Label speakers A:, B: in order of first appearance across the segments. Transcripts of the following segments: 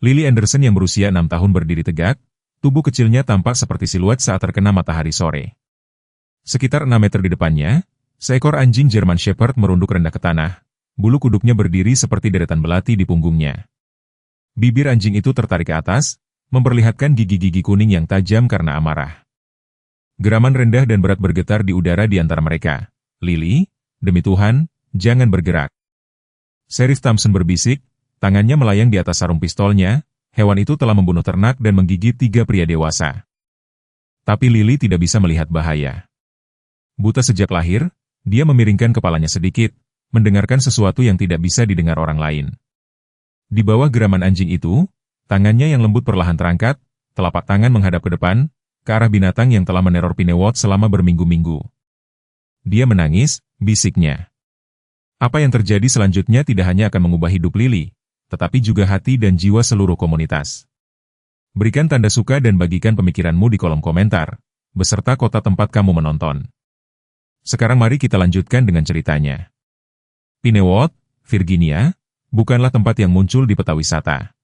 A: Lily Anderson yang berusia 6 tahun berdiri tegak, tubuh kecilnya tampak seperti siluet saat terkena matahari sore. Sekitar 6 meter di depannya, seekor anjing German Shepherd merunduk rendah ke tanah, bulu kuduknya berdiri seperti deretan belati di punggungnya. Bibir anjing itu tertarik ke atas, memperlihatkan gigi-gigi kuning yang tajam karena amarah. Geraman rendah dan berat bergetar di udara di antara mereka. "Lily, demi Tuhan, jangan bergerak." Sheriff Thompson berbisik, tangannya melayang di atas sarung pistolnya. Hewan itu telah membunuh ternak dan menggigit 3 pria dewasa. Tapi Lily tidak bisa melihat bahaya. Buta sejak lahir, dia memiringkan kepalanya sedikit, mendengarkan sesuatu yang tidak bisa didengar orang lain. Di bawah geraman anjing itu, tangannya yang lembut perlahan terangkat, telapak tangan menghadap ke depan, ke arah binatang yang telah meneror Pinewood selama berminggu-minggu. Dia menangis, bisiknya. Apa yang terjadi selanjutnya tidak hanya akan mengubah hidup Lily, tetapi juga hati dan jiwa seluruh komunitas. Berikan tanda suka dan bagikan pemikiranmu di kolom komentar, beserta kota tempat kamu menonton. Sekarang mari kita lanjutkan dengan ceritanya. Pinewood, Virginia, bukanlah tempat yang muncul di peta wisata.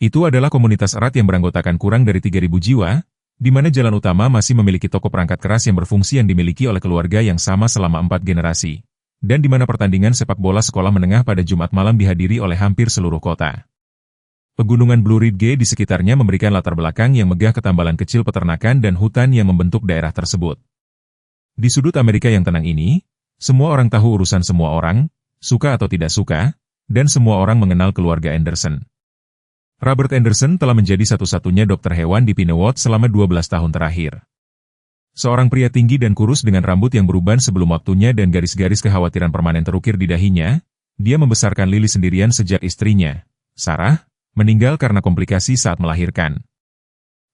A: Itu adalah komunitas erat yang beranggotakan kurang dari 3.000 jiwa, di mana jalan utama masih memiliki toko perangkat keras yang berfungsi yang dimiliki oleh keluarga yang sama selama 4 generasi. Dan di mana pertandingan sepak bola sekolah menengah pada Jumat malam dihadiri oleh hampir seluruh kota. Pegunungan Blue Ridge di sekitarnya memberikan latar belakang yang megah ke tambalan kecil peternakan dan hutan yang membentuk daerah tersebut. Di sudut Amerika yang tenang ini, semua orang tahu urusan semua orang, suka atau tidak suka, dan semua orang mengenal keluarga Anderson. Robert Anderson telah menjadi satu-satunya dokter hewan di Pinewood selama 12 tahun terakhir. Seorang pria tinggi dan kurus dengan rambut yang beruban sebelum waktunya dan garis-garis kekhawatiran permanen terukir di dahinya, dia membesarkan Lily sendirian sejak istrinya, Sarah, meninggal karena komplikasi saat melahirkan.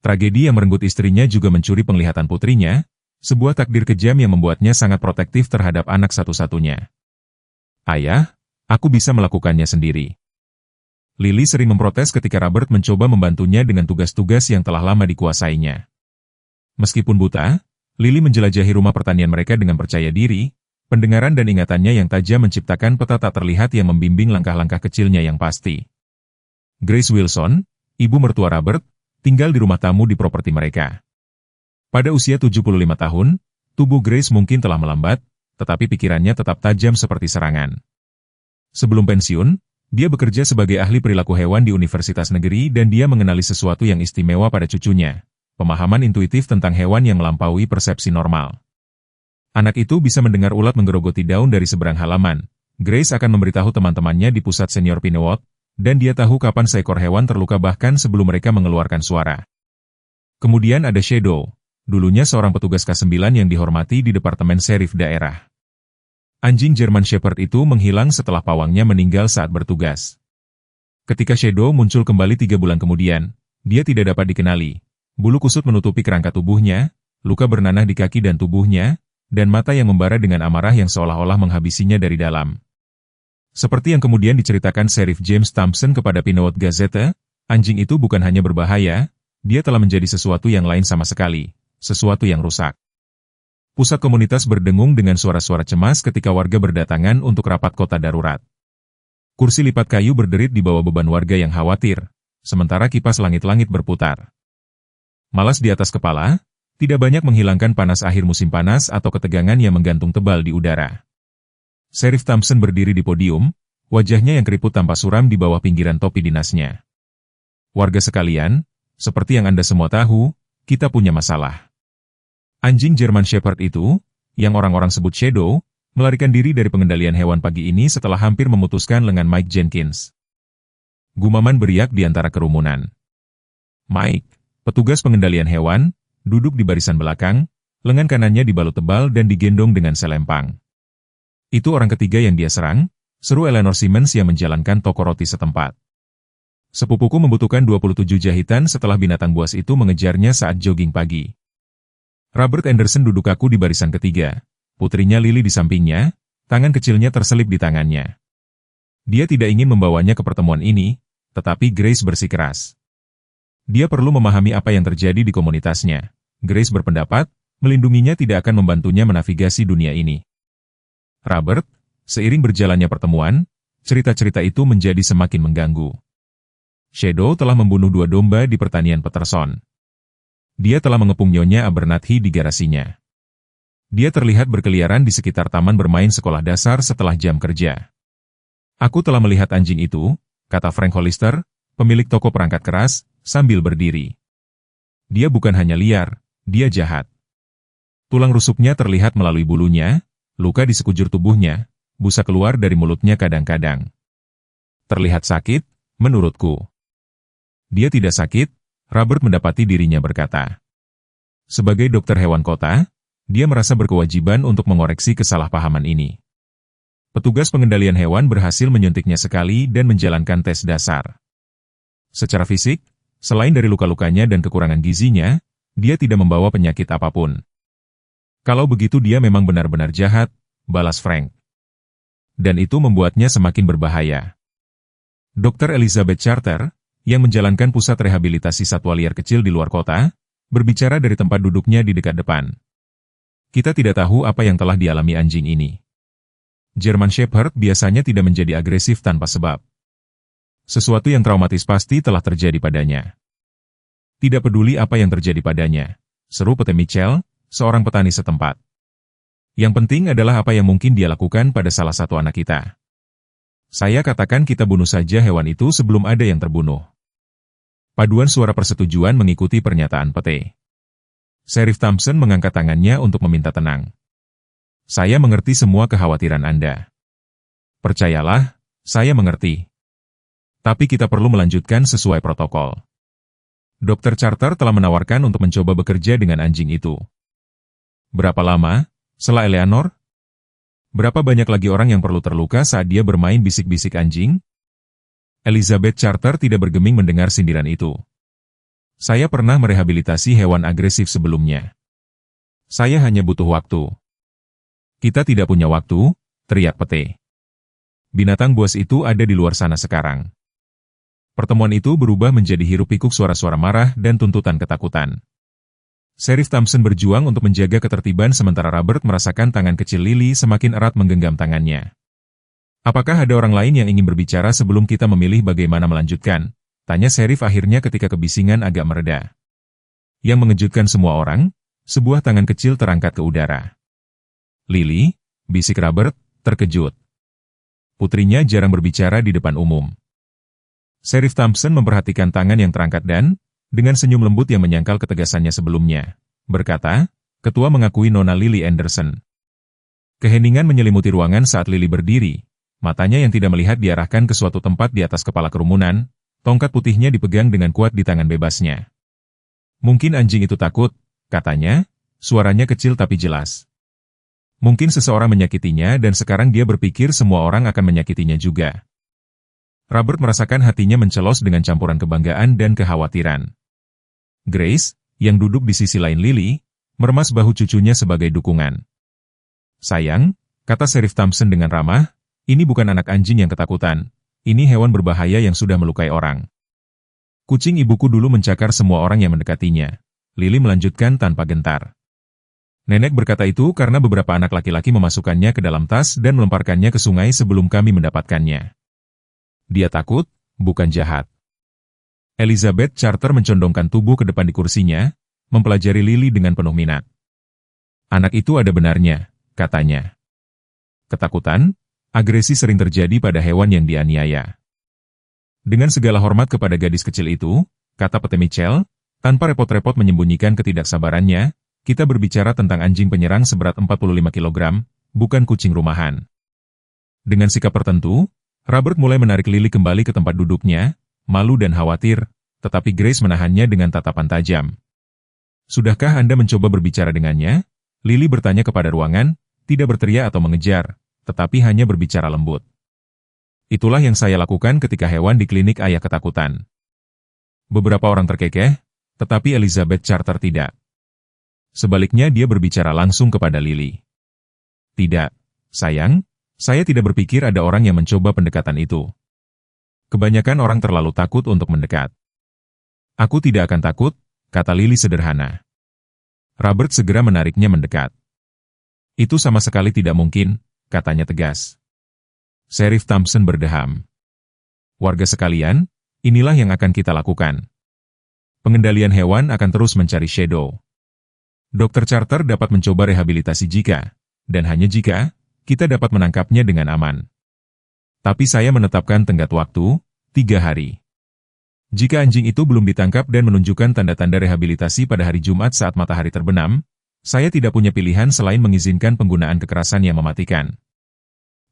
A: Tragedi yang merenggut istrinya juga mencuri penglihatan putrinya, sebuah takdir kejam yang membuatnya sangat protektif terhadap anak satu-satunya. "Ayah, aku bisa melakukannya sendiri." Lily sering memprotes ketika Robert mencoba membantunya dengan tugas-tugas yang telah lama dikuasainya. Meskipun buta, Lily menjelajahi rumah pertanian mereka dengan percaya diri, pendengaran dan ingatannya yang tajam menciptakan peta tak terlihat yang membimbing langkah-langkah kecilnya yang pasti. Grace Wilson, ibu mertua Robert, tinggal di rumah tamu di properti mereka. Pada usia 75 tahun, tubuh Grace mungkin telah melambat, tetapi pikirannya tetap tajam seperti serangan. Sebelum pensiun, dia bekerja sebagai ahli perilaku hewan di Universitas Negeri dan dia mengenali sesuatu yang istimewa pada cucunya. Pemahaman intuitif tentang hewan yang melampaui persepsi normal. Anak itu bisa mendengar ulat menggerogoti daun dari seberang halaman. Grace akan memberitahu teman-temannya di pusat senior Pinewood, dan dia tahu kapan seekor hewan terluka bahkan sebelum mereka mengeluarkan suara. Kemudian ada Shadow, dulunya seorang petugas K9 yang dihormati di Departemen Sheriff daerah. Anjing German Shepherd itu menghilang setelah pawangnya meninggal saat bertugas. Ketika Shadow muncul kembali 3 bulan kemudian, dia tidak dapat dikenali. Bulu kusut menutupi kerangka tubuhnya, luka bernanah di kaki dan tubuhnya, dan mata yang membara dengan amarah yang seolah-olah menghabisinya dari dalam. Seperti yang kemudian diceritakan Sheriff James Thompson kepada Pinewood Gazette, anjing itu bukan hanya berbahaya, dia telah menjadi sesuatu yang lain sama sekali, sesuatu yang rusak. Pusat komunitas berdengung dengan suara-suara cemas ketika warga berdatangan untuk rapat kota darurat. Kursi lipat kayu berderit di bawah beban warga yang khawatir, sementara kipas langit-langit berputar. Malas di atas kepala, tidak banyak menghilangkan panas akhir musim panas atau ketegangan yang menggantung tebal di udara. Sheriff Thompson berdiri di podium, wajahnya yang keriput tanpa suram di bawah pinggiran topi dinasnya. "Warga sekalian, seperti yang Anda semua tahu, kita punya masalah." Anjing German Shepherd itu, yang orang-orang sebut Shadow, melarikan diri dari pengendalian hewan pagi ini setelah hampir memutuskan lengan Mike Jenkins. Gumaman beriak di antara kerumunan. Mike, petugas pengendalian hewan, duduk di barisan belakang, lengan kanannya dibalut tebal dan digendong dengan selempang. "Itu orang ketiga yang dia serang," seru Eleanor Simmons yang menjalankan toko roti setempat. "Sepupuku membutuhkan 27 jahitan setelah binatang buas itu mengejarnya saat jogging pagi." Robert Anderson duduk kaku di barisan ketiga, putrinya Lily di sampingnya, tangan kecilnya terselip di tangannya. Dia tidak ingin membawanya ke pertemuan ini, tetapi Grace bersikeras. Dia perlu memahami apa yang terjadi di komunitasnya. Grace berpendapat, melindunginya tidak akan membantunya menavigasi dunia ini. Robert, seiring berjalannya pertemuan, cerita-cerita itu menjadi semakin mengganggu. Shadow telah membunuh 2 domba di pertanian Peterson. Dia telah mengepung Nyonya Abernathy di garasinya. Dia terlihat berkeliaran di sekitar taman bermain sekolah dasar setelah jam kerja. Aku telah melihat anjing itu, kata Frank Hollister, pemilik toko perangkat keras, sambil berdiri. Dia bukan hanya liar, dia jahat. Tulang rusuknya terlihat melalui bulunya, luka di sekujur tubuhnya, busa keluar dari mulutnya kadang-kadang. Terlihat sakit, menurutku. Dia tidak sakit, Robert mendapati dirinya berkata. Sebagai dokter hewan kota, dia merasa berkewajiban untuk mengoreksi kesalahpahaman ini. Petugas pengendalian hewan berhasil menyuntiknya sekali dan menjalankan tes dasar. Secara fisik, selain dari luka-lukanya dan kekurangan gizinya, dia tidak membawa penyakit apapun. Kalau begitu dia memang benar-benar jahat, balas Frank. Dan itu membuatnya semakin berbahaya. Dr. Elizabeth Charter, yang menjalankan pusat rehabilitasi satwa liar kecil di luar kota, berbicara dari tempat duduknya di dekat depan. Kita tidak tahu apa yang telah dialami anjing ini. German Shepherd biasanya tidak menjadi agresif tanpa sebab. Sesuatu yang traumatis pasti telah terjadi padanya. Tidak peduli apa yang terjadi padanya, seru Pete Mitchell, seorang petani setempat. Yang penting adalah apa yang mungkin dia lakukan pada salah satu anak kita. Saya katakan kita bunuh saja hewan itu sebelum ada yang terbunuh. Paduan suara persetujuan mengikuti pernyataan Pete. Sheriff Thompson mengangkat tangannya untuk meminta tenang. Saya mengerti semua kekhawatiran Anda. Percayalah, saya mengerti. Tapi kita perlu melanjutkan sesuai protokol. Dr. Charter telah menawarkan untuk mencoba bekerja dengan anjing itu. Berapa lama? Sela Eleanor? Berapa banyak lagi orang yang perlu terluka saat dia bermain bisik-bisik anjing? Elizabeth Charter tidak bergeming mendengar sindiran itu. Saya pernah merehabilitasi hewan agresif sebelumnya. Saya hanya butuh waktu. Kita tidak punya waktu, teriak Pete. Binatang buas itu ada di luar sana sekarang. Pertemuan itu berubah menjadi hiruk-pikuk suara-suara marah dan tuntutan ketakutan. Sheriff Thompson berjuang untuk menjaga ketertiban sementara Robert merasakan tangan kecil Lily semakin erat menggenggam tangannya. Apakah ada orang lain yang ingin berbicara sebelum kita memilih bagaimana melanjutkan? Tanya Sheriff akhirnya ketika kebisingan agak mereda. Yang mengejutkan semua orang, sebuah tangan kecil terangkat ke udara. Lily, bisik Robert, terkejut. Putrinya jarang berbicara di depan umum. Sheriff Thompson memperhatikan tangan yang terangkat dan, dengan senyum lembut yang menyangkal ketegasannya sebelumnya, berkata, Ketua mengakui Nona Lily Anderson. Keheningan menyelimuti ruangan saat Lily berdiri, matanya yang tidak melihat diarahkan ke suatu tempat di atas kepala kerumunan, tongkat putihnya dipegang dengan kuat di tangan bebasnya. Mungkin anjing itu takut, katanya, suaranya kecil tapi jelas. Mungkin seseorang menyakitinya dan sekarang dia berpikir semua orang akan menyakitinya juga. Robert merasakan hatinya mencelos dengan campuran kebanggaan dan kekhawatiran. Grace, yang duduk di sisi lain Lily, meremas bahu cucunya sebagai dukungan. Sayang, kata Sheriff Thompson dengan ramah, ini bukan anak anjing yang ketakutan. Ini hewan berbahaya yang sudah melukai orang. Kucing ibuku dulu mencakar semua orang yang mendekatinya. Lily melanjutkan tanpa gentar. Nenek berkata itu karena beberapa anak laki-laki memasukkannya ke dalam tas dan melemparkannya ke sungai sebelum kami mendapatkannya. Dia takut, bukan jahat. Elizabeth Charter mencondongkan tubuh ke depan di kursinya, mempelajari Lily dengan penuh minat. Anak itu ada benarnya, katanya. Ketakutan, agresi sering terjadi pada hewan yang dianiaya. Dengan segala hormat kepada gadis kecil itu, kata Pete Mitchell, tanpa repot-repot menyembunyikan ketidaksabarannya, kita berbicara tentang anjing penyerang seberat 45 kg, bukan kucing rumahan. Dengan sikap tertentu, Robert mulai menarik Lily kembali ke tempat duduknya, malu dan khawatir, tetapi Grace menahannya dengan tatapan tajam. Sudahkah Anda mencoba berbicara dengannya? Lily bertanya kepada ruangan, tidak berteriak atau mengejar, tetapi hanya berbicara lembut. Itulah yang saya lakukan ketika hewan di klinik ayah ketakutan. Beberapa orang terkekeh, tetapi Elizabeth Charter tidak. Sebaliknya dia berbicara langsung kepada Lily. Tidak, sayang, saya tidak berpikir ada orang yang mencoba pendekatan itu. Kebanyakan orang terlalu takut untuk mendekat. Aku tidak akan takut, kata Lily sederhana. Robert segera menariknya mendekat. Itu sama sekali tidak mungkin, katanya tegas. Sheriff Thompson berdeham. Warga sekalian, inilah yang akan kita lakukan. Pengendalian hewan akan terus mencari Shadow. Dr. Carter dapat mencoba rehabilitasi jika, dan hanya jika, kita dapat menangkapnya dengan aman. Tapi saya menetapkan tenggat waktu, 3 hari. Jika anjing itu belum ditangkap dan menunjukkan tanda-tanda rehabilitasi pada hari Jumat saat matahari terbenam, saya tidak punya pilihan selain mengizinkan penggunaan kekerasan yang mematikan.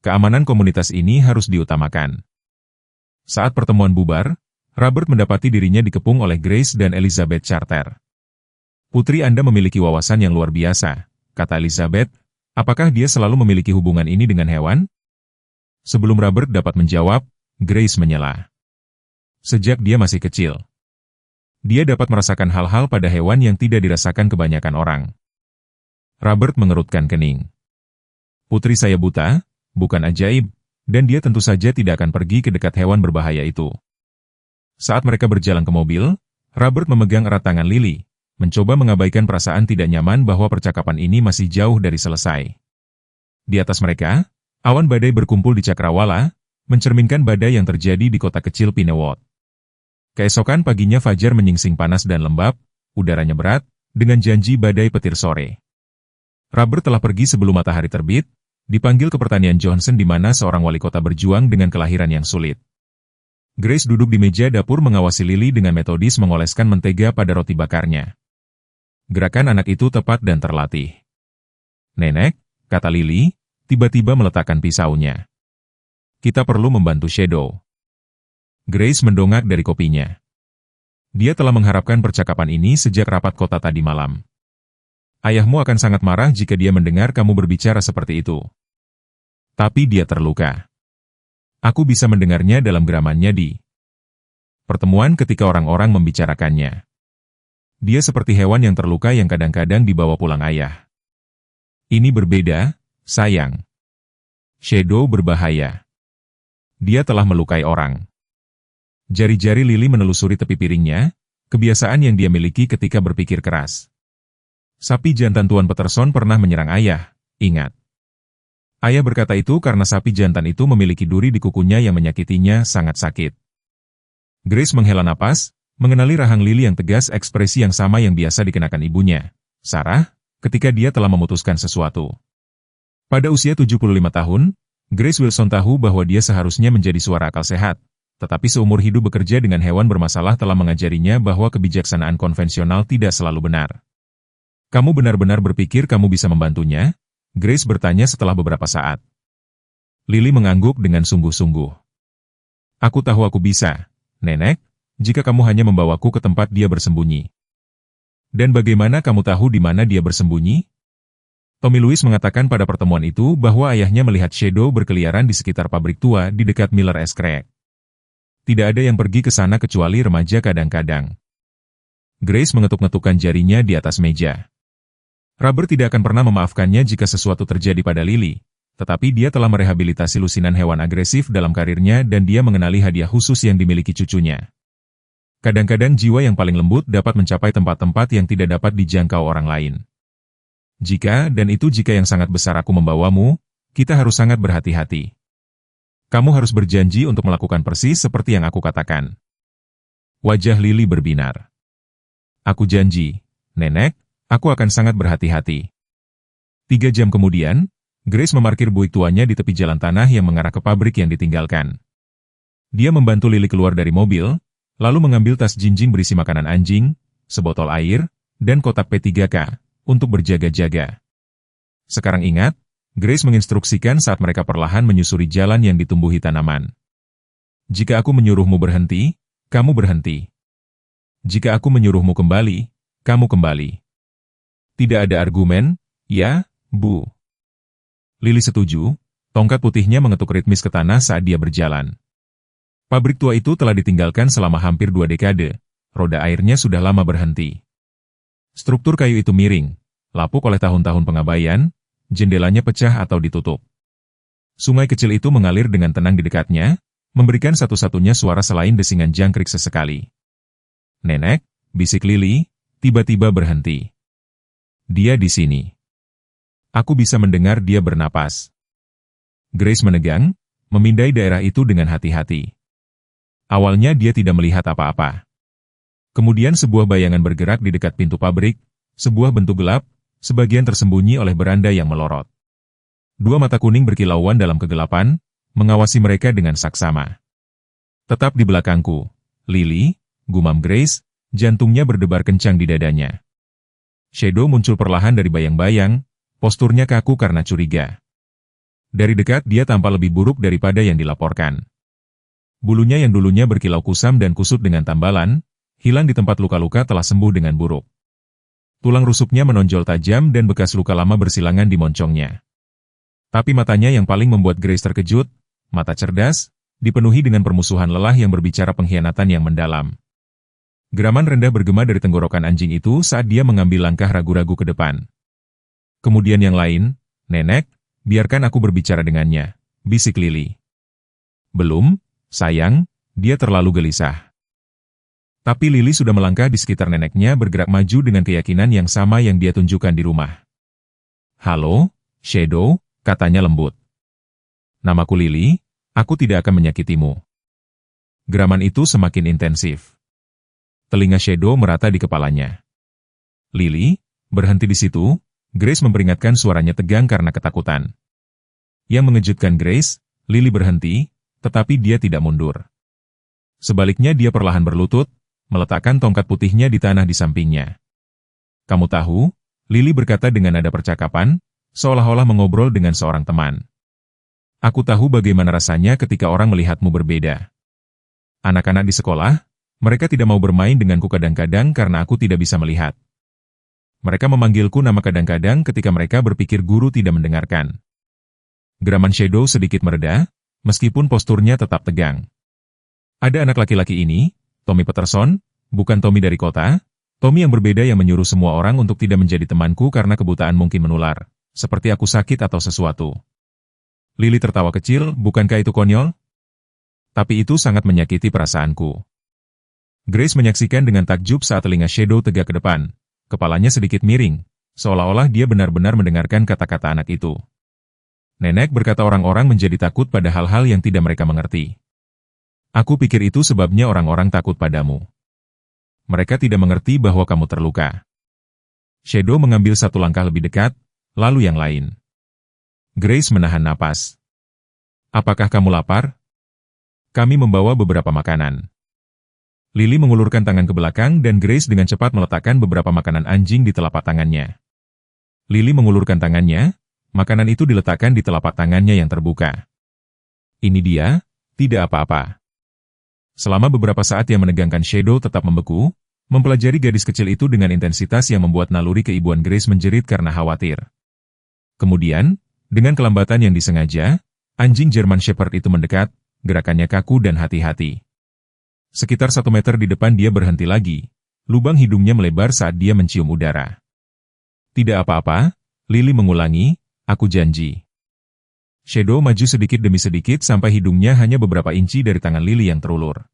A: Keamanan komunitas ini harus diutamakan. Saat pertemuan bubar, Robert mendapati dirinya dikepung oleh Grace dan Elizabeth Carter. "Putri Anda memiliki wawasan yang luar biasa," kata Elizabeth. "Apakah dia selalu memiliki hubungan ini dengan hewan?" Sebelum Robert dapat menjawab, Grace menyela. Sejak dia masih kecil, dia dapat merasakan hal-hal pada hewan yang tidak dirasakan kebanyakan orang. Robert mengerutkan kening. "Putri saya buta, bukan ajaib, dan dia tentu saja tidak akan pergi ke dekat hewan berbahaya itu." Saat mereka berjalan ke mobil, Robert memegang erat tangan Lily, mencoba mengabaikan perasaan tidak nyaman bahwa percakapan ini masih jauh dari selesai. Di atas mereka, awan badai berkumpul di cakrawala, mencerminkan badai yang terjadi di kota kecil Pinewood. Keesokan paginya fajar menyingsing panas dan lembab, udaranya berat, dengan janji badai petir sore. Robert telah pergi sebelum matahari terbit, dipanggil ke pertanian Johnson di mana seorang wali kota berjuang dengan kelahiran yang sulit. Grace duduk di meja dapur mengawasi Lily dengan metodis mengoleskan mentega pada roti bakarnya. Gerakan anak itu tepat dan terlatih. "Nenek," kata Lily, tiba-tiba meletakkan pisaunya. "Kita perlu membantu Shadow." Grace mendongak dari kopinya. Dia telah mengharapkan percakapan ini sejak rapat kota tadi malam. "Ayahmu akan sangat marah jika dia mendengar kamu berbicara seperti itu." Tapi dia terluka. Aku bisa mendengarnya dalam geramannya di pertemuan ketika orang-orang membicarakannya. Dia seperti hewan yang terluka yang kadang-kadang dibawa pulang ayah. "Ini berbeda, sayang. Shadow berbahaya. Dia telah melukai orang." Jari-jari Lily menelusuri tepi piringnya, kebiasaan yang dia miliki ketika berpikir keras. "Sapi jantan Tuan Peterson pernah menyerang ayah, ingat. Ayah berkata itu karena sapi jantan itu memiliki duri di kukunya yang menyakitinya sangat sakit." Grace menghela napas, mengenali rahang Lily yang tegas, ekspresi yang sama yang biasa dikenakan ibunya, Sarah, ketika dia telah memutuskan sesuatu. Pada usia 75 tahun, Grace Wilson tahu bahwa dia seharusnya menjadi suara akal sehat, tetapi seumur hidup bekerja dengan hewan bermasalah telah mengajarinya bahwa kebijaksanaan konvensional tidak selalu benar. "Kamu benar-benar berpikir kamu bisa membantunya?" Grace bertanya setelah beberapa saat. Lily mengangguk dengan sungguh-sungguh. "Aku tahu aku bisa, Nenek, jika kamu hanya membawaku ke tempat dia bersembunyi." "Dan bagaimana kamu tahu di mana dia bersembunyi?" Tommy Lewis mengatakan pada pertemuan itu bahwa ayahnya melihat Shadow berkeliaran di sekitar pabrik tua di dekat Miller S. Creek. "Tidak ada yang pergi ke sana kecuali remaja kadang-kadang." Grace mengetuk-ngetukkan jarinya di atas meja. Robert tidak akan pernah memaafkannya jika sesuatu terjadi pada Lily, tetapi dia telah merehabilitasi lusinan hewan agresif dalam karirnya dan dia mengenali hadiah khusus yang dimiliki cucunya. Kadang-kadang jiwa yang paling lembut dapat mencapai tempat-tempat yang tidak dapat dijangkau orang lain. Jika yang sangat besar aku membawamu, kita harus sangat berhati-hati. Kamu harus berjanji untuk melakukan persis seperti yang aku katakan." Wajah Lily berbinar. "Aku janji, Nenek. Aku akan sangat berhati-hati." 3 jam kemudian, Grace memarkir Buick tuanya di tepi jalan tanah yang mengarah ke pabrik yang ditinggalkan. Dia membantu Lily keluar dari mobil, lalu mengambil tas jinjing berisi makanan anjing, sebotol air, dan kotak P3K, untuk berjaga-jaga. "Sekarang ingat," Grace menginstruksikan saat mereka perlahan menyusuri jalan yang ditumbuhi tanaman. "Jika aku menyuruhmu berhenti, kamu berhenti. Jika aku menyuruhmu kembali, kamu kembali. Tidak ada argumen, ya, Bu." Lily setuju, tongkat putihnya mengetuk ritmis ke tanah saat dia berjalan. Pabrik tua itu telah ditinggalkan selama hampir 2 dekade, roda airnya sudah lama berhenti. Struktur kayu itu miring, lapuk oleh tahun-tahun pengabaian, jendelanya pecah atau ditutup. Sungai kecil itu mengalir dengan tenang di dekatnya, memberikan satu-satunya suara selain desingan jangkrik sesekali. "Nenek," bisik Lily, tiba-tiba berhenti. "Dia di sini. Aku bisa mendengar dia bernapas." Grace menegang, memindai daerah itu dengan hati-hati. Awalnya dia tidak melihat apa-apa. Kemudian sebuah bayangan bergerak di dekat pintu pabrik, sebuah bentuk gelap, sebagian tersembunyi oleh beranda yang melorot. Dua mata kuning berkilauan dalam kegelapan, mengawasi mereka dengan saksama. Tetap di belakangku, Lily, gumam Grace, jantungnya berdebar kencang di dadanya. Shadow muncul perlahan dari bayang-bayang, posturnya kaku karena curiga. Dari dekat dia tampak lebih buruk daripada yang dilaporkan. Bulunya yang dulunya berkilau kusam dan kusut dengan tambalan, hilang di tempat luka-luka telah sembuh dengan buruk. Tulang rusuknya menonjol tajam dan bekas luka lama bersilangan di moncongnya. Tapi matanya yang paling membuat Grace terkejut, mata cerdas, dipenuhi dengan permusuhan lelah yang berbicara pengkhianatan yang mendalam. Geraman rendah bergema dari tenggorokan anjing itu saat dia mengambil langkah ragu-ragu ke depan. Kemudian yang lain, "Nenek, biarkan aku berbicara dengannya," bisik Lily. "Belum, sayang, dia terlalu gelisah." Tapi Lily sudah melangkah di sekitar neneknya bergerak maju dengan keyakinan yang sama yang dia tunjukkan di rumah. "Halo, Shadow," katanya lembut. "Namaku Lily, aku tidak akan menyakitimu." Geraman itu semakin intensif. Telinga Shadow merata di kepalanya. "Lily, berhenti di situ," Grace memperingatkan, suaranya tegang karena ketakutan. Yang mengejutkan Grace, Lily berhenti, tetapi dia tidak mundur. Sebaliknya dia perlahan berlutut, meletakkan tongkat putihnya di tanah di sampingnya. "Kamu tahu," Lily berkata dengan nada percakapan, seolah-olah mengobrol dengan seorang teman. "Aku tahu bagaimana rasanya ketika orang melihatmu berbeda. Anak-anak di sekolah, mereka tidak mau bermain denganku kadang-kadang karena aku tidak bisa melihat. Mereka memanggilku nama kadang-kadang ketika mereka berpikir guru tidak mendengarkan." Geraman Shadow sedikit mereda, meskipun posturnya tetap tegang. "Ada anak laki-laki ini, Tommy Peterson, bukan Tommy dari kota, Tommy yang berbeda yang menyuruh semua orang untuk tidak menjadi temanku karena kebutaan mungkin menular, seperti aku sakit atau sesuatu." Lily tertawa kecil, "Bukankah itu konyol? Tapi itu sangat menyakiti perasaanku." Grace menyaksikan dengan takjub saat telinga Shadow tegak ke depan, kepalanya sedikit miring, seolah-olah dia benar-benar mendengarkan kata-kata anak itu. "Nenek berkata orang-orang menjadi takut pada hal-hal yang tidak mereka mengerti. Aku pikir itu sebabnya orang-orang takut padamu. Mereka tidak mengerti bahwa kamu terluka." Shadow mengambil satu langkah lebih dekat, lalu yang lain. Grace menahan napas. "Apakah kamu lapar? Kami membawa beberapa makanan." Lily mengulurkan tangan ke belakang dan Grace dengan cepat meletakkan beberapa makanan anjing di telapak tangannya. Lily mengulurkan tangannya, makanan itu diletakkan di telapak tangannya yang terbuka. "Ini dia, tidak apa-apa." Selama beberapa saat yang menegangkan Shadow tetap membeku, mempelajari gadis kecil itu dengan intensitas yang membuat naluri keibuan Grace menjerit karena khawatir. Kemudian, dengan kelambatan yang disengaja, anjing German Shepherd itu mendekat, gerakannya kaku dan hati-hati. Sekitar 1 meter di depan dia berhenti lagi, lubang hidungnya melebar saat dia mencium udara. "Tidak apa-apa," Lily mengulangi, "aku janji." Shadow maju sedikit demi sedikit sampai hidungnya hanya beberapa inci dari tangan Lily yang terulur.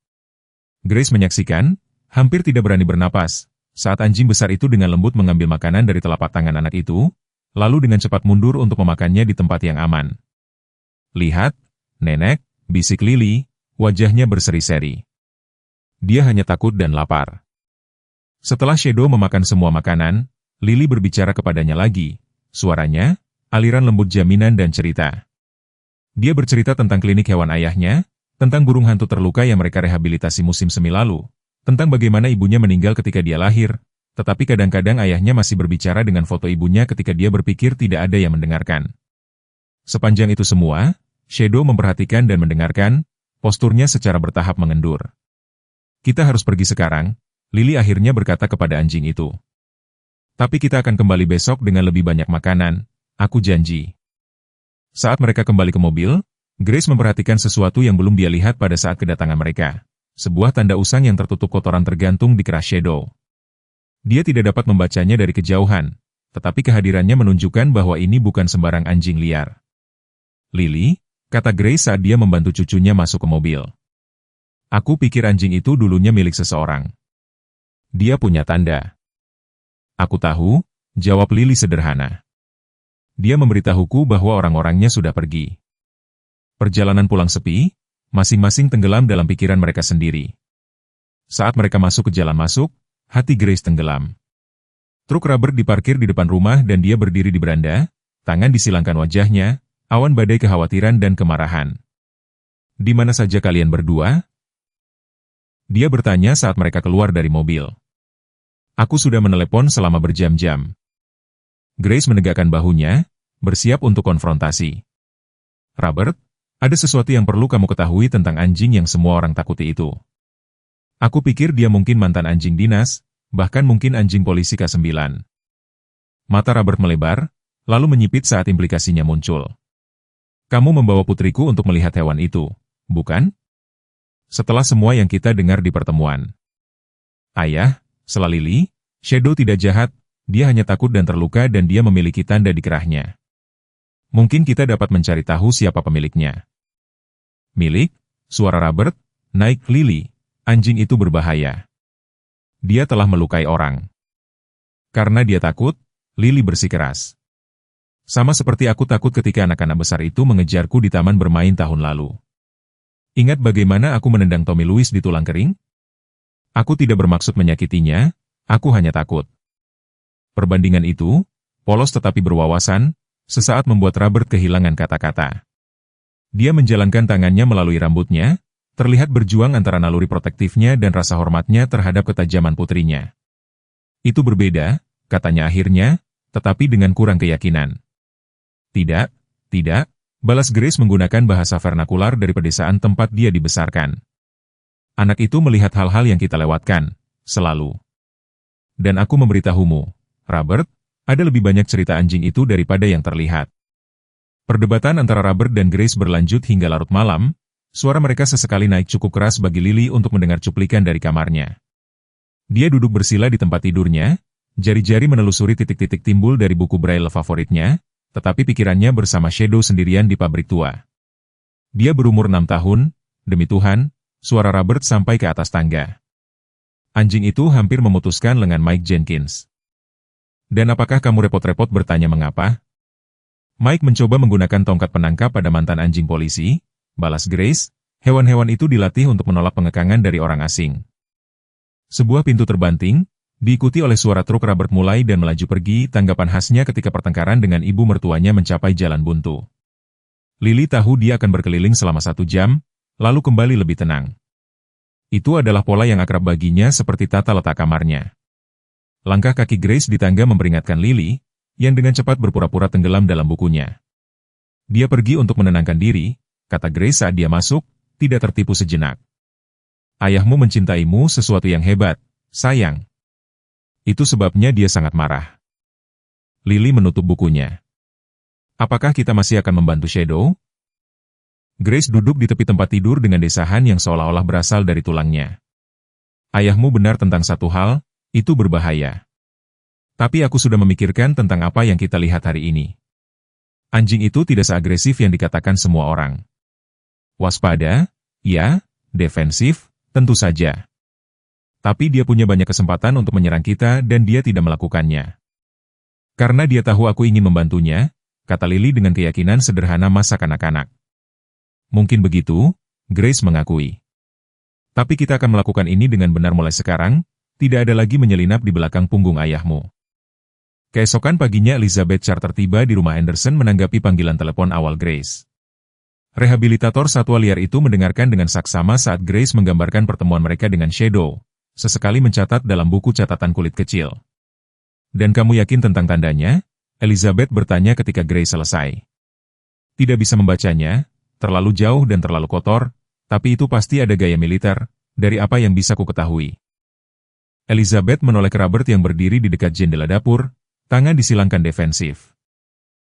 A: Grace menyaksikan, hampir tidak berani bernapas, saat anjing besar itu dengan lembut mengambil makanan dari telapak tangan anak itu, lalu dengan cepat mundur untuk memakannya di tempat yang aman. "Lihat, Nenek," bisik Lily, wajahnya berseri-seri. Dia hanya takut dan lapar. Setelah Shadow memakan semua makanan, Lily berbicara kepadanya lagi, suaranya, aliran lembut jaminan dan cerita. Dia bercerita tentang klinik hewan ayahnya, tentang burung hantu terluka yang mereka rehabilitasi musim semi lalu, tentang bagaimana ibunya meninggal ketika dia lahir, tetapi kadang-kadang ayahnya masih berbicara dengan foto ibunya ketika dia berpikir tidak ada yang mendengarkan. Sepanjang itu semua, Shadow memperhatikan dan mendengarkan, posturnya secara bertahap mengendur. "Kita harus pergi sekarang," Lily akhirnya berkata kepada anjing itu. "Tapi kita akan kembali besok dengan lebih banyak makanan, aku janji." Saat mereka kembali ke mobil, Grace memperhatikan sesuatu yang belum dia lihat pada saat kedatangan mereka. Sebuah tanda usang yang tertutup kotoran tergantung di keras Shadow. Dia tidak dapat membacanya dari kejauhan, tetapi kehadirannya menunjukkan bahwa ini bukan sembarang anjing liar. "Lily," kata Grace saat dia membantu cucunya masuk ke mobil. "Aku pikir anjing itu dulunya milik seseorang. Dia punya tanda." "Aku tahu," jawab Lily sederhana. "Dia memberitahuku bahwa orang-orangnya sudah pergi." Perjalanan pulang sepi, masing-masing tenggelam dalam pikiran mereka sendiri. Saat mereka masuk ke jalan masuk, hati Grace tenggelam. Truk Robert diparkir di depan rumah dan dia berdiri di beranda, tangan disilangkan wajahnya, awan badai kekhawatiran dan kemarahan. "Di mana saja kalian berdua?" Dia bertanya saat mereka keluar dari mobil. "Aku sudah menelepon selama berjam-jam." Grace menegakkan bahunya, bersiap untuk konfrontasi. "Robert, ada sesuatu yang perlu kamu ketahui tentang anjing yang semua orang takuti itu. Aku pikir dia mungkin mantan anjing dinas, bahkan mungkin anjing polisi K9. Mata Robert melebar, lalu menyipit saat implikasinya muncul. "Kamu membawa putriku untuk melihat hewan itu, bukan? Setelah semua yang kita dengar di pertemuan." "Ayah," sela Lily, "Shadow tidak jahat, dia hanya takut dan terluka dan dia memiliki tanda di kerahnya. Mungkin kita dapat mencari tahu siapa pemiliknya." "Milik?" Suara Robert naik. "Lily, anjing itu berbahaya. Dia telah melukai orang." Karena dia takut, Lily bersikeras. "Sama seperti aku takut ketika anak-anak besar itu mengejarku di taman bermain tahun lalu. Ingat bagaimana aku menendang Tommy Louis di tulang kering? Aku tidak bermaksud menyakitinya, aku hanya takut." Perbandingan itu, polos tetapi berwawasan, sesaat membuat Robert kehilangan kata-kata. Dia menjalankan tangannya melalui rambutnya, terlihat berjuang antara naluri protektifnya dan rasa hormatnya terhadap ketajaman putrinya. "Itu berbeda," katanya akhirnya, tetapi dengan kurang keyakinan. "Tidak, tidak," balas Grace menggunakan bahasa vernakular dari pedesaan tempat dia dibesarkan. "Anak itu melihat hal-hal yang kita lewatkan, selalu. Dan aku memberitahumu, Robert, ada lebih banyak cerita anjing itu daripada yang terlihat." Perdebatan antara Robert dan Grace berlanjut hingga larut malam, suara mereka sesekali naik cukup keras bagi Lily untuk mendengar cuplikan dari kamarnya. Dia duduk bersila di tempat tidurnya, jari-jari menelusuri titik-titik timbul dari buku braille favoritnya, tetapi pikirannya bersama Shadow sendirian di pabrik tua. Dia berumur 6 tahun, demi Tuhan, suara Robert sampai ke atas tangga. "Anjing itu hampir memutuskan lengan Mike Jenkins." "Dan apakah kamu repot-repot bertanya mengapa?" "Mike mencoba menggunakan tongkat penangkap pada mantan anjing polisi," balas Grace. "Hewan-hewan itu dilatih untuk menolak pengekangan dari orang asing." Sebuah pintu terbanting, diikuti oleh suara truk Robert mulai dan melaju pergi, tanggapan khasnya ketika pertengkaran dengan ibu mertuanya mencapai jalan buntu. Lily tahu dia akan berkeliling selama 1 jam, lalu kembali lebih tenang. Itu adalah pola yang akrab baginya seperti tata letak kamarnya. Langkah kaki Grace di tangga memperingatkan Lily, yang dengan cepat berpura-pura tenggelam dalam bukunya. "Dia pergi untuk menenangkan diri," kata Grace saat dia masuk, tidak tertipu sejenak. "Ayahmu mencintaimu sesuatu yang hebat, sayang. Itu sebabnya dia sangat marah." Lily menutup bukunya. "Apakah kita masih akan membantu Shadow?" Grace duduk di tepi tempat tidur dengan desahan yang seolah-olah berasal dari tulangnya. "Ayahmu benar tentang satu hal, itu berbahaya. Tapi aku sudah memikirkan tentang apa yang kita lihat hari ini. Anjing itu tidak seagresif yang dikatakan semua orang. Waspada, ya, defensif, tentu saja. Tapi dia punya banyak kesempatan untuk menyerang kita dan dia tidak melakukannya. Karena dia tahu aku ingin membantunya," kata Lily dengan keyakinan sederhana masa kanak-kanak. "Mungkin begitu," Grace mengakui. "Tapi kita akan melakukan ini dengan benar mulai sekarang, tidak ada lagi menyelinap di belakang punggung ayahmu." Keesokan paginya Elizabeth Charter tiba di rumah Anderson menanggapi panggilan telepon awal Grace. Rehabilitator satwa liar itu mendengarkan dengan saksama saat Grace menggambarkan pertemuan mereka dengan Shadow, sesekali mencatat dalam buku catatan kulit kecil. "Dan kamu yakin tentang tandanya?" Elizabeth bertanya ketika Grace selesai. "Tidak bisa membacanya, terlalu jauh dan terlalu kotor, tapi itu pasti ada gaya militer, dari apa yang bisa ku ketahui." Elizabeth menoleh ke Robert yang berdiri di dekat jendela dapur, tangan disilangkan defensif.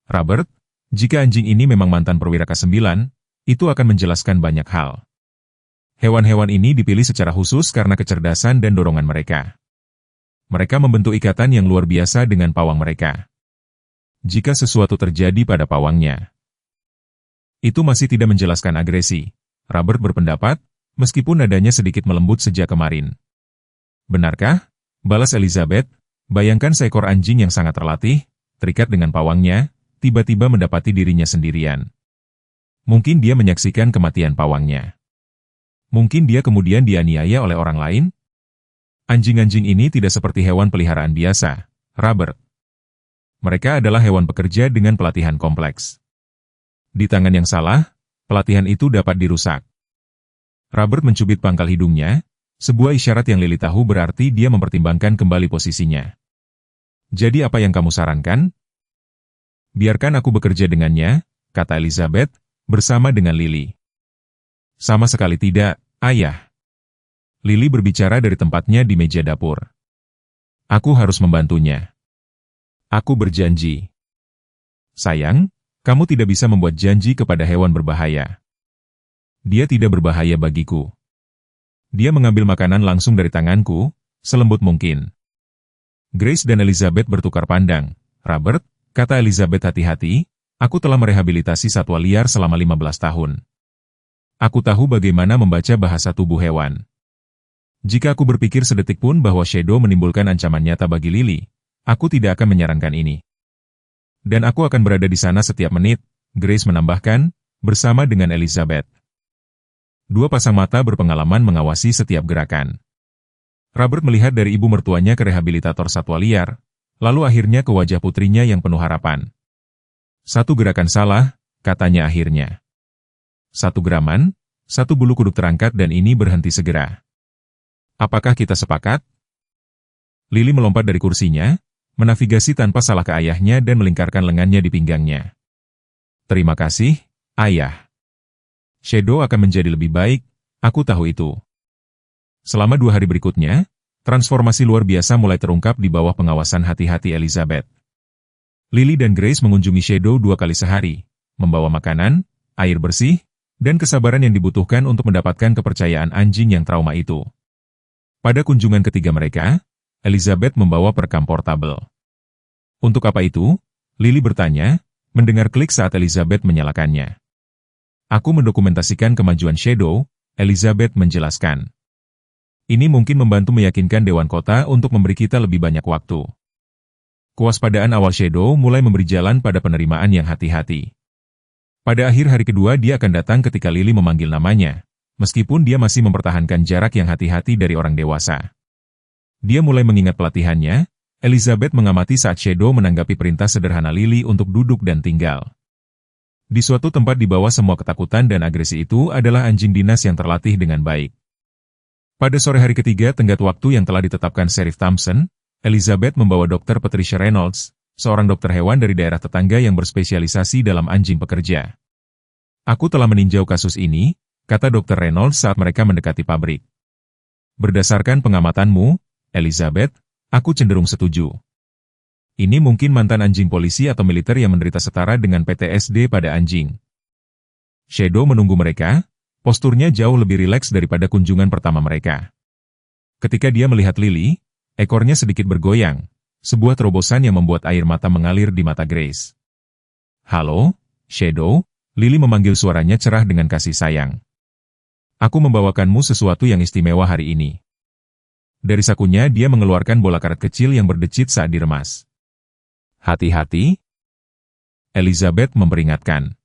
A: "Robert, jika anjing ini memang mantan perwira K9, itu akan menjelaskan banyak hal. Hewan-hewan ini dipilih secara khusus karena kecerdasan dan dorongan mereka. Mereka membentuk ikatan yang luar biasa dengan pawang mereka. Jika sesuatu terjadi pada pawangnya, itu masih tidak menjelaskan agresi," Robert berpendapat, meskipun nadanya sedikit melembut sejak kemarin. "Benarkah?" balas Elizabeth. "Bayangkan seekor anjing yang sangat terlatih, terikat dengan pawangnya, tiba-tiba mendapati dirinya sendirian. Mungkin dia menyaksikan kematian pawangnya. Mungkin dia kemudian dianiaya oleh orang lain? Anjing-anjing ini tidak seperti hewan peliharaan biasa, Robert. Mereka adalah hewan pekerja dengan pelatihan kompleks. Di tangan yang salah, pelatihan itu dapat dirusak. Robert mencubit pangkal hidungnya, sebuah isyarat yang Lily tahu berarti dia mempertimbangkan kembali posisinya. Jadi apa yang kamu sarankan? Biarkan aku bekerja dengannya, kata Elizabeth, bersama dengan Lily. Sama sekali tidak, Ayah. Lily berbicara dari tempatnya di meja dapur. Aku harus membantunya. Aku berjanji. Sayang, kamu tidak bisa membuat janji kepada hewan berbahaya. Dia tidak berbahaya bagiku. Dia mengambil makanan langsung dari tanganku, selembut mungkin. Grace dan Elizabeth bertukar pandang. Robert, kata Elizabeth hati-hati, aku telah merehabilitasi satwa liar selama 15 tahun. Aku tahu bagaimana membaca bahasa tubuh hewan. Jika aku berpikir sedetik pun bahwa Shadow menimbulkan ancaman nyata bagi Lily, aku tidak akan menyarankan ini. Dan aku akan berada di sana setiap menit, Grace menambahkan, bersama dengan Elizabeth. Dua pasang mata berpengalaman mengawasi setiap gerakan. Robert melihat dari ibu mertuanya ke rehabilitator satwa liar, lalu akhirnya ke wajah putrinya yang penuh harapan. Satu gerakan salah, katanya akhirnya. Satu geraman, satu bulu kuduk terangkat dan ini berhenti segera. Apakah kita sepakat? Lily melompat dari kursinya, menavigasi tanpa salah ke ayahnya dan melingkarkan lengannya di pinggangnya. Terima kasih, Ayah. Shadow akan menjadi lebih baik, aku tahu itu. Selama 2 hari berikutnya, transformasi luar biasa mulai terungkap di bawah pengawasan hati-hati Elizabeth. Lily dan Grace mengunjungi Shadow 2 kali sehari, membawa makanan, air bersih, dan kesabaran yang dibutuhkan untuk mendapatkan kepercayaan anjing yang trauma itu. Pada kunjungan ketiga mereka, Elizabeth membawa perekam portabel. Untuk apa itu? Lily bertanya, mendengar klik saat Elizabeth menyalakannya. Aku mendokumentasikan kemajuan Shadow, Elizabeth menjelaskan. Ini mungkin membantu meyakinkan Dewan Kota untuk memberi kita lebih banyak waktu. Kewaspadaan awal Shadow mulai memberi jalan pada penerimaan yang hati-hati. Pada akhir hari kedua dia akan datang ketika Lily memanggil namanya, meskipun dia masih mempertahankan jarak yang hati-hati dari orang dewasa. Dia mulai mengingat pelatihannya, Elizabeth mengamati saat Shadow menanggapi perintah sederhana Lily untuk duduk dan tinggal. Di suatu tempat di bawah semua ketakutan dan agresi itu adalah anjing dinas yang terlatih dengan baik. Pada sore hari ketiga tenggat waktu yang telah ditetapkan Sheriff Thompson, Elizabeth membawa Dr. Patricia Reynolds, seorang dokter hewan dari daerah tetangga yang berspesialisasi dalam anjing pekerja. Aku telah meninjau kasus ini, kata Dr. Reynolds saat mereka mendekati pabrik. Berdasarkan pengamatanmu, Elizabeth, aku cenderung setuju. Ini mungkin mantan anjing polisi atau militer yang menderita setara dengan PTSD pada anjing. Shadow menunggu mereka, posturnya jauh lebih rileks daripada kunjungan pertama mereka. Ketika dia melihat Lily, ekornya sedikit bergoyang, sebuah terobosan yang membuat air mata mengalir di mata Grace. Halo, Shadow, Lily memanggil suaranya cerah dengan kasih sayang. Aku membawakanmu sesuatu yang istimewa hari ini. Dari sakunya dia mengeluarkan bola karet kecil yang berdecit saat diremas. Hati-hati, Elizabeth memperingatkan.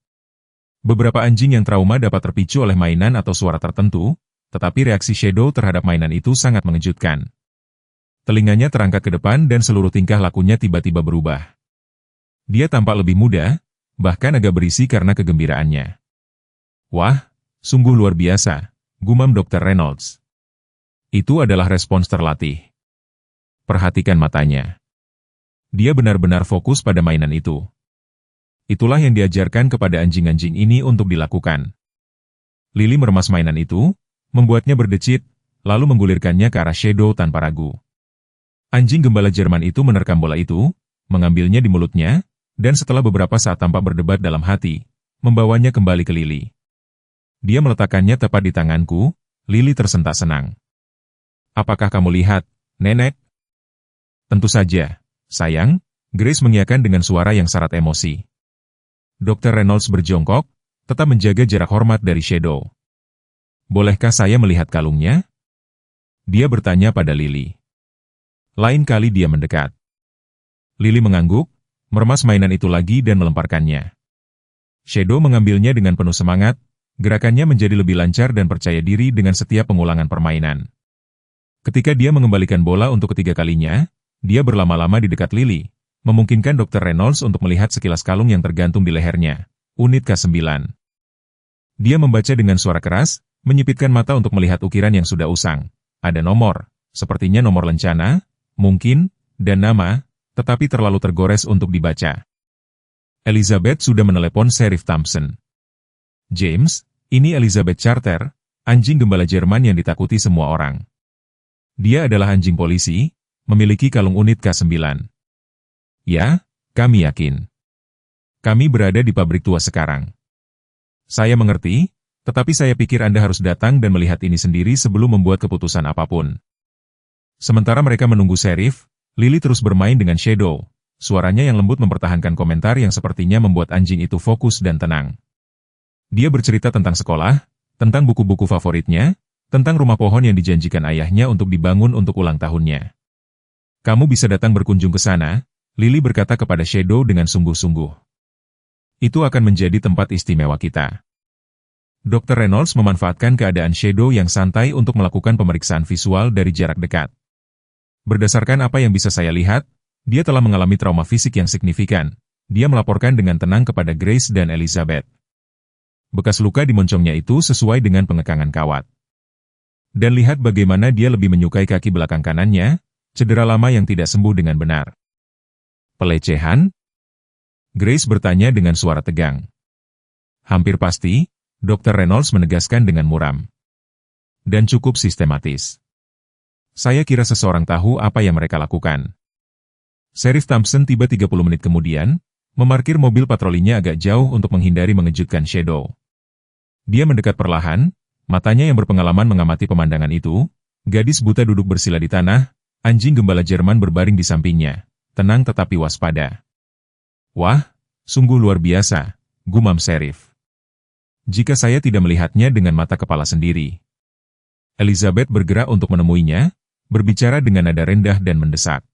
A: Beberapa anjing yang trauma dapat terpicu oleh mainan atau suara tertentu, tetapi reaksi Shadow terhadap mainan itu sangat mengejutkan. Telinganya terangkat ke depan dan seluruh tingkah lakunya tiba-tiba berubah. Dia tampak lebih muda, bahkan agak berisi karena kegembiraannya. Wah, sungguh luar biasa, gumam Dr. Reynolds. Itu adalah respons terlatih. Perhatikan matanya. Dia benar-benar fokus pada mainan itu. Itulah yang diajarkan kepada anjing-anjing ini untuk dilakukan. Lily meremas mainan itu, membuatnya berdecit, lalu menggulirkannya ke arah Shadow tanpa ragu. Anjing gembala Jerman itu menerkam bola itu, mengambilnya di mulutnya, dan setelah beberapa saat tampak berdebat dalam hati, membawanya kembali ke Lily. Dia meletakkannya tepat di tanganku, Lily tersentak senang. Apakah kamu lihat, Nenek? Tentu saja, sayang, Grace mengiyakan dengan suara yang syarat emosi. Dr. Reynolds berjongkok, tetap menjaga jarak hormat dari Shadow. Bolehkah saya melihat kalungnya? Dia bertanya pada Lily. Lain kali dia mendekat. Lily mengangguk, meremas mainan itu lagi dan melemparkannya. Shadow mengambilnya dengan penuh semangat, Gerakannya menjadi lebih lancar dan percaya diri dengan setiap pengulangan permainan. Ketika dia mengembalikan bola untuk ketiga kalinya, dia berlama-lama di dekat Lily, memungkinkan Dr. Reynolds untuk melihat sekilas kalung yang tergantung di lehernya. Unit K9. Dia membaca dengan suara keras, menyipitkan mata untuk melihat ukiran yang sudah usang. Ada nomor, sepertinya nomor lencana, mungkin, dan nama, tetapi terlalu tergores untuk dibaca. Elizabeth sudah menelepon Sheriff Thompson. James, ini Elizabeth Charter, anjing gembala Jerman yang ditakuti semua orang. Dia adalah anjing polisi, memiliki kalung unit K9. Ya, kami yakin. Kami berada di pabrik tua sekarang. Saya mengerti, tetapi saya pikir Anda harus datang dan melihat ini sendiri sebelum membuat keputusan apapun. Sementara mereka menunggu Sheriff, Lily terus bermain dengan Shadow. Suaranya yang lembut mempertahankan komentar yang sepertinya membuat anjing itu fokus dan tenang. Dia bercerita tentang sekolah, tentang buku-buku favoritnya, tentang rumah pohon yang dijanjikan ayahnya untuk dibangun untuk ulang tahunnya. Kamu bisa datang berkunjung ke sana, Lily berkata kepada Shadow dengan sungguh-sungguh. Itu akan menjadi tempat istimewa kita. Dr. Reynolds memanfaatkan keadaan Shadow yang santai untuk melakukan pemeriksaan visual dari jarak dekat. Berdasarkan apa yang bisa saya lihat, dia telah mengalami trauma fisik yang signifikan. Dia melaporkan dengan tenang kepada Grace dan Elizabeth. Bekas luka di moncongnya itu sesuai dengan pengekangan kawat. Dan lihat bagaimana dia lebih menyukai kaki belakang kanannya, cedera lama yang tidak sembuh dengan benar. Pelecehan? Grace bertanya dengan suara tegang. Hampir pasti, Dr. Reynolds menegaskan dengan muram. Dan cukup sistematis. Saya kira seseorang tahu apa yang mereka lakukan. Sheriff Thompson tiba 30 menit kemudian, memarkir mobil patrolinya agak jauh untuk menghindari mengejutkan Shadow. Dia mendekat perlahan, matanya yang berpengalaman mengamati pemandangan itu, gadis buta duduk bersila di tanah, anjing gembala Jerman berbaring di sampingnya, tenang tetapi waspada. Wah, sungguh luar biasa, gumam Sheriff. Jika saya tidak melihatnya dengan mata kepala sendiri. Elizabeth bergerak untuk menemuinya, berbicara dengan nada rendah dan mendesak.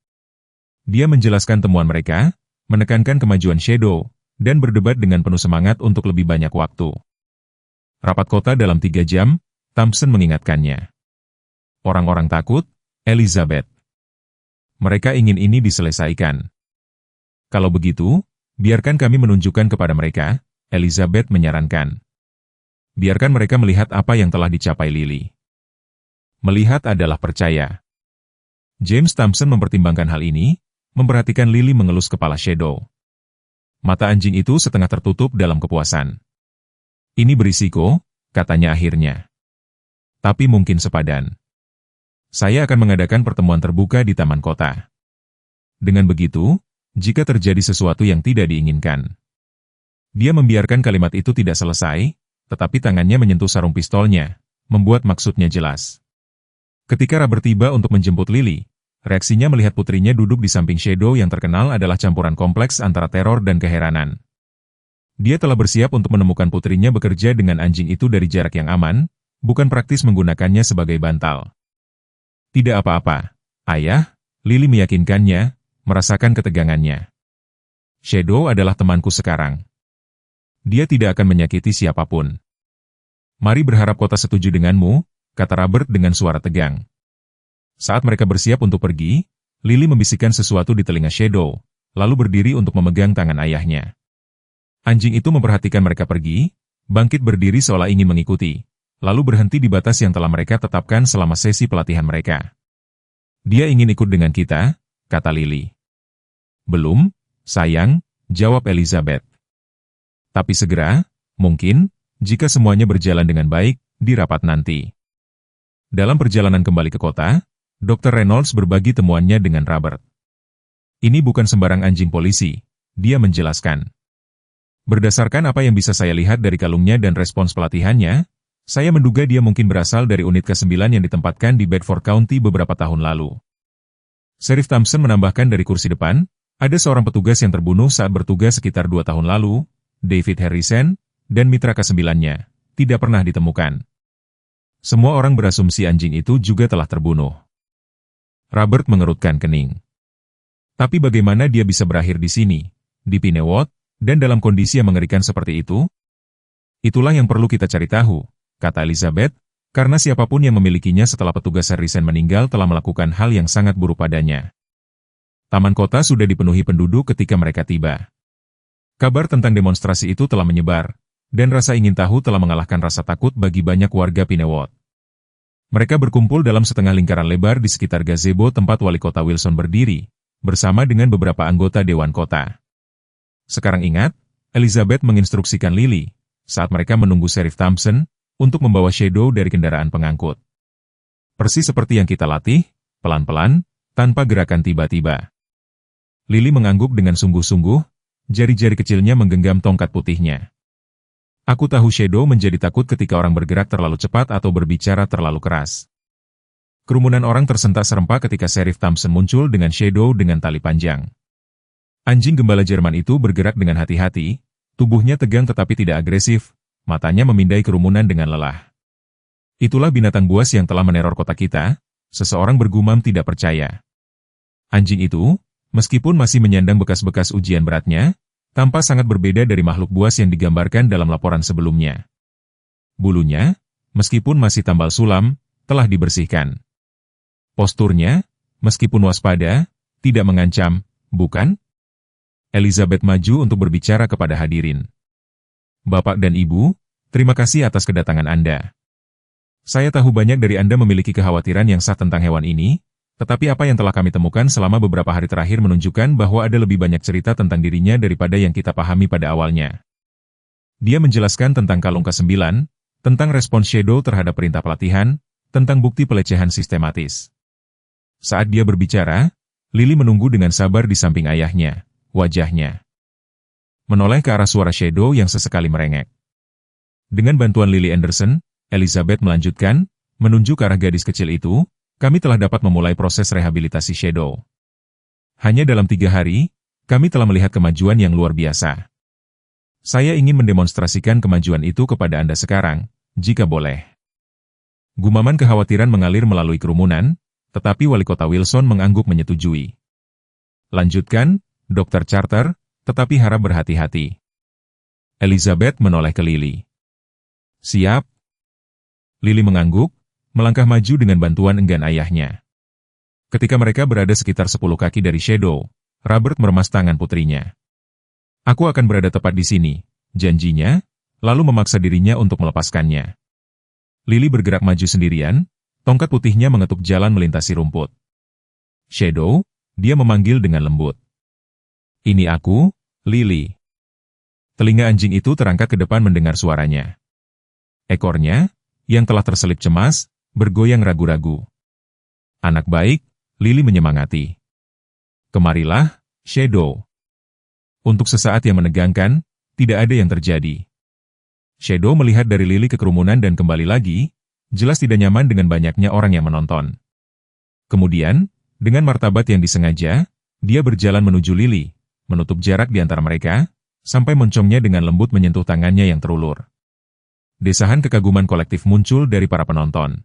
A: Dia menjelaskan temuan mereka, menekankan kemajuan Shadow, dan berdebat dengan penuh semangat untuk lebih banyak waktu. Rapat kota dalam 3 jam, Thompson mengingatkannya. Orang-orang takut, Elizabeth. Mereka ingin ini diselesaikan. Kalau begitu, biarkan kami menunjukkan kepada mereka, Elizabeth menyarankan. Biarkan mereka melihat apa yang telah dicapai Lily. Melihat adalah percaya. James Thompson mempertimbangkan hal ini, memperhatikan Lily mengelus kepala Shadow. Mata anjing itu setengah tertutup dalam kepuasan. Ini berisiko, katanya akhirnya. Tapi mungkin sepadan. Saya akan mengadakan pertemuan terbuka di taman kota. Dengan begitu, jika terjadi sesuatu yang tidak diinginkan. Dia membiarkan kalimat itu tidak selesai, tetapi tangannya menyentuh sarung pistolnya, membuat maksudnya jelas. Ketika Robert tiba untuk menjemput Lily, reaksinya melihat putrinya duduk di samping Shadow yang terkenal adalah campuran kompleks antara teror dan keheranan. Dia telah bersiap untuk menemukan putrinya bekerja dengan anjing itu dari jarak yang aman, bukan praktis menggunakannya sebagai bantal. Tidak apa-apa, ayah, Lily meyakinkannya, merasakan ketegangannya. Shadow adalah temanku sekarang. Dia tidak akan menyakiti siapapun. Mari berharap kota setuju denganmu, kata Robert dengan suara tegang. Saat mereka bersiap untuk pergi, Lily membisikkan sesuatu di telinga Shadow, lalu berdiri untuk memegang tangan ayahnya. Anjing itu memperhatikan mereka pergi, bangkit berdiri seolah ingin mengikuti, lalu berhenti di batas yang telah mereka tetapkan selama sesi pelatihan mereka. Dia ingin ikut dengan kita, kata Lily. Belum, sayang, jawab Elizabeth. Tapi segera, mungkin, jika semuanya berjalan dengan baik, di rapat nanti. Dalam perjalanan kembali ke kota, Dr. Reynolds berbagi temuannya dengan Robert. Ini bukan sembarang anjing polisi, dia menjelaskan. Berdasarkan apa yang bisa saya lihat dari kalungnya dan respons pelatihannya, saya menduga dia mungkin berasal dari unit K9 yang ditempatkan di Bedford County beberapa tahun lalu. Sheriff Thompson menambahkan dari kursi depan, ada seorang petugas yang terbunuh saat bertugas sekitar 2 tahun lalu, David Harrison, dan mitra K9-nya, tidak pernah ditemukan. Semua orang berasumsi anjing itu juga telah terbunuh. Robert mengerutkan kening. Tapi bagaimana dia bisa berakhir di sini, di Pinewood, dan dalam kondisi yang mengerikan seperti itu? Itulah yang perlu kita cari tahu, kata Elizabeth, karena siapapun yang memilikinya setelah petugas Harrison meninggal telah melakukan hal yang sangat buruk padanya. Taman kota sudah dipenuhi penduduk ketika mereka tiba. Kabar tentang demonstrasi itu telah menyebar, dan rasa ingin tahu telah mengalahkan rasa takut bagi banyak warga Pinewood. Mereka berkumpul dalam setengah lingkaran lebar di sekitar gazebo tempat wali kota Wilson berdiri, bersama dengan beberapa anggota Dewan Kota. Sekarang ingat, Elizabeth menginstruksikan Lily, saat mereka menunggu Sheriff Thompson, untuk membawa Shadow dari kendaraan pengangkut. Persis seperti yang kita latih, pelan-pelan, tanpa gerakan tiba-tiba. Lily mengangguk dengan sungguh-sungguh, jari-jari kecilnya menggenggam tongkat putihnya. Aku tahu Shadow menjadi takut ketika orang bergerak terlalu cepat atau berbicara terlalu keras. Kerumunan orang tersentak serempak ketika Sheriff Thompson muncul dengan Shadow dengan tali panjang. Anjing gembala Jerman itu bergerak dengan hati-hati, tubuhnya tegang tetapi tidak agresif, matanya memindai kerumunan dengan lelah. Itulah binatang buas yang telah meneror kota kita, seseorang bergumam tidak percaya. Anjing itu, meskipun masih menyandang bekas-bekas ujian beratnya, tampak sangat berbeda dari makhluk buas yang digambarkan dalam laporan sebelumnya. Bulunya, meskipun masih tambal sulam, telah dibersihkan. Posturnya, meskipun waspada, tidak mengancam, bukan? Elizabeth maju untuk berbicara kepada hadirin. Bapak dan Ibu, terima kasih atas kedatangan Anda. Saya tahu banyak dari Anda memiliki kekhawatiran yang sah tentang hewan ini, tetapi apa yang telah kami temukan selama beberapa hari terakhir menunjukkan bahwa ada lebih banyak cerita tentang dirinya daripada yang kita pahami pada awalnya. Dia menjelaskan tentang kalung ke-9, tentang respons Shadow terhadap perintah pelatihan, tentang bukti pelecehan sistematis. Saat dia berbicara, Lily menunggu dengan sabar di samping ayahnya, wajahnya menoleh ke arah suara Shadow yang sesekali merengek. Dengan bantuan Lily Anderson, Elizabeth melanjutkan, menunjuk ke arah gadis kecil itu, kami telah dapat memulai proses rehabilitasi Shadow. Hanya dalam 3 hari, kami telah melihat kemajuan yang luar biasa. Saya ingin mendemonstrasikan kemajuan itu kepada Anda sekarang, jika boleh. Gumaman kekhawatiran mengalir melalui kerumunan, tetapi wali kota Wilson mengangguk menyetujui. Lanjutkan, Dr. Charter, tetapi harap berhati-hati. Elizabeth menoleh ke Lily. Siap. Lily mengangguk, melangkah maju dengan bantuan enggan ayahnya. Ketika mereka berada sekitar 10 kaki dari Shadow, Robert meremas tangan putrinya. Aku akan berada tepat di sini, janjinya, lalu memaksa dirinya untuk melepaskannya. Lily bergerak maju sendirian, tongkat putihnya mengetuk jalan melintasi rumput. Shadow, dia memanggil dengan lembut. Ini aku, Lily. Telinga anjing itu terangkat ke depan mendengar suaranya. Ekornya, yang telah terselip cemas, bergoyang ragu-ragu. Anak baik, Lily menyemangati. Kemarilah, Shadow. Untuk sesaat yang menegangkan, tidak ada yang terjadi. Shadow melihat dari Lily ke kerumunan dan kembali lagi, jelas tidak nyaman dengan banyaknya orang yang menonton. Kemudian, dengan martabat yang disengaja, dia berjalan menuju Lily, menutup jarak di antara mereka, sampai moncongnya dengan lembut menyentuh tangannya yang terulur. Desahan kekaguman kolektif muncul dari para penonton.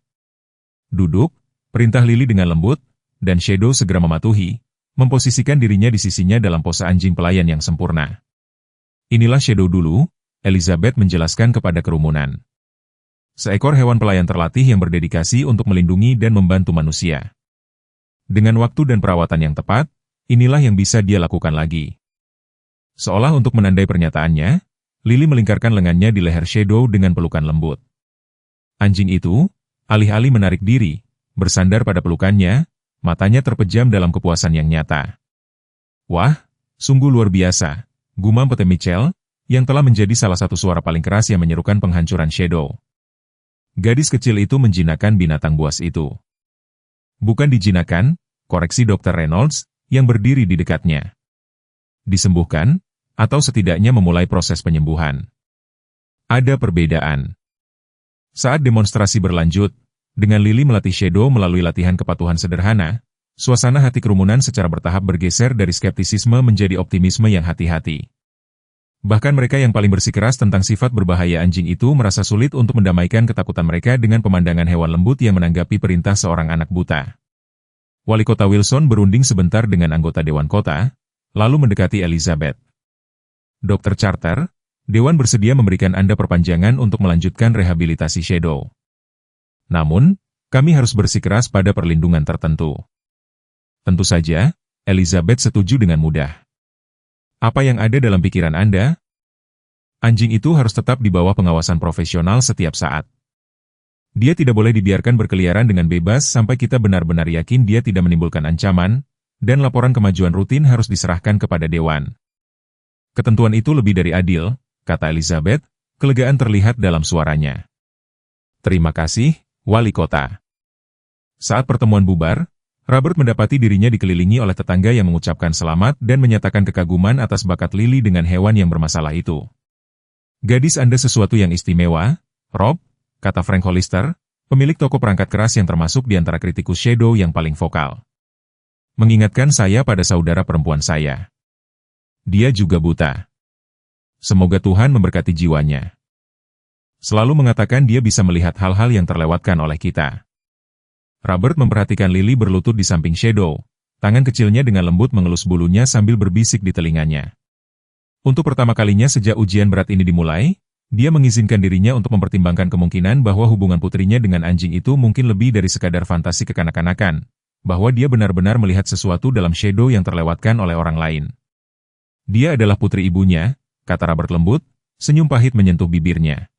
A: Duduk, perintah Lily dengan lembut, dan Shadow segera mematuhi, memposisikan dirinya di sisinya dalam pose anjing pelayan yang sempurna. Inilah Shadow dulu, Elizabeth menjelaskan kepada kerumunan. Seekor hewan pelayan terlatih yang berdedikasi untuk melindungi dan membantu manusia. Dengan waktu dan perawatan yang tepat, inilah yang bisa dia lakukan lagi. Seolah untuk menandai pernyataannya, Lily melingkarkan lengannya di leher Shadow dengan pelukan lembut. Anjing itu, alih-alih menarik diri, bersandar pada pelukannya, matanya terpejam dalam kepuasan yang nyata. Wah, sungguh luar biasa, gumam Pete Mitchell, yang telah menjadi salah satu suara paling keras yang menyerukan penghancuran Shadow. Gadis kecil itu menjinakkan binatang buas itu. Bukan dijinakkan, koreksi Dr. Reynolds, yang berdiri di dekatnya. Disembuhkan, atau setidaknya memulai proses penyembuhan. Ada perbedaan. Saat demonstrasi berlanjut, dengan Lily melatih Shadow melalui latihan kepatuhan sederhana, suasana hati kerumunan secara bertahap bergeser dari skeptisisme menjadi optimisme yang hati-hati. Bahkan mereka yang paling bersikeras tentang sifat berbahaya anjing itu merasa sulit untuk mendamaikan ketakutan mereka dengan pemandangan hewan lembut yang menanggapi perintah seorang anak buta. Wali kota Wilson berunding sebentar dengan anggota Dewan Kota, lalu mendekati Elizabeth. Dr. Charter, Dewan bersedia memberikan Anda perpanjangan untuk melanjutkan rehabilitasi Shadow. Namun, kami harus bersikeras pada perlindungan tertentu. Tentu saja, Elizabeth setuju dengan mudah. Apa yang ada dalam pikiran Anda? Anjing itu harus tetap di bawah pengawasan profesional setiap saat. Dia tidak boleh dibiarkan berkeliaran dengan bebas sampai kita benar-benar yakin dia tidak menimbulkan ancaman, dan laporan kemajuan rutin harus diserahkan kepada Dewan. Ketentuan itu lebih dari adil, kata Elizabeth, kelegaan terlihat dalam suaranya. Terima kasih, Wali Kota. Saat pertemuan bubar, Robert mendapati dirinya dikelilingi oleh tetangga yang mengucapkan selamat dan menyatakan kekaguman atas bakat Lily dengan hewan yang bermasalah itu. Gadis Anda sesuatu yang istimewa, Rob, kata Frank Hollister, pemilik toko perangkat keras yang termasuk di antara kritikus Shadow yang paling vokal. Mengingatkan saya pada saudara perempuan saya. Dia juga buta. Semoga Tuhan memberkati jiwanya. Selalu mengatakan dia bisa melihat hal-hal yang terlewatkan oleh kita. Robert memperhatikan Lily berlutut di samping Shadow, tangan kecilnya dengan lembut mengelus bulunya sambil berbisik di telinganya. Untuk pertama kalinya sejak ujian berat ini dimulai, dia mengizinkan dirinya untuk mempertimbangkan kemungkinan bahwa hubungan putrinya dengan anjing itu mungkin lebih dari sekadar fantasi kekanak-kanakan, bahwa dia benar-benar melihat sesuatu dalam Shadow yang terlewatkan oleh orang lain. Dia adalah putri ibunya, kata Robert lembut, senyum pahit menyentuh bibirnya.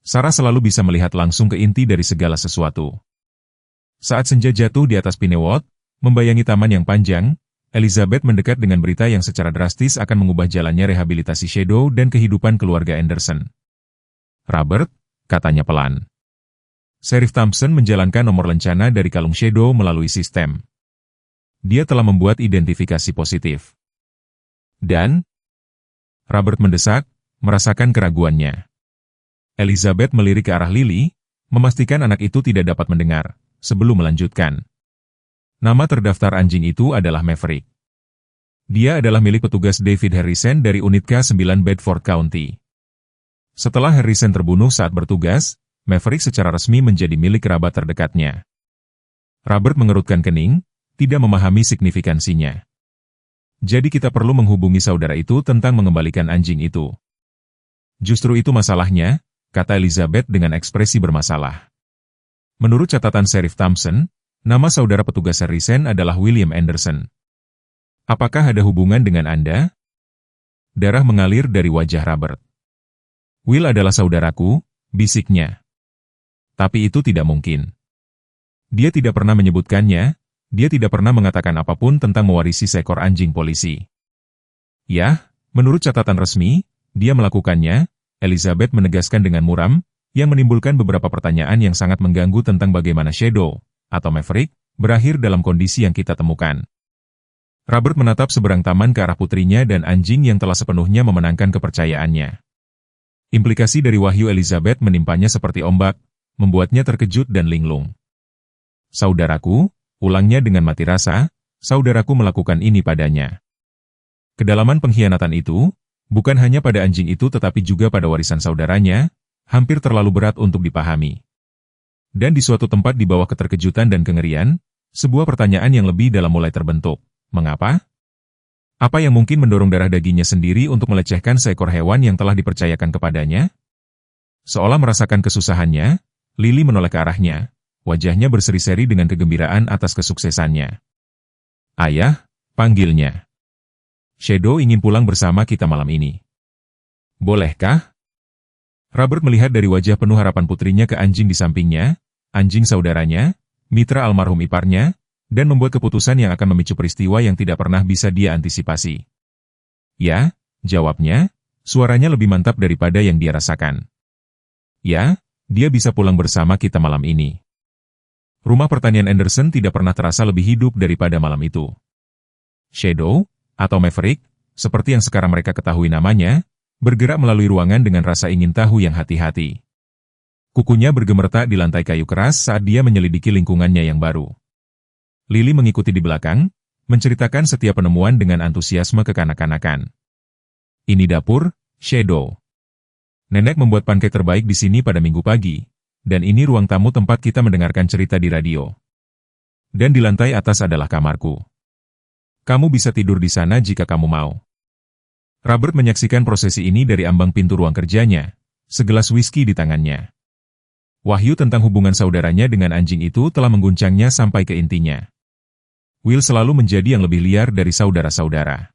A: Sarah selalu bisa melihat langsung ke inti dari segala sesuatu. Saat senja jatuh di atas Pinewood, membayangi taman yang panjang, Elizabeth mendekat dengan berita yang secara drastis akan mengubah jalannya rehabilitasi Shadow dan kehidupan keluarga Anderson. Robert, katanya pelan. Sheriff Thompson menjalankan nomor lencana dari kalung Shadow melalui sistem. Dia telah membuat identifikasi positif. Dan Robert mendesak, merasakan keraguannya. Elizabeth melirik ke arah Lily, memastikan anak itu tidak dapat mendengar, sebelum melanjutkan. Nama terdaftar anjing itu adalah Maverick. Dia adalah milik petugas David Harrison dari unit K9 Bedford County. Setelah Harrison terbunuh saat bertugas, Maverick secara resmi menjadi milik kerabat terdekatnya. Robert mengerutkan kening, tidak memahami signifikansinya. Jadi kita perlu menghubungi saudara itu tentang mengembalikan anjing itu. Justru itu masalahnya, kata Elizabeth dengan ekspresi bermasalah. Menurut catatan Sheriff Thompson, nama saudara petugas Harrison adalah William Anderson. Apakah ada hubungan dengan Anda? Darah mengalir dari wajah Robert. Will adalah saudaraku, bisiknya. Tapi itu tidak mungkin. Dia tidak pernah menyebutkannya. Dia tidak pernah mengatakan apapun tentang mewarisi seekor anjing polisi. Ya, menurut catatan resmi, dia melakukannya, Elizabeth menegaskan dengan muram, yang menimbulkan beberapa pertanyaan yang sangat mengganggu tentang bagaimana Shadow, atau Maverick, berakhir dalam kondisi yang kita temukan. Robert menatap seberang taman ke arah putrinya dan anjing yang telah sepenuhnya memenangkan kepercayaannya. Implikasi dari wahyu Elizabeth menimpanya seperti ombak, membuatnya terkejut dan linglung. Saudaraku, ulangnya dengan mati rasa, saudaraku melakukan ini padanya. Kedalaman pengkhianatan itu, bukan hanya pada anjing itu tetapi juga pada warisan saudaranya, hampir terlalu berat untuk dipahami. Dan di suatu tempat di bawah keterkejutan dan kengerian, sebuah pertanyaan yang lebih dalam mulai terbentuk. Mengapa? Apa yang mungkin mendorong darah dagingnya sendiri untuk melecehkan seekor hewan yang telah dipercayakan kepadanya? Seolah merasakan kesusahannya, Lily menoleh ke arahnya. Wajahnya berseri-seri dengan kegembiraan atas kesuksesannya. Ayah, panggilnya. Shadow ingin pulang bersama kita malam ini. Bolehkah? Robert melihat dari wajah penuh harapan putrinya ke anjing di sampingnya, anjing saudaranya, mitra almarhum iparnya, dan membuat keputusan yang akan memicu peristiwa yang tidak pernah bisa dia antisipasi. Ya, jawabnya, suaranya lebih mantap daripada yang dia rasakan. Ya, dia bisa pulang bersama kita malam ini. Rumah pertanian Anderson tidak pernah terasa lebih hidup daripada malam itu. Shadow, atau Maverick, seperti yang sekarang mereka ketahui namanya, bergerak melalui ruangan dengan rasa ingin tahu yang hati-hati. Kukunya bergemertak di lantai kayu keras saat dia menyelidiki lingkungannya yang baru. Lily mengikuti di belakang, menceritakan setiap penemuan dengan antusiasme kekanak-kanakan. Ini dapur, Shadow. Nenek membuat pancake terbaik di sini pada Minggu pagi. Dan ini ruang tamu tempat kita mendengarkan cerita di radio. Dan di lantai atas adalah kamarku. Kamu bisa tidur di sana jika kamu mau. Robert menyaksikan prosesi ini dari ambang pintu ruang kerjanya, segelas whisky di tangannya. Wahyu tentang hubungan saudaranya dengan anjing itu telah mengguncangnya sampai ke intinya. Will selalu menjadi yang lebih liar dari saudara-saudara.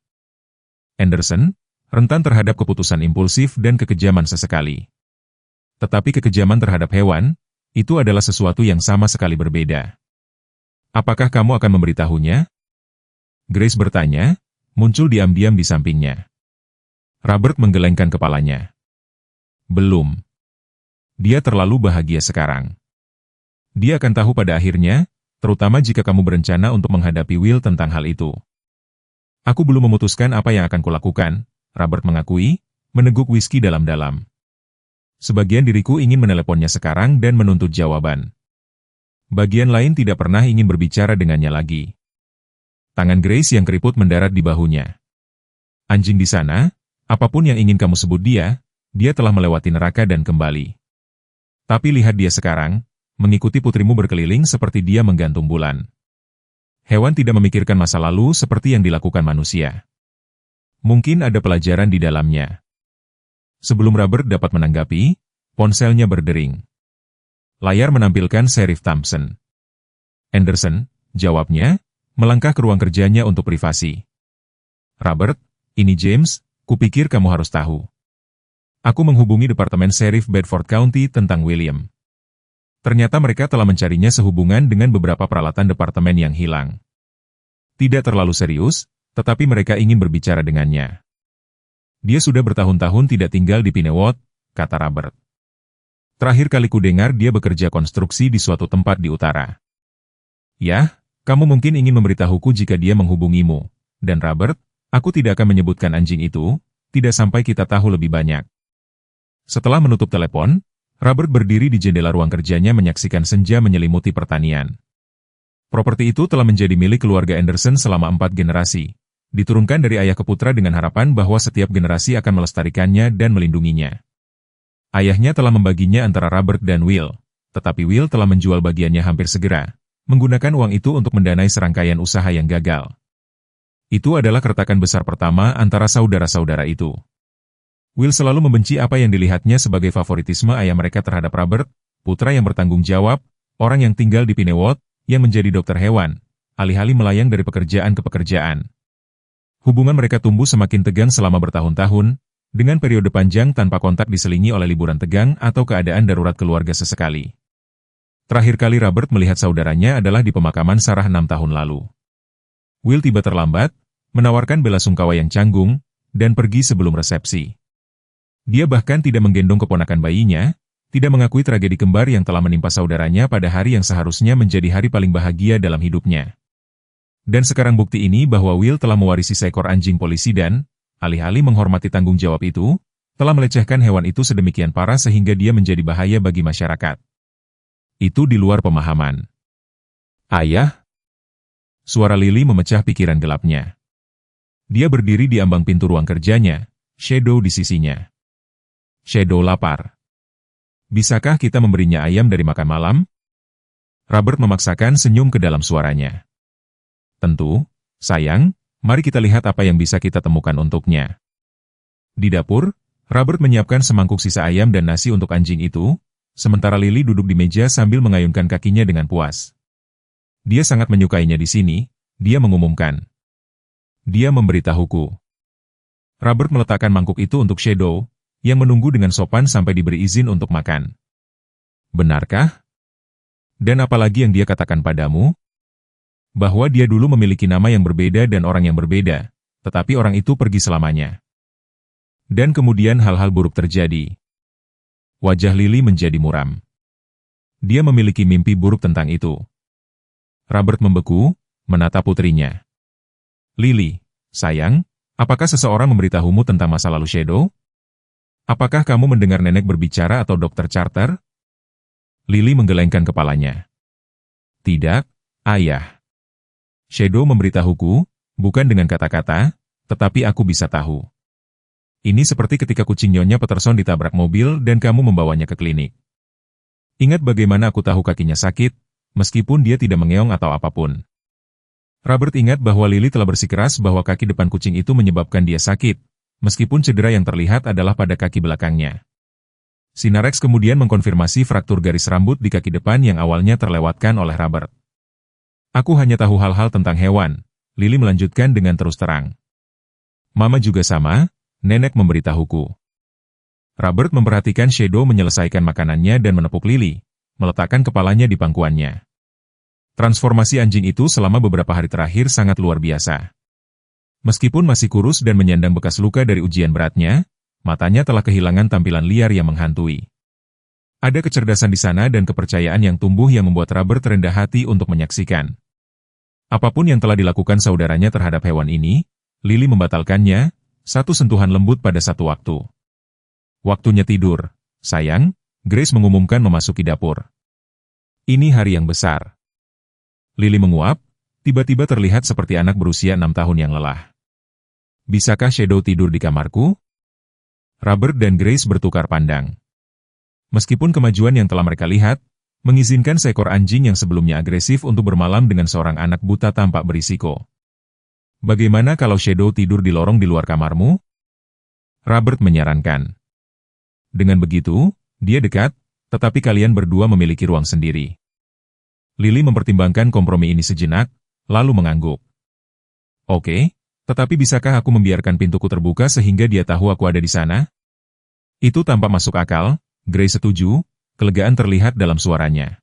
A: Anderson, rentan terhadap keputusan impulsif dan kekejaman sesekali. Tetapi kekejaman terhadap hewan, itu adalah sesuatu yang sama sekali berbeda. Apakah kamu akan memberitahunya? Grace bertanya, muncul diam-diam di sampingnya. Robert menggelengkan kepalanya. Belum. Dia terlalu bahagia sekarang. Dia akan tahu pada akhirnya, terutama jika kamu berencana untuk menghadapi Will tentang hal itu. Aku belum memutuskan apa yang akan kulakukan, Robert mengakui, meneguk whisky dalam-dalam. Sebagian diriku ingin meneleponnya sekarang dan menuntut jawaban. Bagian lain tidak pernah ingin berbicara dengannya lagi. Tangan Grace yang keriput mendarat di bahunya. Anjing di sana, apapun yang ingin kamu sebut dia telah melewati neraka dan kembali. Tapi lihat dia sekarang, mengikuti putrimu berkeliling seperti dia menggantung bulan. Hewan tidak memikirkan masa lalu seperti yang dilakukan manusia. Mungkin ada pelajaran di dalamnya. Sebelum Robert dapat menanggapi, ponselnya berdering. Layar menampilkan Sheriff Thompson. Anderson, jawabnya, melangkah ke ruang kerjanya untuk privasi. Robert, ini James, kupikir kamu harus tahu. Aku menghubungi Departemen Sheriff Bedford County tentang William. Ternyata mereka telah mencarinya sehubungan dengan beberapa peralatan departemen yang hilang. Tidak terlalu serius, tetapi mereka ingin berbicara dengannya. Dia sudah bertahun-tahun tidak tinggal di Pinewood, kata Robert. Terakhir kali kudengar dia bekerja konstruksi di suatu tempat di utara. Ya, kamu mungkin ingin memberitahuku jika dia menghubungimu. Dan Robert, aku tidak akan menyebutkan anjing itu, tidak sampai kita tahu lebih banyak. Setelah menutup telepon, Robert berdiri di jendela ruang kerjanya menyaksikan senja menyelimuti pertanian. Properti itu telah menjadi milik keluarga Anderson selama 4 generasi. Diturunkan dari ayah ke putra dengan harapan bahwa setiap generasi akan melestarikannya dan melindunginya. Ayahnya telah membaginya antara Robert dan Will, tetapi Will telah menjual bagiannya hampir segera, menggunakan uang itu untuk mendanai serangkaian usaha yang gagal. Itu adalah keretakan besar pertama antara saudara-saudara itu. Will selalu membenci apa yang dilihatnya sebagai favoritisme ayah mereka terhadap Robert, putra yang bertanggung jawab, orang yang tinggal di Pinewood, yang menjadi dokter hewan, alih-alih melayang dari pekerjaan ke pekerjaan. Hubungan mereka tumbuh semakin tegang selama bertahun-tahun, dengan periode panjang tanpa kontak diselingi oleh liburan tegang atau keadaan darurat keluarga sesekali. Terakhir kali Robert melihat saudaranya adalah di pemakaman Sarah 6 tahun lalu. Will tiba terlambat, menawarkan bela sungkawa yang canggung, dan pergi sebelum resepsi. Dia bahkan tidak menggendong keponakan bayinya, tidak mengakui tragedi kembar yang telah menimpa saudaranya pada hari yang seharusnya menjadi hari paling bahagia dalam hidupnya. Dan sekarang bukti ini bahwa Will telah mewarisi seekor anjing polisi dan, alih-alih menghormati tanggung jawab itu, telah melecehkan hewan itu sedemikian parah sehingga dia menjadi bahaya bagi masyarakat. Itu di luar pemahaman. Ayah? Suara Lily memecah pikiran gelapnya. Dia berdiri di ambang pintu ruang kerjanya, Shadow di sisinya. Shadow lapar. Bisakah kita memberinya ayam dari makan malam? Robert memaksakan senyum ke dalam suaranya. Tentu, sayang, mari kita lihat apa yang bisa kita temukan untuknya. Di dapur, Robert menyiapkan semangkuk sisa ayam dan nasi untuk anjing itu, sementara Lily duduk di meja sambil mengayunkan kakinya dengan puas. Dia sangat menyukainya di sini, dia mengumumkan. Dia memberitahuku. Robert meletakkan mangkuk itu untuk Shadow, yang menunggu dengan sopan sampai diberi izin untuk makan. Benarkah? Dan apalagi yang dia katakan padamu? Bahwa dia dulu memiliki nama yang berbeda dan orang yang berbeda, tetapi orang itu pergi selamanya. Dan kemudian hal-hal buruk terjadi. Wajah Lily menjadi muram. Dia memiliki mimpi buruk tentang itu. Robert membeku, menatap putrinya. Lily, sayang, apakah seseorang memberitahumu tentang masa lalu Shadow? Apakah kamu mendengar nenek berbicara atau dokter Charter? Lily menggelengkan kepalanya. Tidak, ayah. Shadow memberitahuku, bukan dengan kata-kata, tetapi aku bisa tahu. Ini seperti ketika kucing Nyonya Peterson ditabrak mobil dan kamu membawanya ke klinik. Ingat bagaimana aku tahu kakinya sakit, meskipun dia tidak mengeong atau apapun. Robert ingat bahwa Lily telah bersikeras bahwa kaki depan kucing itu menyebabkan dia sakit, meskipun cedera yang terlihat adalah pada kaki belakangnya. Sinarex kemudian mengkonfirmasi fraktur garis rambut di kaki depan yang awalnya terlewatkan oleh Robert. Aku hanya tahu hal-hal tentang hewan, Lily melanjutkan dengan terus terang. Mama juga sama, nenek memberitahuku. Robert memperhatikan Shadow menyelesaikan makanannya dan menepuk Lily, meletakkan kepalanya di pangkuannya. Transformasi anjing itu selama beberapa hari terakhir sangat luar biasa. Meskipun masih kurus dan menyandang bekas luka dari ujian beratnya, matanya telah kehilangan tampilan liar yang menghantui. Ada kecerdasan di sana dan kepercayaan yang tumbuh yang membuat Robert terendah hati untuk menyaksikan. Apapun yang telah dilakukan saudaranya terhadap hewan ini, Lily membatalkannya, satu sentuhan lembut pada satu waktu. Waktunya tidur, sayang, Grace mengumumkan memasuki dapur. Ini hari yang besar. Lily menguap, tiba-tiba terlihat seperti anak berusia 6 tahun yang lelah. Bisakah Shadow tidur di kamarku? Robert dan Grace bertukar pandang. Meskipun kemajuan yang telah mereka lihat, mengizinkan seekor anjing yang sebelumnya agresif untuk bermalam dengan seorang anak buta tampak berisiko. Bagaimana kalau Shadow tidur di lorong di luar kamarmu? Robert menyarankan. Dengan begitu, dia dekat, tetapi kalian berdua memiliki ruang sendiri. Lily mempertimbangkan kompromi ini sejenak, lalu mengangguk. Oke, tetapi bisakah aku membiarkan pintuku terbuka sehingga dia tahu aku ada di sana? Itu tampak masuk akal, Grace setuju, kelegaan terlihat dalam suaranya.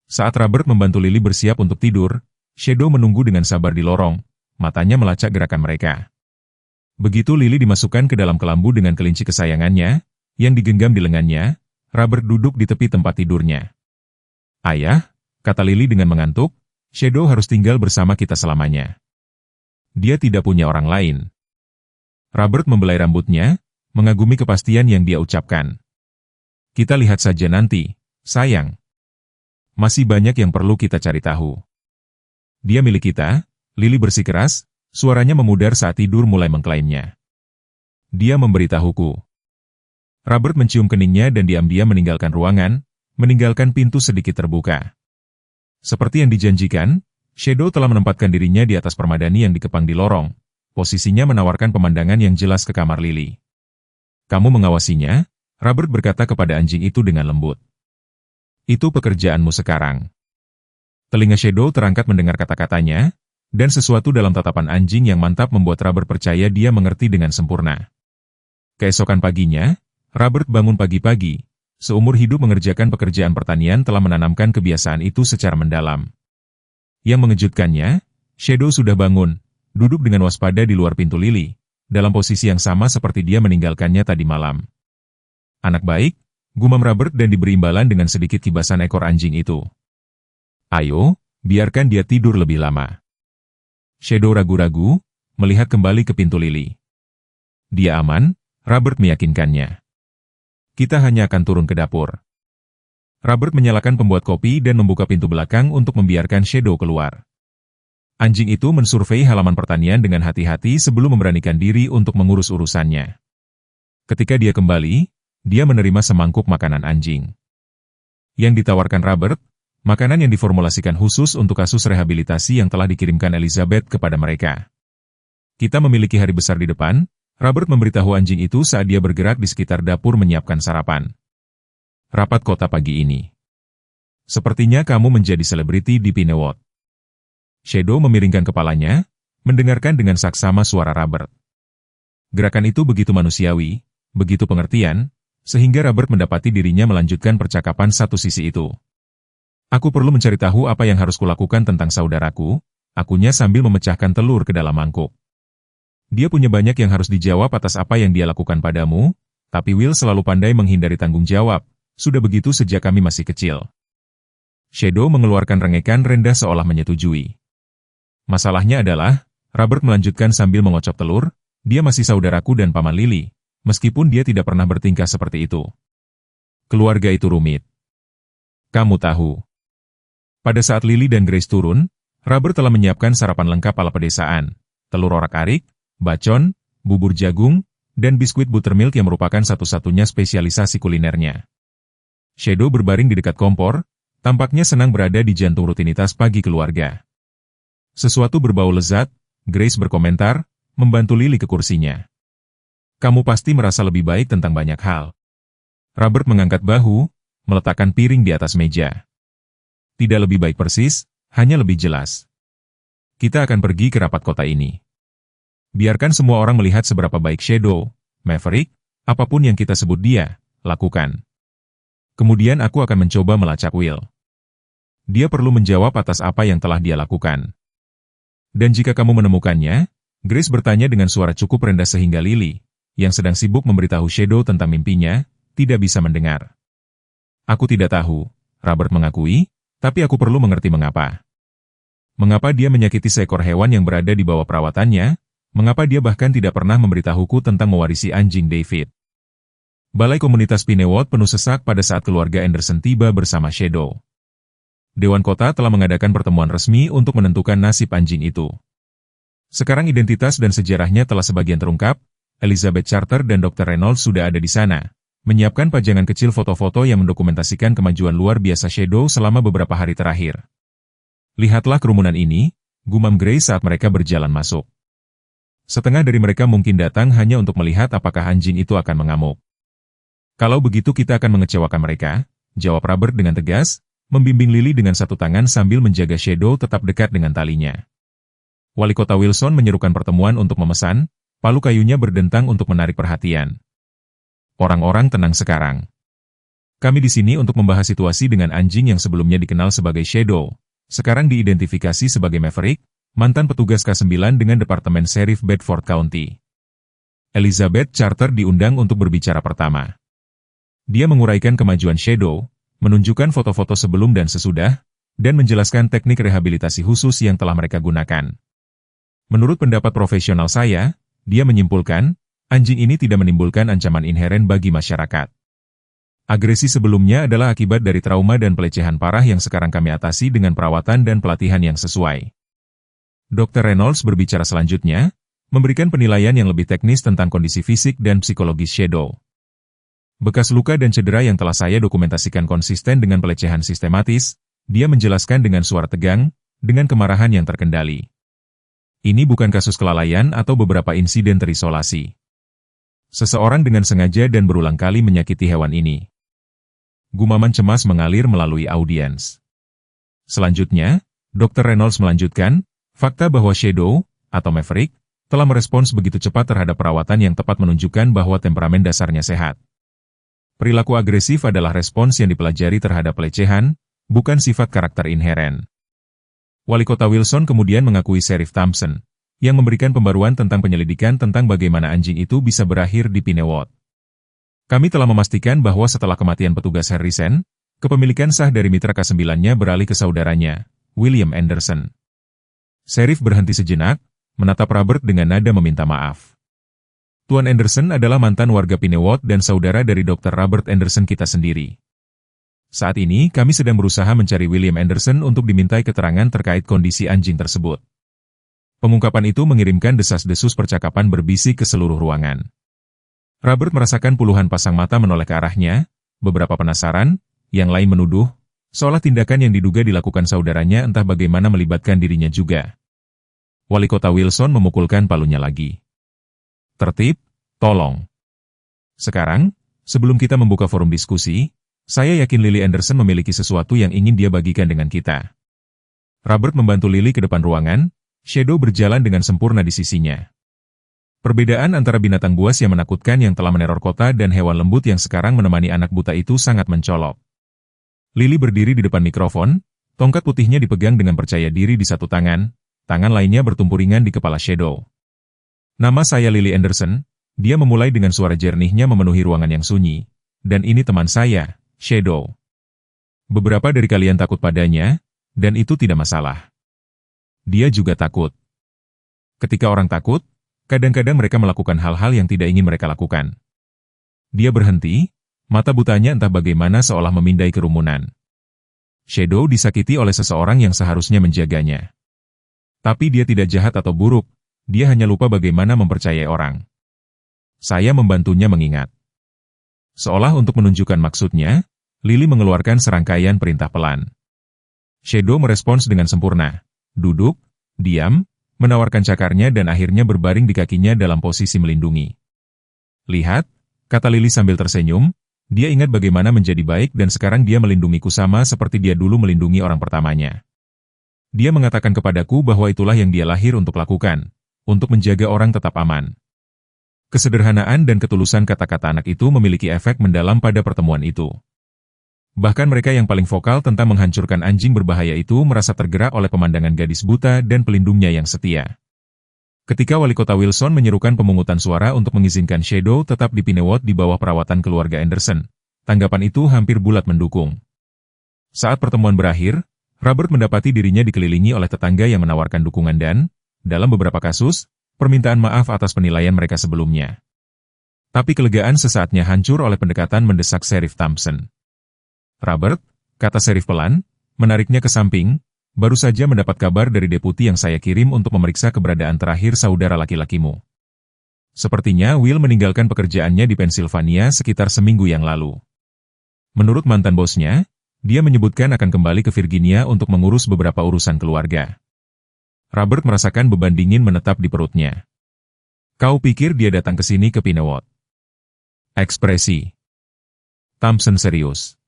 A: Saat Robert membantu Lily bersiap untuk tidur, Shadow menunggu dengan sabar di lorong, matanya melacak gerakan mereka. Begitu Lily dimasukkan ke dalam kelambu dengan kelinci kesayangannya, yang digenggam di lengannya, Robert duduk di tepi tempat tidurnya. Ayah, kata Lily dengan mengantuk, Shadow harus tinggal bersama kita selamanya. Dia tidak punya orang lain. Robert membelai rambutnya, mengagumi kepastian yang dia ucapkan. Kita lihat saja nanti, sayang. Masih banyak yang perlu kita cari tahu. Dia milik kita, Lily bersikeras, suaranya memudar saat tidur mulai mengklaimnya. Dia memberitahuku. Robert mencium keningnya dan diam-diam meninggalkan ruangan, meninggalkan pintu sedikit terbuka. Seperti yang dijanjikan, Shadow telah menempatkan dirinya di atas permadani yang dikepang di lorong. Posisinya menawarkan pemandangan yang jelas ke kamar Lily. Kamu mengawasinya, Robert berkata kepada anjing itu dengan lembut. Itu pekerjaanmu sekarang. Telinga Shadow terangkat mendengar kata-katanya, dan sesuatu dalam tatapan anjing yang mantap membuat Robert percaya dia mengerti dengan sempurna. Keesokan paginya, Robert bangun pagi-pagi. Seumur hidup mengerjakan pekerjaan pertanian telah menanamkan kebiasaan itu secara mendalam. Yang mengejutkannya, Shadow sudah bangun, duduk dengan waspada di luar pintu Lily, dalam posisi yang sama seperti dia meninggalkannya tadi malam. Anak baik, gumam Robert dan diberi imbalan dengan sedikit kibasan ekor anjing itu. Ayo, biarkan dia tidur lebih lama. Shadow ragu-ragu, melihat kembali ke pintu Lily. Dia aman, Robert meyakinkannya. Kita hanya akan turun ke dapur. Robert menyalakan pembuat kopi dan membuka pintu belakang untuk membiarkan Shadow keluar. Anjing itu mensurvei halaman pertanian dengan hati-hati sebelum memberanikan diri untuk mengurus urusannya. Ketika dia kembali, dia menerima semangkuk makanan anjing. Yang ditawarkan Robert, makanan yang diformulasikan khusus untuk kasus rehabilitasi yang telah dikirimkan Elizabeth kepada mereka. Kita memiliki hari besar di depan, Robert memberitahu anjing itu saat dia bergerak di sekitar dapur menyiapkan sarapan. Rapat kota pagi ini. Sepertinya kamu menjadi selebriti di Pinewood. Shadow memiringkan kepalanya, mendengarkan dengan saksama suara Robert. Gerakan itu begitu manusiawi, begitu pengertian, sehingga Robert mendapati dirinya melanjutkan percakapan satu sisi itu. Aku perlu mencari tahu apa yang harus kulakukan tentang saudaraku, akunya sambil memecahkan telur ke dalam mangkuk. Dia punya banyak yang harus dijawab atas apa yang dia lakukan padamu, tapi Will selalu pandai menghindari tanggung jawab, sudah begitu sejak kami masih kecil. Shadow mengeluarkan rengekan rendah seolah menyetujui. Masalahnya adalah, Robert melanjutkan sambil mengocok telur, dia masih saudaraku dan paman Lily, meskipun dia tidak pernah bertingkah seperti itu. Keluarga itu rumit. Kamu tahu. Pada saat Lily dan Grace turun, Robert telah menyiapkan sarapan lengkap ala pedesaan, telur orak-arik, bacon, bubur jagung, dan biskuit buttermilk yang merupakan satu-satunya spesialisasi kulinernya. Shadow berbaring di dekat kompor, tampaknya senang berada di jantung rutinitas pagi keluarga. Sesuatu berbau lezat, Grace berkomentar, membantu Lily ke kursinya. Kamu pasti merasa lebih baik tentang banyak hal. Robert mengangkat bahu, meletakkan piring di atas meja. Tidak lebih baik persis, hanya lebih jelas. Kita akan pergi ke rapat kota ini. Biarkan semua orang melihat seberapa baik Shadow, Maverick, apapun yang kita sebut dia, lakukan. Kemudian aku akan mencoba melacak Will. Dia perlu menjawab atas apa yang telah dia lakukan. Dan jika kamu menemukannya, Grace bertanya dengan suara cukup rendah sehingga Lily, yang sedang sibuk memberitahu Shadow tentang mimpinya, tidak bisa mendengar. Aku tidak tahu, Robert mengakui, tapi aku perlu mengerti mengapa. Mengapa dia menyakiti seekor hewan yang berada di bawah perawatannya, mengapa dia bahkan tidak pernah memberitahuku tentang mewarisi anjing David. Balai komunitas Pinewood penuh sesak pada saat keluarga Anderson tiba bersama Shadow. Dewan Kota telah mengadakan pertemuan resmi untuk menentukan nasib anjing itu. Sekarang identitas dan sejarahnya telah sebagian terungkap, Elizabeth Charter dan Dr. Reynolds sudah ada di sana, menyiapkan pajangan kecil foto-foto yang mendokumentasikan kemajuan luar biasa Shadow selama beberapa hari terakhir. Lihatlah kerumunan ini, gumam Grace saat mereka berjalan masuk. Setengah dari mereka mungkin datang hanya untuk melihat apakah anjing itu akan mengamuk. Kalau begitu kita akan mengecewakan mereka, jawab Robert dengan tegas, membimbing Lily dengan satu tangan sambil menjaga Shadow tetap dekat dengan talinya. Wali Kota Wilson menyerukan pertemuan untuk memesan, palu kayunya berdentang untuk menarik perhatian. Orang-orang tenang sekarang. Kami di sini untuk membahas situasi dengan anjing yang sebelumnya dikenal sebagai Shadow. Sekarang diidentifikasi sebagai Maverick, mantan petugas K9 dengan Departemen Sheriff Bedford County. Elizabeth Charter diundang untuk berbicara pertama. Dia menguraikan kemajuan Shadow, menunjukkan foto-foto sebelum dan sesudah, dan menjelaskan teknik rehabilitasi khusus yang telah mereka gunakan. Menurut pendapat profesional saya, dia menyimpulkan, anjing ini tidak menimbulkan ancaman inheren bagi masyarakat. Agresi sebelumnya adalah akibat dari trauma dan pelecehan parah yang sekarang kami atasi dengan perawatan dan pelatihan yang sesuai. Dr. Reynolds berbicara selanjutnya, memberikan penilaian yang lebih teknis tentang kondisi fisik dan psikologis Shadow. Bekas luka dan cedera yang telah saya dokumentasikan konsisten dengan pelecehan sistematis, dia menjelaskan dengan suara tegang, dengan kemarahan yang terkendali. Ini bukan kasus kelalaian atau beberapa insiden terisolasi. Seseorang dengan sengaja dan berulang kali menyakiti hewan ini. Gumaman cemas mengalir melalui audiens. Selanjutnya, Dr. Reynolds melanjutkan, fakta bahwa Shadow, atau Maverick, telah merespons begitu cepat terhadap perawatan yang tepat menunjukkan bahwa temperamen dasarnya sehat. Perilaku agresif adalah respons yang dipelajari terhadap pelecehan, bukan sifat karakter inheren. Wali Kota Wilson kemudian mengakui Sheriff Thompson, yang memberikan pembaruan tentang penyelidikan tentang bagaimana anjing itu bisa berakhir di Pinewood. Kami telah memastikan bahwa setelah kematian petugas Harrison, kepemilikan sah dari mitra K9-nya beralih ke saudaranya, William Anderson. Sheriff berhenti sejenak, menatap Robert dengan nada meminta maaf. Tuan Anderson adalah mantan warga Pinewood dan saudara dari Dr. Robert Anderson kita sendiri. Saat ini, kami sedang berusaha mencari William Anderson untuk dimintai keterangan terkait kondisi anjing tersebut. Pengungkapan itu mengirimkan desas-desus percakapan berbisik ke seluruh ruangan. Robert merasakan puluhan pasang mata menoleh ke arahnya, beberapa penasaran, yang lain menuduh, seolah tindakan yang diduga dilakukan saudaranya entah bagaimana melibatkan dirinya juga. Wali Kota Wilson memukulkan palunya lagi. Tertib, tolong. Sekarang, sebelum kita membuka forum diskusi, saya yakin Lily Anderson memiliki sesuatu yang ingin dia bagikan dengan kita. Robert membantu Lily ke depan ruangan, Shadow berjalan dengan sempurna di sisinya. Perbedaan antara binatang buas yang menakutkan yang telah meneror kota dan hewan lembut yang sekarang menemani anak buta itu sangat mencolok. Lily berdiri di depan mikrofon, tongkat putihnya dipegang dengan percaya diri di satu tangan, tangan lainnya bertumpu ringan di kepala Shadow. Nama saya Lily Anderson, dia memulai dengan suara jernihnya memenuhi ruangan yang sunyi, dan ini teman saya, Shadow. Beberapa dari kalian takut padanya, dan itu tidak masalah. Dia juga takut. Ketika orang takut, kadang-kadang mereka melakukan hal-hal yang tidak ingin mereka lakukan. Dia berhenti, mata butanya entah bagaimana seolah memindai kerumunan. Shadow disakiti oleh seseorang yang seharusnya menjaganya. Tapi dia tidak jahat atau buruk, dia hanya lupa bagaimana mempercayai orang. Saya membantunya mengingat. Seolah untuk menunjukkan maksudnya, Lily mengeluarkan serangkaian perintah pelan. Shadow merespons dengan sempurna. Duduk, diam, menawarkan cakarnya dan akhirnya berbaring di kakinya dalam posisi melindungi. Lihat, kata Lily sambil tersenyum, dia ingat bagaimana menjadi baik dan sekarang dia melindungiku sama seperti dia dulu melindungi orang pertamanya. Dia mengatakan kepadaku bahwa itulah yang dia lahir untuk lakukan, untuk menjaga orang tetap aman. Kesederhanaan dan ketulusan kata-kata anak itu memiliki efek mendalam pada pertemuan itu. Bahkan mereka yang paling vokal tentang menghancurkan anjing berbahaya itu merasa tergerak oleh pemandangan gadis buta dan pelindungnya yang setia. Ketika Wali Kota Wilson menyerukan pemungutan suara untuk mengizinkan Shadow tetap di Pinewood di bawah perawatan keluarga Anderson, tanggapan itu hampir bulat mendukung. Saat pertemuan berakhir, Robert mendapati dirinya dikelilingi oleh tetangga yang menawarkan dukungan dan, dalam beberapa kasus, permintaan maaf atas penilaian mereka sebelumnya. Tapi kelegaan sesaatnya hancur oleh pendekatan mendesak Sheriff Thompson. "Robert," kata Sheriff pelan, menariknya ke samping, "baru saja mendapat kabar dari deputi yang saya kirim untuk memeriksa keberadaan terakhir saudara laki-lakimu. Sepertinya Will meninggalkan pekerjaannya di Pennsylvania sekitar seminggu yang lalu. Menurut mantan bosnya, dia menyebutkan akan kembali ke Virginia untuk mengurus beberapa urusan keluarga." Robert merasakan beban dingin menetap di perutnya. "Kau pikir dia datang ke sini ke Pinewood?" Ekspresi Thompson serius.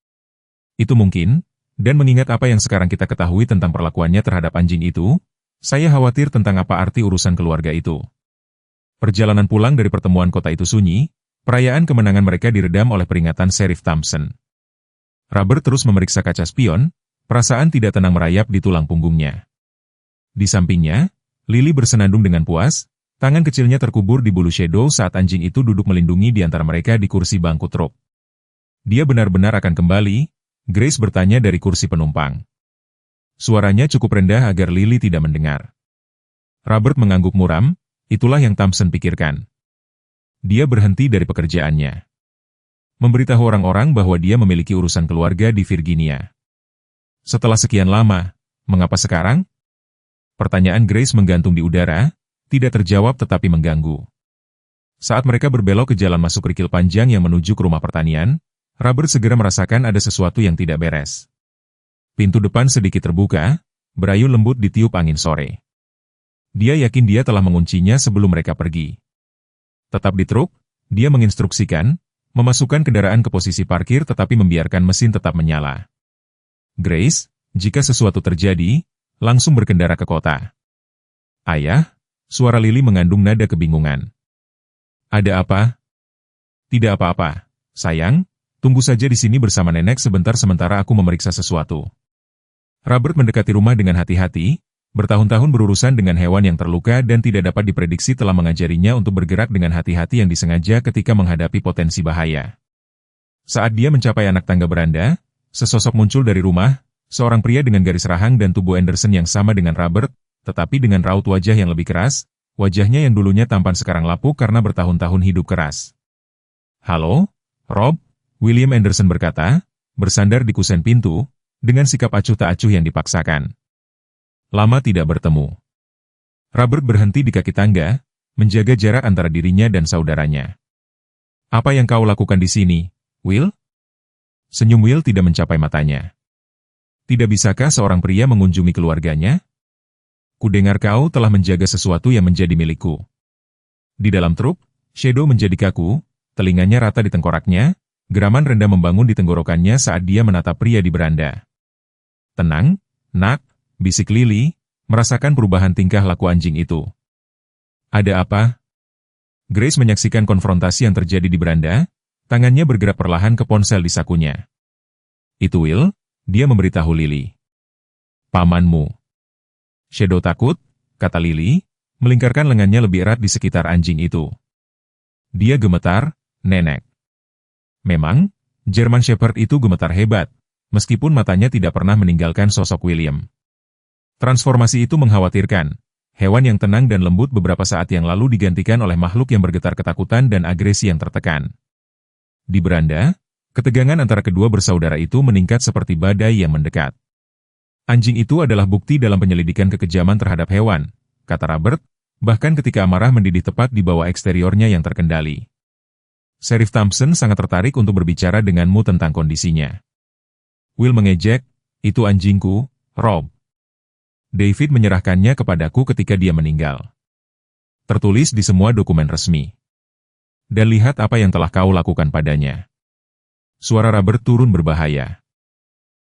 A: "Itu mungkin, dan mengingat apa yang sekarang kita ketahui tentang perlakuannya terhadap anjing itu, saya khawatir tentang apa arti urusan keluarga itu." Perjalanan pulang dari pertemuan kota itu sunyi, perayaan kemenangan mereka diredam oleh peringatan Sheriff Thompson. Robert terus memeriksa kaca spion, perasaan tidak tenang merayap di tulang punggungnya. Di sampingnya, Lily bersenandung dengan puas, tangan kecilnya terkubur di bulu Shadow saat anjing itu duduk melindungi di antara mereka di kursi bangku truk. "Dia benar-benar akan kembali?" Grace bertanya dari kursi penumpang. Suaranya cukup rendah agar Lily tidak mendengar. Robert mengangguk muram, itulah yang Thompson pikirkan. Dia berhenti dari pekerjaannya. Memberitahu orang-orang bahwa dia memiliki urusan keluarga di Virginia. Setelah sekian lama, mengapa sekarang? Pertanyaan Grace menggantung di udara, tidak terjawab tetapi mengganggu. Saat mereka berbelok ke jalan masuk kerikil panjang yang menuju ke rumah pertanian, Robert segera merasakan ada sesuatu yang tidak beres. Pintu depan sedikit terbuka, berayu lembut ditiup angin sore. Dia yakin dia telah menguncinya sebelum mereka pergi. Tetap di truk, dia menginstruksikan, memasukkan kendaraan ke posisi parkir tetapi membiarkan mesin tetap menyala. "Grace, jika sesuatu terjadi, langsung berkendara ke kota." "Ayah," suara Lily mengandung nada kebingungan. "Ada apa?" "Tidak apa-apa, sayang, tunggu saja di sini bersama nenek sebentar sementara aku memeriksa sesuatu." Robert mendekati rumah dengan hati-hati, bertahun-tahun berurusan dengan hewan yang terluka dan tidak dapat diprediksi telah mengajarinya untuk bergerak dengan hati-hati yang disengaja ketika menghadapi potensi bahaya. Saat dia mencapai anak tangga beranda, sesosok muncul dari rumah, seorang pria dengan garis rahang dan tubuh Anderson yang sama dengan Robert, tetapi dengan raut wajah yang lebih keras, wajahnya yang dulunya tampan sekarang lapuk karena bertahun-tahun hidup keras. "Halo, Rob," William Anderson berkata, bersandar di kusen pintu, dengan sikap acuh tak acuh yang dipaksakan. "Lama tidak bertemu." Robert berhenti di kaki tangga, menjaga jarak antara dirinya dan saudaranya. "Apa yang kau lakukan di sini, Will?" Senyum Will tidak mencapai matanya. "Tidak bisakah seorang pria mengunjungi keluarganya? Kudengar kau telah menjaga sesuatu yang menjadi milikku." Di dalam truk, Shadow menjadi kaku, telinganya rata di tengkoraknya, geraman rendah membangun di tenggorokannya saat dia menatap pria di beranda. "Tenang, nak," bisik Lily, merasakan perubahan tingkah laku anjing itu. "Ada apa?" Grace menyaksikan konfrontasi yang terjadi di beranda, tangannya bergerak perlahan ke ponsel di sakunya. "Itu Will," dia memberitahu Lily. "Pamanmu." Shadow takut, kata Lily, melingkarkan lengannya lebih erat di sekitar anjing itu. Dia gemetar, "Nenek." Memang, German Shepherd itu gemetar hebat, meskipun matanya tidak pernah meninggalkan sosok William. Transformasi itu mengkhawatirkan. Hewan yang tenang dan lembut beberapa saat yang lalu digantikan oleh makhluk yang bergetar ketakutan dan agresi yang tertekan. Di beranda, ketegangan antara kedua bersaudara itu meningkat seperti badai yang mendekat. "Anjing itu adalah bukti dalam penyelidikan kekejaman terhadap hewan," kata Robert, bahkan ketika amarah mendidih tepat di bawah eksteriornya yang terkendali. "Sheriff Thompson sangat tertarik untuk berbicara denganmu tentang kondisinya." Will mengejek, "Itu anjingku, Rob. David menyerahkannya kepadaku ketika dia meninggal. Tertulis di semua dokumen resmi." dan lihat apa yang telah kau lakukan padanya. Suara Robert turun berbahaya.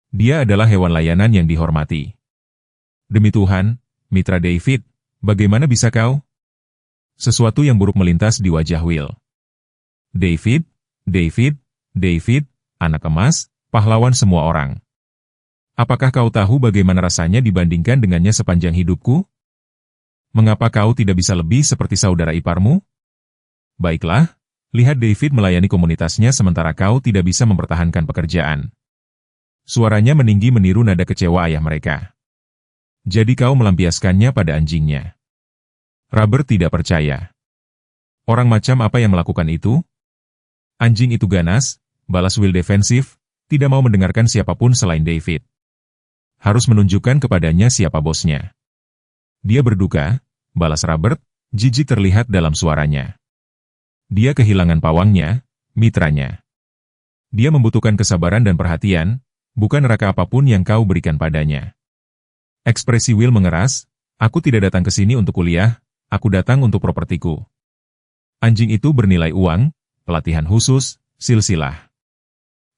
A: Dia adalah hewan layanan yang dihormati. Demi Tuhan, Mitra David, bagaimana bisa kau? Sesuatu yang buruk melintas di wajah Will. David, David, David, anak emas, pahlawan semua orang. Apakah kau tahu bagaimana rasanya dibandingkan dengannya sepanjang hidupku? Mengapa kau tidak bisa lebih seperti saudara iparmu? Baiklah, lihat David melayani komunitasnya sementara kau tidak bisa mempertahankan pekerjaan. Suaranya meninggi meniru nada kecewa ayah mereka. Jadi kau melampiaskannya pada anjingnya. Robert tidak percaya. Orang macam apa yang melakukan itu? Anjing itu ganas, balas Will defensif, tidak mau mendengarkan siapapun selain David. Harus menunjukkan kepadanya siapa bosnya. Dia berduka, balas Robert, jijik terlihat dalam suaranya. Dia kehilangan pawangnya, mitranya. Dia membutuhkan kesabaran dan perhatian, bukan neraka apapun yang kau berikan padanya. Ekspresi Will mengeras, aku tidak datang ke sini untuk kuliah, aku datang untuk propertiku. Anjing itu bernilai uang, pelatihan khusus, silsilah.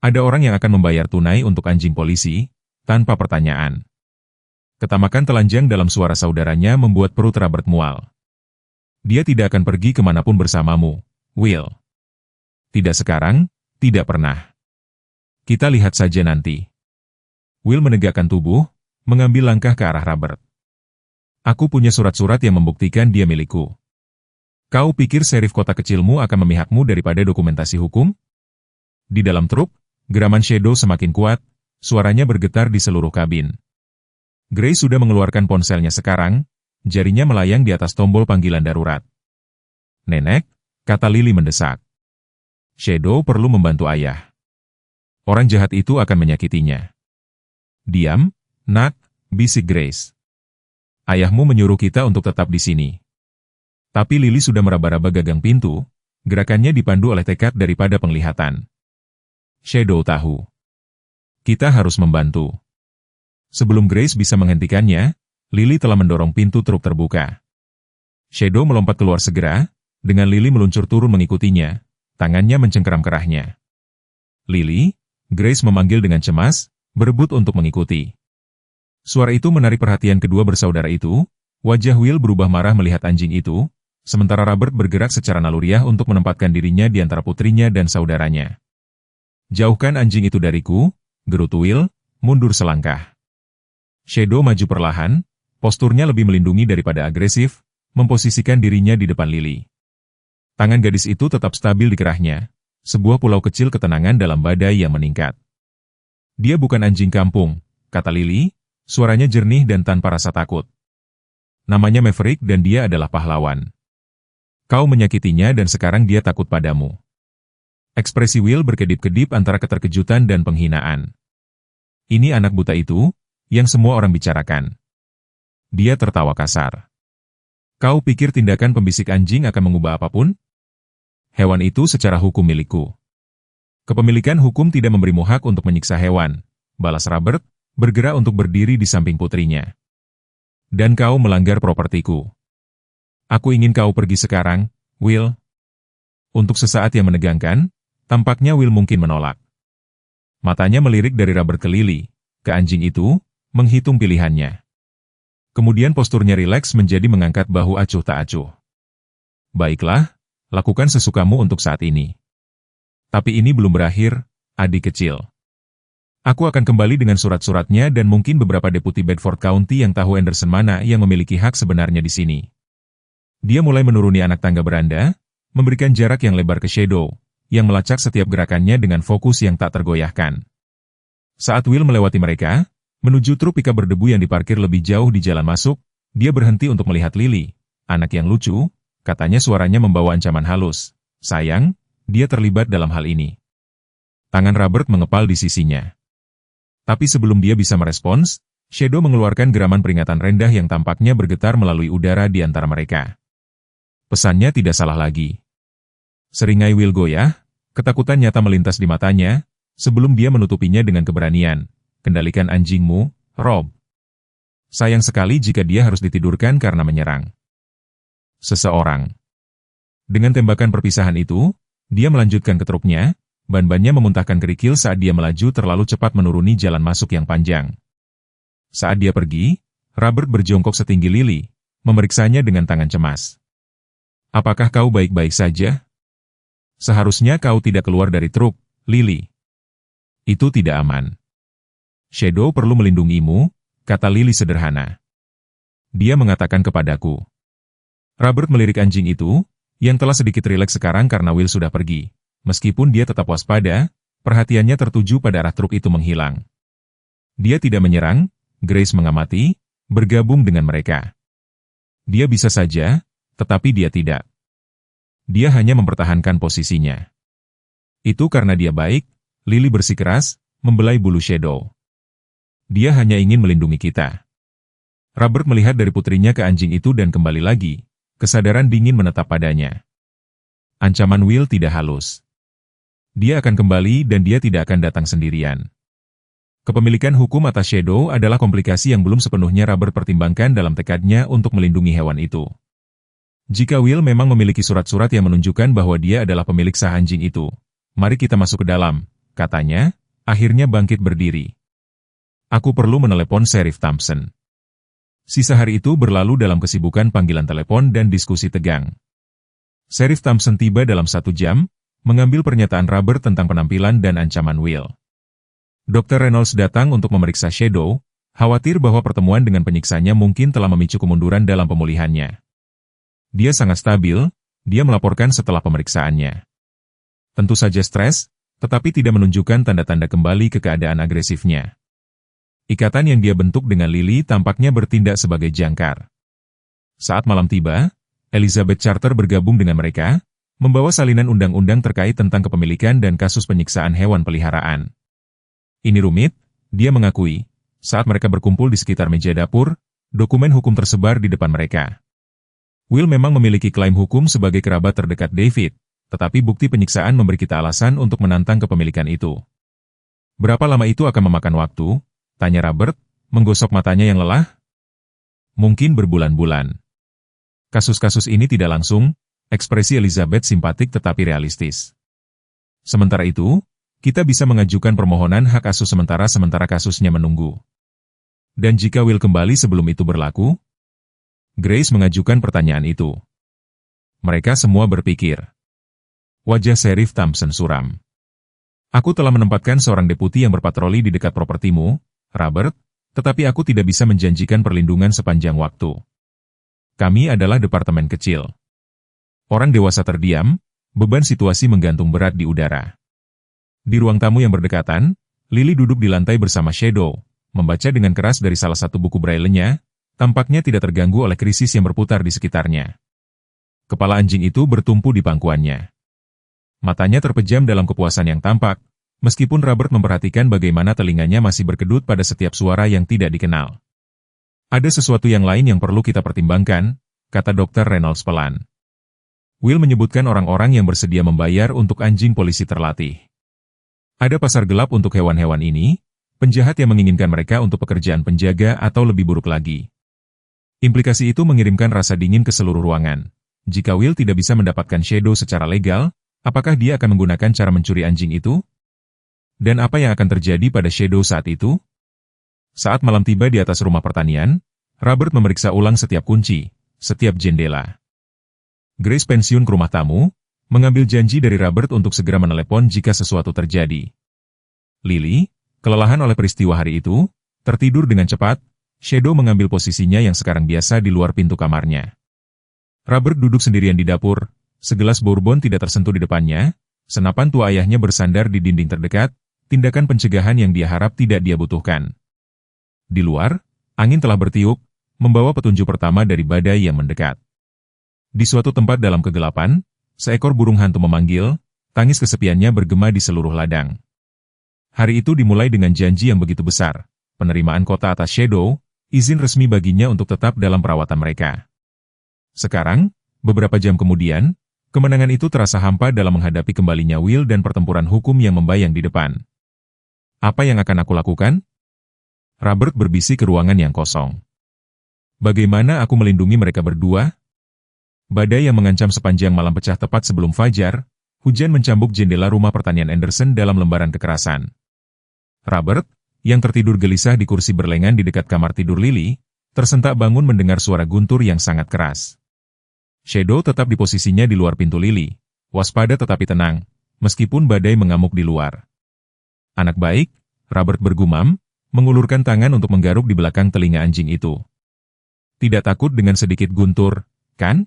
A: Ada orang yang akan membayar tunai untuk anjing polisi, tanpa pertanyaan. Ketamakan telanjang dalam suara saudaranya membuat perut Robert mual. Dia tidak akan pergi kemanapun bersamamu, Will. Tidak sekarang, tidak pernah. Kita lihat saja nanti. Will menegakkan tubuh, mengambil langkah ke arah Robert. Aku punya surat-surat yang membuktikan dia milikku. Kau pikir serif kota kecilmu akan memihakmu daripada dokumentasi hukum? Di dalam truk, geraman Shadow semakin kuat, suaranya bergetar di seluruh kabin. Grace sudah mengeluarkan ponselnya sekarang, jarinya melayang di atas tombol panggilan darurat. Nenek, kata Lily mendesak. Shadow perlu membantu ayah. Orang jahat itu akan menyakitinya. Diam, nak, bisik Grace. Ayahmu menyuruh kita untuk tetap di sini. Tapi Lily sudah meraba-raba gagang pintu, gerakannya dipandu oleh tekad daripada penglihatan. Shadow tahu. Kita harus membantu. Sebelum Grace bisa menghentikannya, Lily telah mendorong pintu truk terbuka. Shadow melompat keluar segera, dengan Lily meluncur turun mengikutinya, tangannya mencengkeram kerahnya. Lily, Grace memanggil dengan cemas, berebut untuk mengikuti. Suara itu menarik perhatian kedua bersaudara itu, wajah Will berubah marah melihat anjing itu, sementara Robert bergerak secara naluriah untuk menempatkan dirinya di antara putrinya dan saudaranya. Jauhkan anjing itu dariku, gerutu Will, mundur selangkah. Shadow maju perlahan, posturnya lebih melindungi daripada agresif, memposisikan dirinya di depan Lily. Tangan gadis itu tetap stabil di kerahnya, sebuah pulau kecil ketenangan dalam badai yang meningkat. Dia bukan anjing kampung, kata Lily, suaranya jernih dan tanpa rasa takut. Namanya Maverick dan dia adalah pahlawan. Kau menyakitinya dan sekarang dia takut padamu. Ekspresi Will berkedip-kedip antara keterkejutan dan penghinaan. Ini anak buta itu, yang semua orang bicarakan. Dia tertawa kasar. Kau pikir tindakan pembisik anjing akan mengubah apapun? Hewan itu secara hukum milikku. Kepemilikan hukum tidak memberimu hak untuk menyiksa hewan, balas Robert, bergerak untuk berdiri di samping putrinya. Dan kau melanggar propertiku. Aku ingin kau pergi sekarang, Will. Untuk sesaat yang menegangkan, tampaknya Will mungkin menolak. Matanya melirik dari Robert ke Lily, ke anjing itu, menghitung pilihannya. Kemudian posturnya rileks menjadi mengangkat bahu acuh tak acuh. Baiklah, lakukan sesukamu untuk saat ini. Tapi ini belum berakhir, adik kecil. Aku akan kembali dengan surat-suratnya dan mungkin beberapa deputi Bedford County yang tahu Anderson mana yang memiliki hak sebenarnya di sini. Dia mulai menuruni anak tangga beranda, memberikan jarak yang lebar ke Shadow, yang melacak setiap gerakannya dengan fokus yang tak tergoyahkan. Saat Will melewati mereka, menuju truk pickup berdebu yang diparkir lebih jauh di jalan masuk, dia berhenti untuk melihat Lily, anak yang lucu, katanya suaranya membawa ancaman halus. Sayang, dia terlibat dalam hal ini. Tangan Robert mengepal di sisinya. Tapi sebelum dia bisa merespons, Shadow mengeluarkan geraman peringatan rendah yang tampaknya bergetar melalui udara di antara mereka. Pesannya tidak salah lagi. Seringai Will goyah, ketakutan nyata melintas di matanya, sebelum dia menutupinya dengan keberanian. Kendalikan anjingmu, Rob. Sayang sekali jika dia harus ditidurkan karena menyerang seseorang. Dengan tembakan perpisahan itu, dia melanjutkan ke truknya, ban-bannya memuntahkan kerikil saat dia melaju terlalu cepat menuruni jalan masuk yang panjang. Saat dia pergi, Robert berjongkok setinggi Lily, memeriksanya dengan tangan cemas. Apakah kau baik-baik saja? Seharusnya kau tidak keluar dari truk, Lily. Itu tidak aman. Shadow perlu melindungimu, kata Lily sederhana. Dia mengatakan kepadaku. Robert melirik anjing itu, yang telah sedikit rileks sekarang karena Will sudah pergi. Meskipun dia tetap waspada, perhatiannya tertuju pada arah truk itu menghilang. Dia tidak menyerang, Grace mengamati, bergabung dengan mereka. Dia bisa saja, tetapi dia tidak. Dia hanya mempertahankan posisinya. Itu karena dia baik, Lily bersikeras, membelai bulu Shadow. Dia hanya ingin melindungi kita. Robert melihat dari putrinya ke anjing itu dan kembali lagi. Kesadaran dingin menetap padanya. Ancaman Will tidak halus. Dia akan kembali dan dia tidak akan datang sendirian. Kepemilikan hukum atas Shadow adalah komplikasi yang belum sepenuhnya Robert pertimbangkan dalam tekadnya untuk melindungi hewan itu. Jika Will memang memiliki surat-surat yang menunjukkan bahwa dia adalah pemilik sah anjing itu, mari kita masuk ke dalam, katanya, akhirnya bangkit berdiri. Aku perlu menelepon Sheriff Thompson. Sisa hari itu berlalu dalam kesibukan panggilan telepon dan diskusi tegang. Sheriff Thompson tiba dalam 1 jam, mengambil pernyataan Robert tentang penampilan dan ancaman Will. Dr. Reynolds datang untuk memeriksa Shadow, khawatir bahwa pertemuan dengan penyiksanya mungkin telah memicu kemunduran dalam pemulihannya. Dia sangat stabil, dia melaporkan setelah pemeriksaannya. Tentu saja stres, tetapi tidak menunjukkan tanda-tanda kembali ke keadaan agresifnya. Ikatan yang dia bentuk dengan Lily tampaknya bertindak sebagai jangkar. Saat malam tiba, Elizabeth Charter bergabung dengan mereka, membawa salinan undang-undang terkait tentang kepemilikan dan kasus penyiksaan hewan peliharaan. Ini rumit, dia mengakui. Saat mereka berkumpul di sekitar meja dapur, dokumen hukum tersebar di depan mereka. Will memang memiliki klaim hukum sebagai kerabat terdekat David, tetapi bukti penyiksaan memberi kita alasan untuk menantang kepemilikan itu. Berapa lama itu akan memakan waktu? Tanya Robert, menggosok matanya yang lelah. Mungkin berbulan-bulan. Kasus-kasus ini tidak langsung, ekspresi Elizabeth simpatik tetapi realistis. Sementara itu, kita bisa mengajukan permohonan hak asuh sementara kasusnya menunggu. Dan jika Will kembali sebelum itu berlaku? Grace mengajukan pertanyaan itu. Mereka semua berpikir. Wajah Sheriff Thompson suram. Aku telah menempatkan seorang deputi yang berpatroli di dekat propertimu, Robert, tetapi aku tidak bisa menjanjikan perlindungan sepanjang waktu. Kami adalah departemen kecil. Orang dewasa terdiam, beban situasi menggantung berat di udara. Di ruang tamu yang berdekatan, Lily duduk di lantai bersama Shadow, membaca dengan keras dari salah satu buku braille-nya, tampaknya tidak terganggu oleh krisis yang berputar di sekitarnya. Kepala anjing itu bertumpu di pangkuannya. Matanya terpejam dalam kepuasan yang tampak, meskipun Robert memperhatikan bagaimana telinganya masih berkedut pada setiap suara yang tidak dikenal. Ada sesuatu yang lain yang perlu kita pertimbangkan, kata Dr. Reynolds pelan. Will menyebutkan orang-orang yang bersedia membayar untuk anjing polisi terlatih. Ada pasar gelap untuk hewan-hewan ini, penjahat yang menginginkan mereka untuk pekerjaan penjaga atau lebih buruk lagi. Implikasi itu mengirimkan rasa dingin ke seluruh ruangan. Jika Will tidak bisa mendapatkan Shadow secara legal, apakah dia akan menggunakan cara mencuri anjing itu? Dan apa yang akan terjadi pada Shadow saat itu? Saat malam tiba di atas rumah pertanian, Robert memeriksa ulang setiap kunci, setiap jendela. Grace pensiun ke rumah tamu, mengambil janji dari Robert untuk segera menelepon jika sesuatu terjadi. Lily, kelelahan oleh peristiwa hari itu, tertidur dengan cepat. Shadow mengambil posisinya yang sekarang biasa di luar pintu kamarnya. Robert duduk sendirian di dapur, segelas bourbon tidak tersentuh di depannya, senapan tua ayahnya bersandar di dinding terdekat, tindakan pencegahan yang dia harap tidak dia butuhkan. Di luar, angin telah bertiup, membawa petunjuk pertama dari badai yang mendekat. Di suatu tempat dalam kegelapan, seekor burung hantu memanggil, tangis kesepiannya bergema di seluruh ladang. Hari itu dimulai dengan janji yang begitu besar, penerimaan kota atas Shadow, izin resmi baginya untuk tetap dalam perawatan mereka. Sekarang, beberapa jam kemudian, kemenangan itu terasa hampa dalam menghadapi kembalinya Will dan pertempuran hukum yang membayang di depan. Apa yang akan aku lakukan? Robert berbisik ke ruangan yang kosong. Bagaimana aku melindungi mereka berdua? badai yang mengancam sepanjang malam pecah tepat sebelum fajar, hujan mencambuk jendela rumah pertanian Anderson dalam lembaran kekerasan. Robert, yang tertidur gelisah di kursi berlengan di dekat kamar tidur Lily, tersentak bangun mendengar suara guntur yang sangat keras. Shadow tetap di posisinya di luar pintu Lily, waspada tetapi tenang, meskipun badai mengamuk di luar. Anak baik, Robert bergumam, mengulurkan tangan untuk menggaruk di belakang telinga anjing itu. Tidak takut dengan sedikit guntur, kan?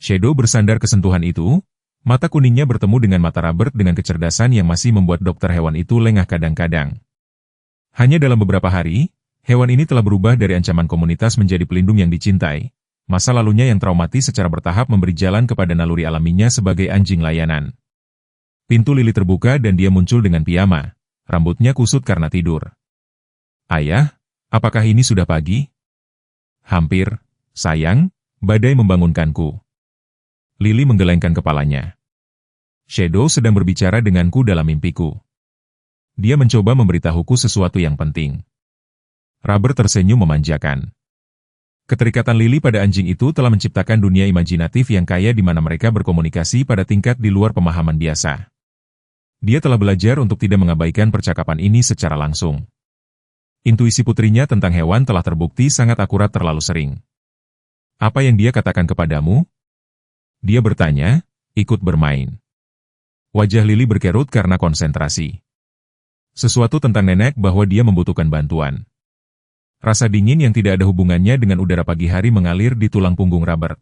A: Shadow bersandar ke sentuhan itu, mata kuningnya bertemu dengan mata Robert dengan kecerdasan yang masih membuat dokter hewan itu lengah kadang-kadang. Hanya dalam beberapa hari, hewan ini telah berubah dari ancaman komunitas menjadi pelindung yang dicintai. Masa lalunya yang traumatis secara bertahap memberi jalan kepada naluri alaminya sebagai anjing layanan. Pintu Lily terbuka dan dia muncul dengan piyama, rambutnya kusut karena tidur. Ayah, apakah ini sudah pagi? Hampir, sayang, badai membangunkanku. Lily menggelengkan kepalanya. Shadow sedang berbicara denganku dalam mimpiku. Dia mencoba memberitahuku sesuatu yang penting. Robert tersenyum memanjakan. Keterikatan Lily pada anjing itu telah menciptakan dunia imajinatif yang kaya di mana mereka berkomunikasi pada tingkat di luar pemahaman biasa. Dia telah belajar untuk tidak mengabaikan percakapan ini secara langsung. Intuisi putrinya tentang hewan telah terbukti sangat akurat terlalu sering. Apa yang dia katakan kepadamu? Dia bertanya, ikut bermain. Wajah Lily berkerut karena konsentrasi. Sesuatu tentang nenek bahwa dia membutuhkan bantuan. Rasa dingin yang tidak ada hubungannya dengan udara pagi hari mengalir di tulang punggung Robert.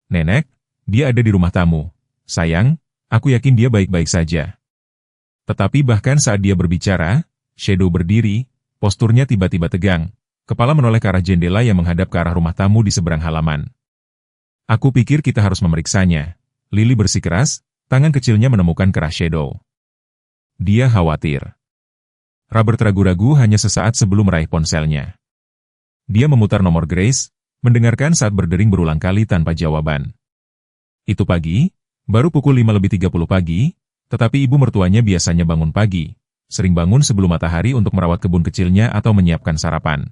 A: Nenek, dia ada di rumah tamu. Sayang, aku yakin dia baik-baik saja. Tetapi bahkan saat dia berbicara, Shadow berdiri, posturnya tiba-tiba tegang, kepala menoleh ke arah jendela yang menghadap ke arah rumah tamu di seberang halaman. Aku pikir kita harus memeriksanya. Lily bersikeras, tangan kecilnya menemukan kerah Shadow. Dia khawatir. Robert ragu-ragu hanya sesaat sebelum meraih ponselnya. Dia memutar nomor Grace, mendengarkan saat berdering berulang kali tanpa jawaban. Itu pagi, baru pukul 5:30 pagi, tetapi ibu mertuanya biasanya bangun pagi. Sering bangun sebelum matahari untuk merawat kebun kecilnya atau menyiapkan sarapan.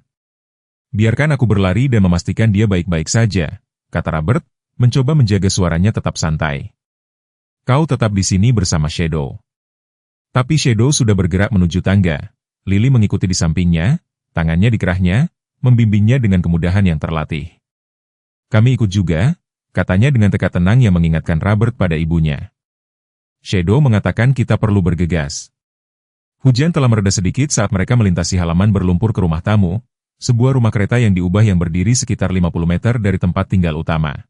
A: Biarkan aku berlari dan memastikan dia baik-baik saja, kata Robert, mencoba menjaga suaranya tetap santai. Kau tetap di sini bersama Shadow. Tapi Shadow sudah bergerak menuju tangga. Lily mengikuti di sampingnya, tangannya di kerahnya, membimbingnya dengan kemudahan yang terlatih. Kami ikut juga, katanya dengan teka tenang yang mengingatkan Robert pada ibunya. Shadow mengatakan kita perlu bergegas. Hujan telah mereda sedikit saat mereka melintasi halaman berlumpur ke rumah tamu, sebuah rumah kereta yang diubah yang berdiri sekitar 50 meter dari tempat tinggal utama.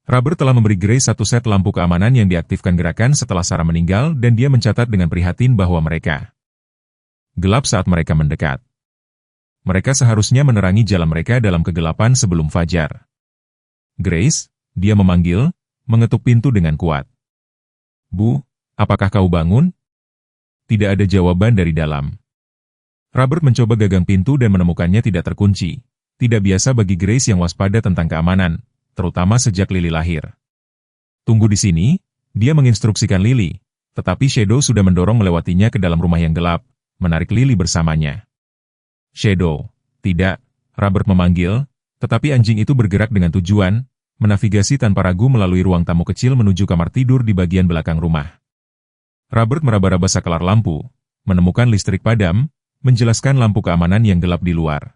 A: Robert telah memberi Grace satu set lampu keamanan yang diaktifkan gerakan setelah Sarah meninggal dan dia mencatat dengan prihatin bahwa mereka gelap saat mereka mendekat. Mereka seharusnya menerangi jalan mereka dalam kegelapan sebelum fajar. Grace, dia memanggil, mengetuk pintu dengan kuat. Bu, apakah kau bangun? Tidak ada jawaban dari dalam. Robert mencoba gagang pintu dan menemukannya tidak terkunci. Tidak biasa bagi Grace yang waspada tentang keamanan, terutama sejak Lily lahir. Tunggu di sini, dia menginstruksikan Lily, tetapi Shadow sudah mendorong melewatinya ke dalam rumah yang gelap, menarik Lily bersamanya. Shadow, tidak, Robert memanggil, tetapi anjing itu bergerak dengan tujuan, menavigasi tanpa ragu melalui ruang tamu kecil menuju kamar tidur di bagian belakang rumah. Robert meraba-raba saklar lampu, menemukan listrik padam, menjelaskan lampu keamanan yang gelap di luar.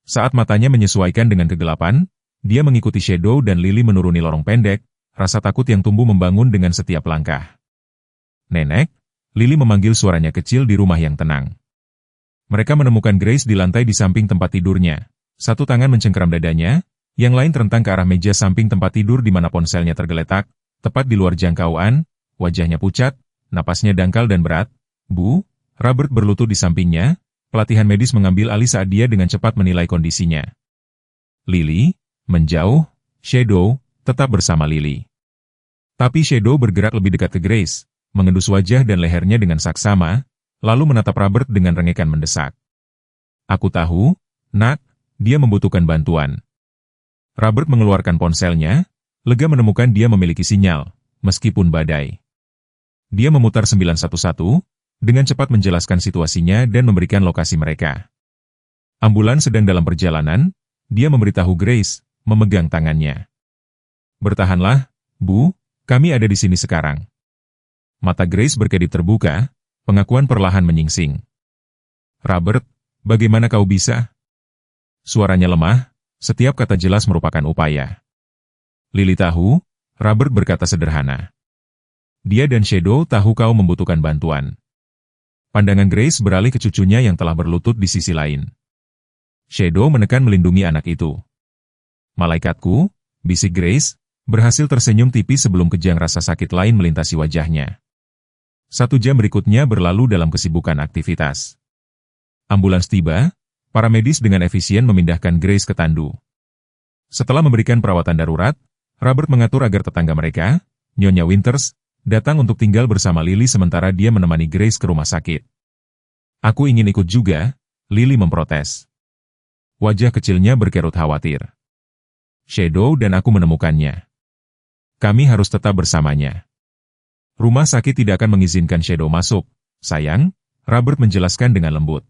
A: Saat matanya menyesuaikan dengan kegelapan, dia mengikuti Shadow dan Lily menuruni lorong pendek, rasa takut yang tumbuh membangun dengan setiap langkah. Nenek, Lily memanggil suaranya kecil di rumah yang tenang. Mereka menemukan Grace di lantai di samping tempat tidurnya. Satu tangan mencengkeram dadanya, yang lain terentang ke arah meja samping tempat tidur di mana ponselnya tergeletak, tepat di luar jangkauan, wajahnya pucat, napasnya dangkal dan berat. Bu, Robert berlutut di sampingnya, pelatihan medis mengambil alih saat dia dengan cepat menilai kondisinya. Lily, menjauh, Shadow, tetap bersama Lily. Tapi Shadow bergerak lebih dekat ke Grace, mengendus wajah dan lehernya dengan saksama, lalu menatap Robert dengan rengekan mendesak. Aku tahu, nak, dia membutuhkan bantuan. Robert mengeluarkan ponselnya, lega menemukan dia memiliki sinyal, meskipun badai. Dia memutar 911, dengan cepat menjelaskan situasinya dan memberikan lokasi mereka. Ambulans sedang dalam perjalanan, dia memberitahu Grace, memegang tangannya. Bertahanlah, Bu, kami ada di sini sekarang. Mata Grace berkedip terbuka, pengakuan perlahan menyingsing. Robert, bagaimana kau bisa? Suaranya lemah, setiap kata jelas merupakan upaya. Lily tahu, Robert berkata sederhana. Dia dan Shadow tahu kau membutuhkan bantuan. Pandangan Grace beralih ke cucunya yang telah berlutut di sisi lain. Shadow menekan melindungi anak itu. Malaikatku, bisik Grace, berhasil tersenyum tipis sebelum kejang rasa sakit lain melintasi wajahnya. 1 jam berikutnya berlalu dalam kesibukan aktivitas. Ambulans tiba, para medis dengan efisien memindahkan Grace ke tandu. Setelah memberikan perawatan darurat, Robert mengatur agar tetangga mereka, Nyonya Winters, datang untuk tinggal bersama Lily sementara dia menemani Grace ke rumah sakit. Aku ingin ikut juga, Lily memprotes. Wajah kecilnya berkerut khawatir. Shadow dan aku menemukannya. Kami harus tetap bersamanya. Rumah sakit tidak akan mengizinkan Shadow masuk, sayang, Robert menjelaskan dengan lembut.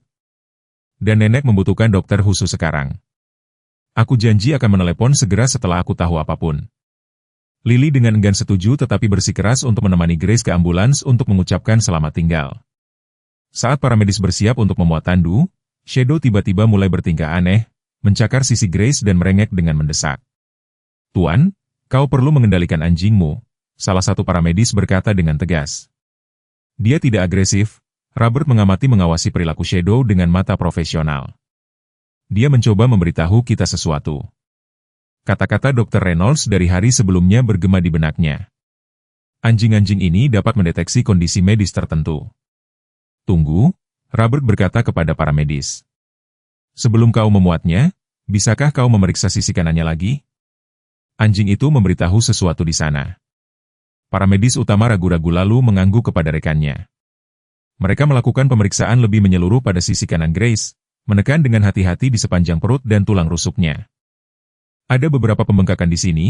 A: Dan nenek membutuhkan dokter khusus sekarang. Aku janji akan menelepon segera setelah aku tahu apapun. Lily dengan enggan setuju tetapi bersikeras untuk menemani Grace ke ambulans untuk mengucapkan selamat tinggal. Saat para medis bersiap untuk memuat tandu, Shadow tiba-tiba mulai bertingkah aneh, mencakar sisi Grace dan merengek dengan mendesak. Tuan, kau perlu mengendalikan anjingmu, salah satu para medis berkata dengan tegas. Dia tidak agresif, Robert mengamati mengawasi perilaku Shadow dengan mata profesional. Dia mencoba memberitahu kita sesuatu. Kata-kata Dr. Reynolds dari hari sebelumnya bergema di benaknya. Anjing-anjing ini dapat mendeteksi kondisi medis tertentu. Tunggu, Robert berkata kepada para medis. Sebelum kau memuatnya, bisakah kau memeriksa sisi kanannya lagi? Anjing itu memberitahu sesuatu di sana. Para medis utama ragu-ragu lalu mengangguk kepada rekannya. Mereka melakukan pemeriksaan lebih menyeluruh pada sisi kanan Grace, menekan dengan hati-hati di sepanjang perut dan tulang rusuknya. Ada beberapa pembengkakan di sini,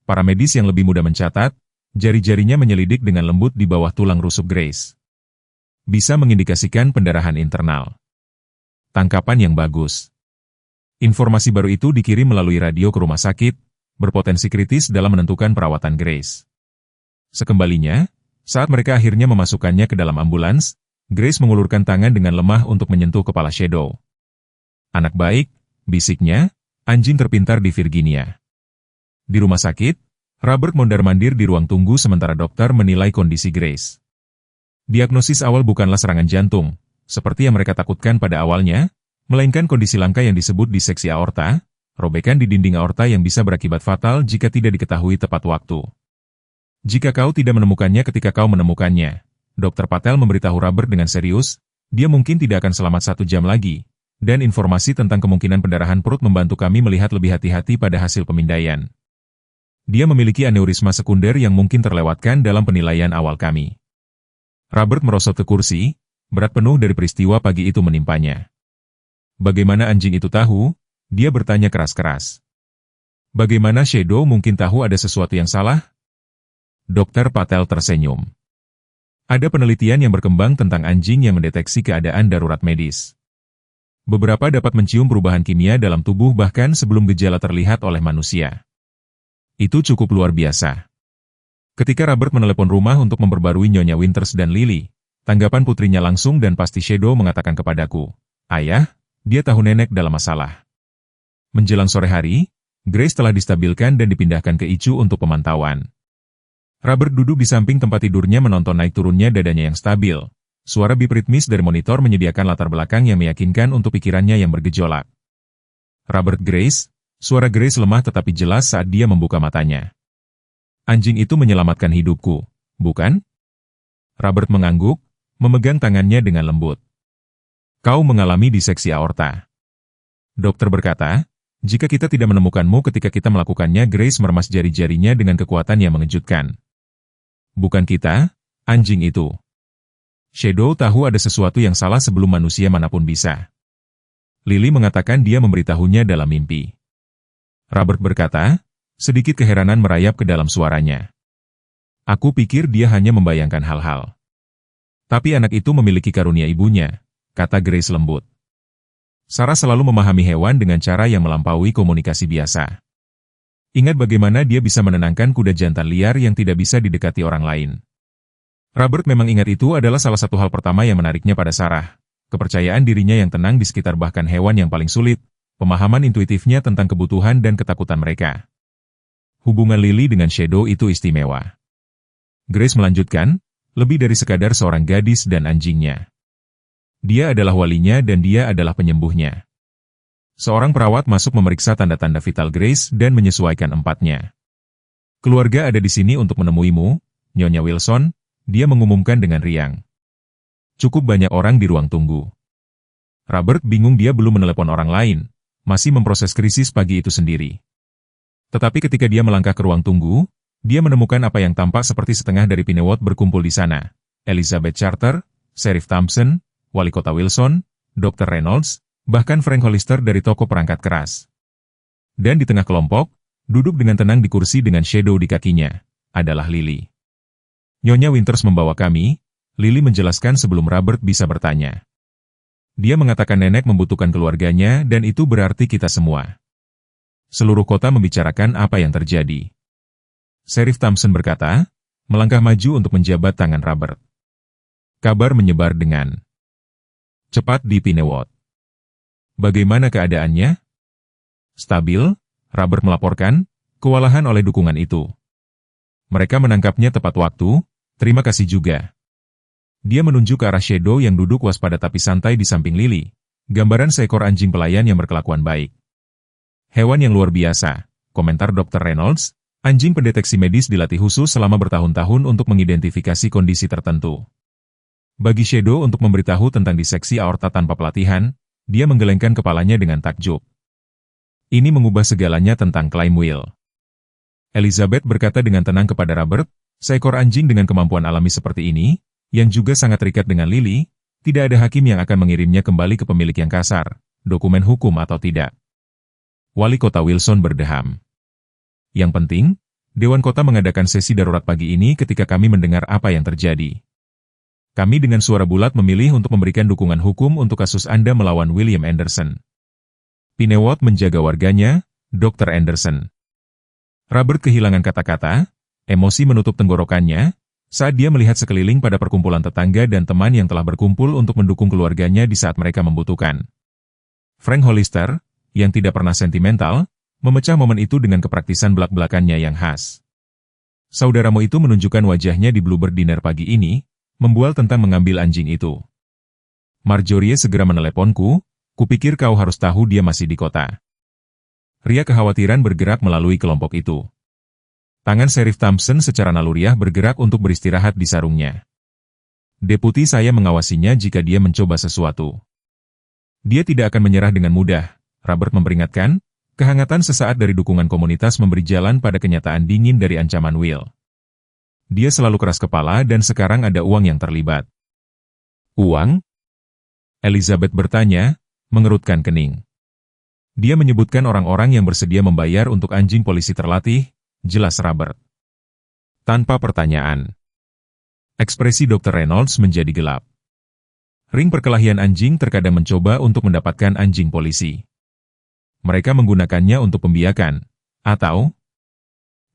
A: para medis yang lebih mudah mencatat, jari-jarinya menyelidik dengan lembut di bawah tulang rusuk Grace. Bisa mengindikasikan pendarahan internal. Tangkapan yang bagus. Informasi baru itu dikirim melalui radio ke rumah sakit, berpotensi kritis dalam menentukan perawatan Grace. Sekembalinya, saat mereka akhirnya memasukkannya ke dalam ambulans, Grace mengulurkan tangan dengan lemah untuk menyentuh kepala Shadow. Anak baik, bisiknya, anjing terpintar di Virginia. Di rumah sakit, Robert mondar-mandir di ruang tunggu sementara dokter menilai kondisi Grace. Diagnosis awal bukanlah serangan jantung, seperti yang mereka takutkan pada awalnya, melainkan kondisi langka yang disebut diseksi aorta, robekan di dinding aorta yang bisa berakibat fatal jika tidak diketahui tepat waktu. Jika kau tidak menemukannya ketika kau menemukannya, Dr. Patel memberitahu Robert dengan serius, dia mungkin tidak akan selamat 1 jam lagi, dan informasi tentang kemungkinan pendarahan perut membantu kami melihat lebih hati-hati pada hasil pemindaian. Dia memiliki aneurisma sekunder yang mungkin terlewatkan dalam penilaian awal kami. Robert merosot ke kursi, berat penuh dari peristiwa pagi itu menimpanya. Bagaimana anjing itu tahu? Dia bertanya keras-keras. Bagaimana Shadow mungkin tahu ada sesuatu yang salah? Dr. Patel tersenyum. Ada penelitian yang berkembang tentang anjing yang mendeteksi keadaan darurat medis. Beberapa dapat mencium perubahan kimia dalam tubuh bahkan sebelum gejala terlihat oleh manusia. Itu cukup luar biasa. Ketika Robert menelepon rumah untuk memperbarui Nyonya Winters dan Lily, tanggapan putrinya langsung dan pasti Shadow mengatakan kepadaku, "Ayah, dia tahu nenek dalam masalah." Menjelang sore hari, Grace telah distabilkan dan dipindahkan ke ICU untuk pemantauan. Robert duduk di samping tempat tidurnya menonton naik turunnya dadanya yang stabil. Suara bip ritmis dari monitor menyediakan latar belakang yang meyakinkan untuk pikirannya yang bergejolak. Robert Grace, suara Grace lemah tetapi jelas saat dia membuka matanya. Anjing itu menyelamatkan hidupku, bukan? Robert mengangguk, memegang tangannya dengan lembut. Kau mengalami diseksi aorta. Dokter berkata, jika kita tidak menemukanmu ketika kita melakukannya, Grace meremas jari-jarinya dengan kekuatan yang mengejutkan. Bukan kita, anjing itu. Shadow tahu ada sesuatu yang salah sebelum manusia manapun bisa. Lily mengatakan dia memberitahunya dalam mimpi. Robert berkata, sedikit keheranan merayap ke dalam suaranya. Aku pikir dia hanya membayangkan hal-hal. Tapi anak itu memiliki karunia ibunya, kata Grace lembut. Sarah selalu memahami hewan dengan cara yang melampaui komunikasi biasa. Ingat bagaimana dia bisa menenangkan kuda jantan liar yang tidak bisa didekati orang lain. Robert memang ingat itu adalah salah satu hal pertama yang menariknya pada Sarah. Kepercayaan dirinya yang tenang di sekitar bahkan hewan yang paling sulit, pemahaman intuitifnya tentang kebutuhan dan ketakutan mereka. Hubungan Lily dengan Shadow itu istimewa. Grace melanjutkan, lebih dari sekadar seorang gadis dan anjingnya. Dia adalah walinya dan dia adalah penyembuhnya. Seorang perawat masuk memeriksa tanda-tanda vital Grace dan menyesuaikan empatnya. Keluarga ada di sini untuk menemuimu, Nyonya Wilson, dia mengumumkan dengan riang. Cukup banyak orang di ruang tunggu. Robert bingung dia belum menelepon orang lain, masih memproses krisis pagi itu sendiri. Tetapi ketika dia melangkah ke ruang tunggu, dia menemukan apa yang tampak seperti setengah dari Pinewood berkumpul di sana. Elizabeth Charter, Sheriff Thompson, Wali Kota Wilson, Dr. Reynolds, bahkan Frank Hollister dari toko perangkat keras. Dan di tengah kelompok, duduk dengan tenang di kursi dengan Shadow di kakinya, adalah Lily. Nyonya Winters membawa kami, Lily menjelaskan sebelum Robert bisa bertanya. Dia mengatakan nenek membutuhkan keluarganya dan itu berarti kita semua. Seluruh kota membicarakan apa yang terjadi. Sheriff Thompson berkata, melangkah maju untuk menjabat tangan Robert. Kabar menyebar dengan cepat di Pinewood. Bagaimana keadaannya? Stabil, Robert melaporkan, kewalahan oleh dukungan itu. Mereka menangkapnya tepat waktu, terima kasih juga. Dia menunjuk ke arah Shadow yang duduk waspada tapi santai di samping Lily, gambaran seekor anjing pelayan yang berkelakuan baik. Hewan yang luar biasa, komentar Dr. Reynolds, anjing pendeteksi medis dilatih khusus selama bertahun-tahun untuk mengidentifikasi kondisi tertentu. Bagi Shadow untuk memberitahu tentang diseksi aorta tanpa pelatihan, dia menggelengkan kepalanya dengan takjub. Ini mengubah segalanya tentang Claim Will. Elizabeth berkata dengan tenang kepada Robert, seekor anjing dengan kemampuan alami seperti ini, yang juga sangat terikat dengan Lily, tidak ada hakim yang akan mengirimnya kembali ke pemilik yang kasar, dokumen hukum atau tidak. Wali Kota Wilson berdeham. Yang penting, Dewan Kota mengadakan sesi darurat pagi ini ketika kami mendengar apa yang terjadi. Kami dengan suara bulat memilih untuk memberikan dukungan hukum untuk kasus Anda melawan William Anderson. Pinewood menjaga warganya, Dr. Anderson. Robert kehilangan kata-kata, emosi menutup tenggorokannya, saat dia melihat sekeliling pada perkumpulan tetangga dan teman yang telah berkumpul untuk mendukung keluarganya di saat mereka membutuhkan. Frank Hollister, yang tidak pernah sentimental, memecah momen itu dengan kepraktisan belak-belakannya yang khas. Saudaramu itu menunjukkan wajahnya di Bluebird Dinner pagi ini, membual tentang mengambil anjing itu. Marjorie segera meneleponku, kupikir kau harus tahu dia masih di kota. Ria kekhawatiran bergerak melalui kelompok itu. Tangan Sheriff Thompson secara naluriah bergerak untuk beristirahat di sarungnya. Deputi saya mengawasinya jika dia mencoba sesuatu. Dia tidak akan menyerah dengan mudah, Robert memperingatkan, kehangatan sesaat dari dukungan komunitas memberi jalan pada kenyataan dingin dari ancaman Will. Dia selalu keras kepala dan sekarang ada uang yang terlibat. Uang? Elizabeth bertanya, mengerutkan kening. Dia menyebutkan orang-orang yang bersedia membayar untuk anjing polisi terlatih, jelas Robert. Tanpa pertanyaan. Ekspresi Dr. Reynolds menjadi gelap. Ring perkelahian anjing terkadang mencoba untuk mendapatkan anjing polisi. Mereka menggunakannya untuk pembiakan, atau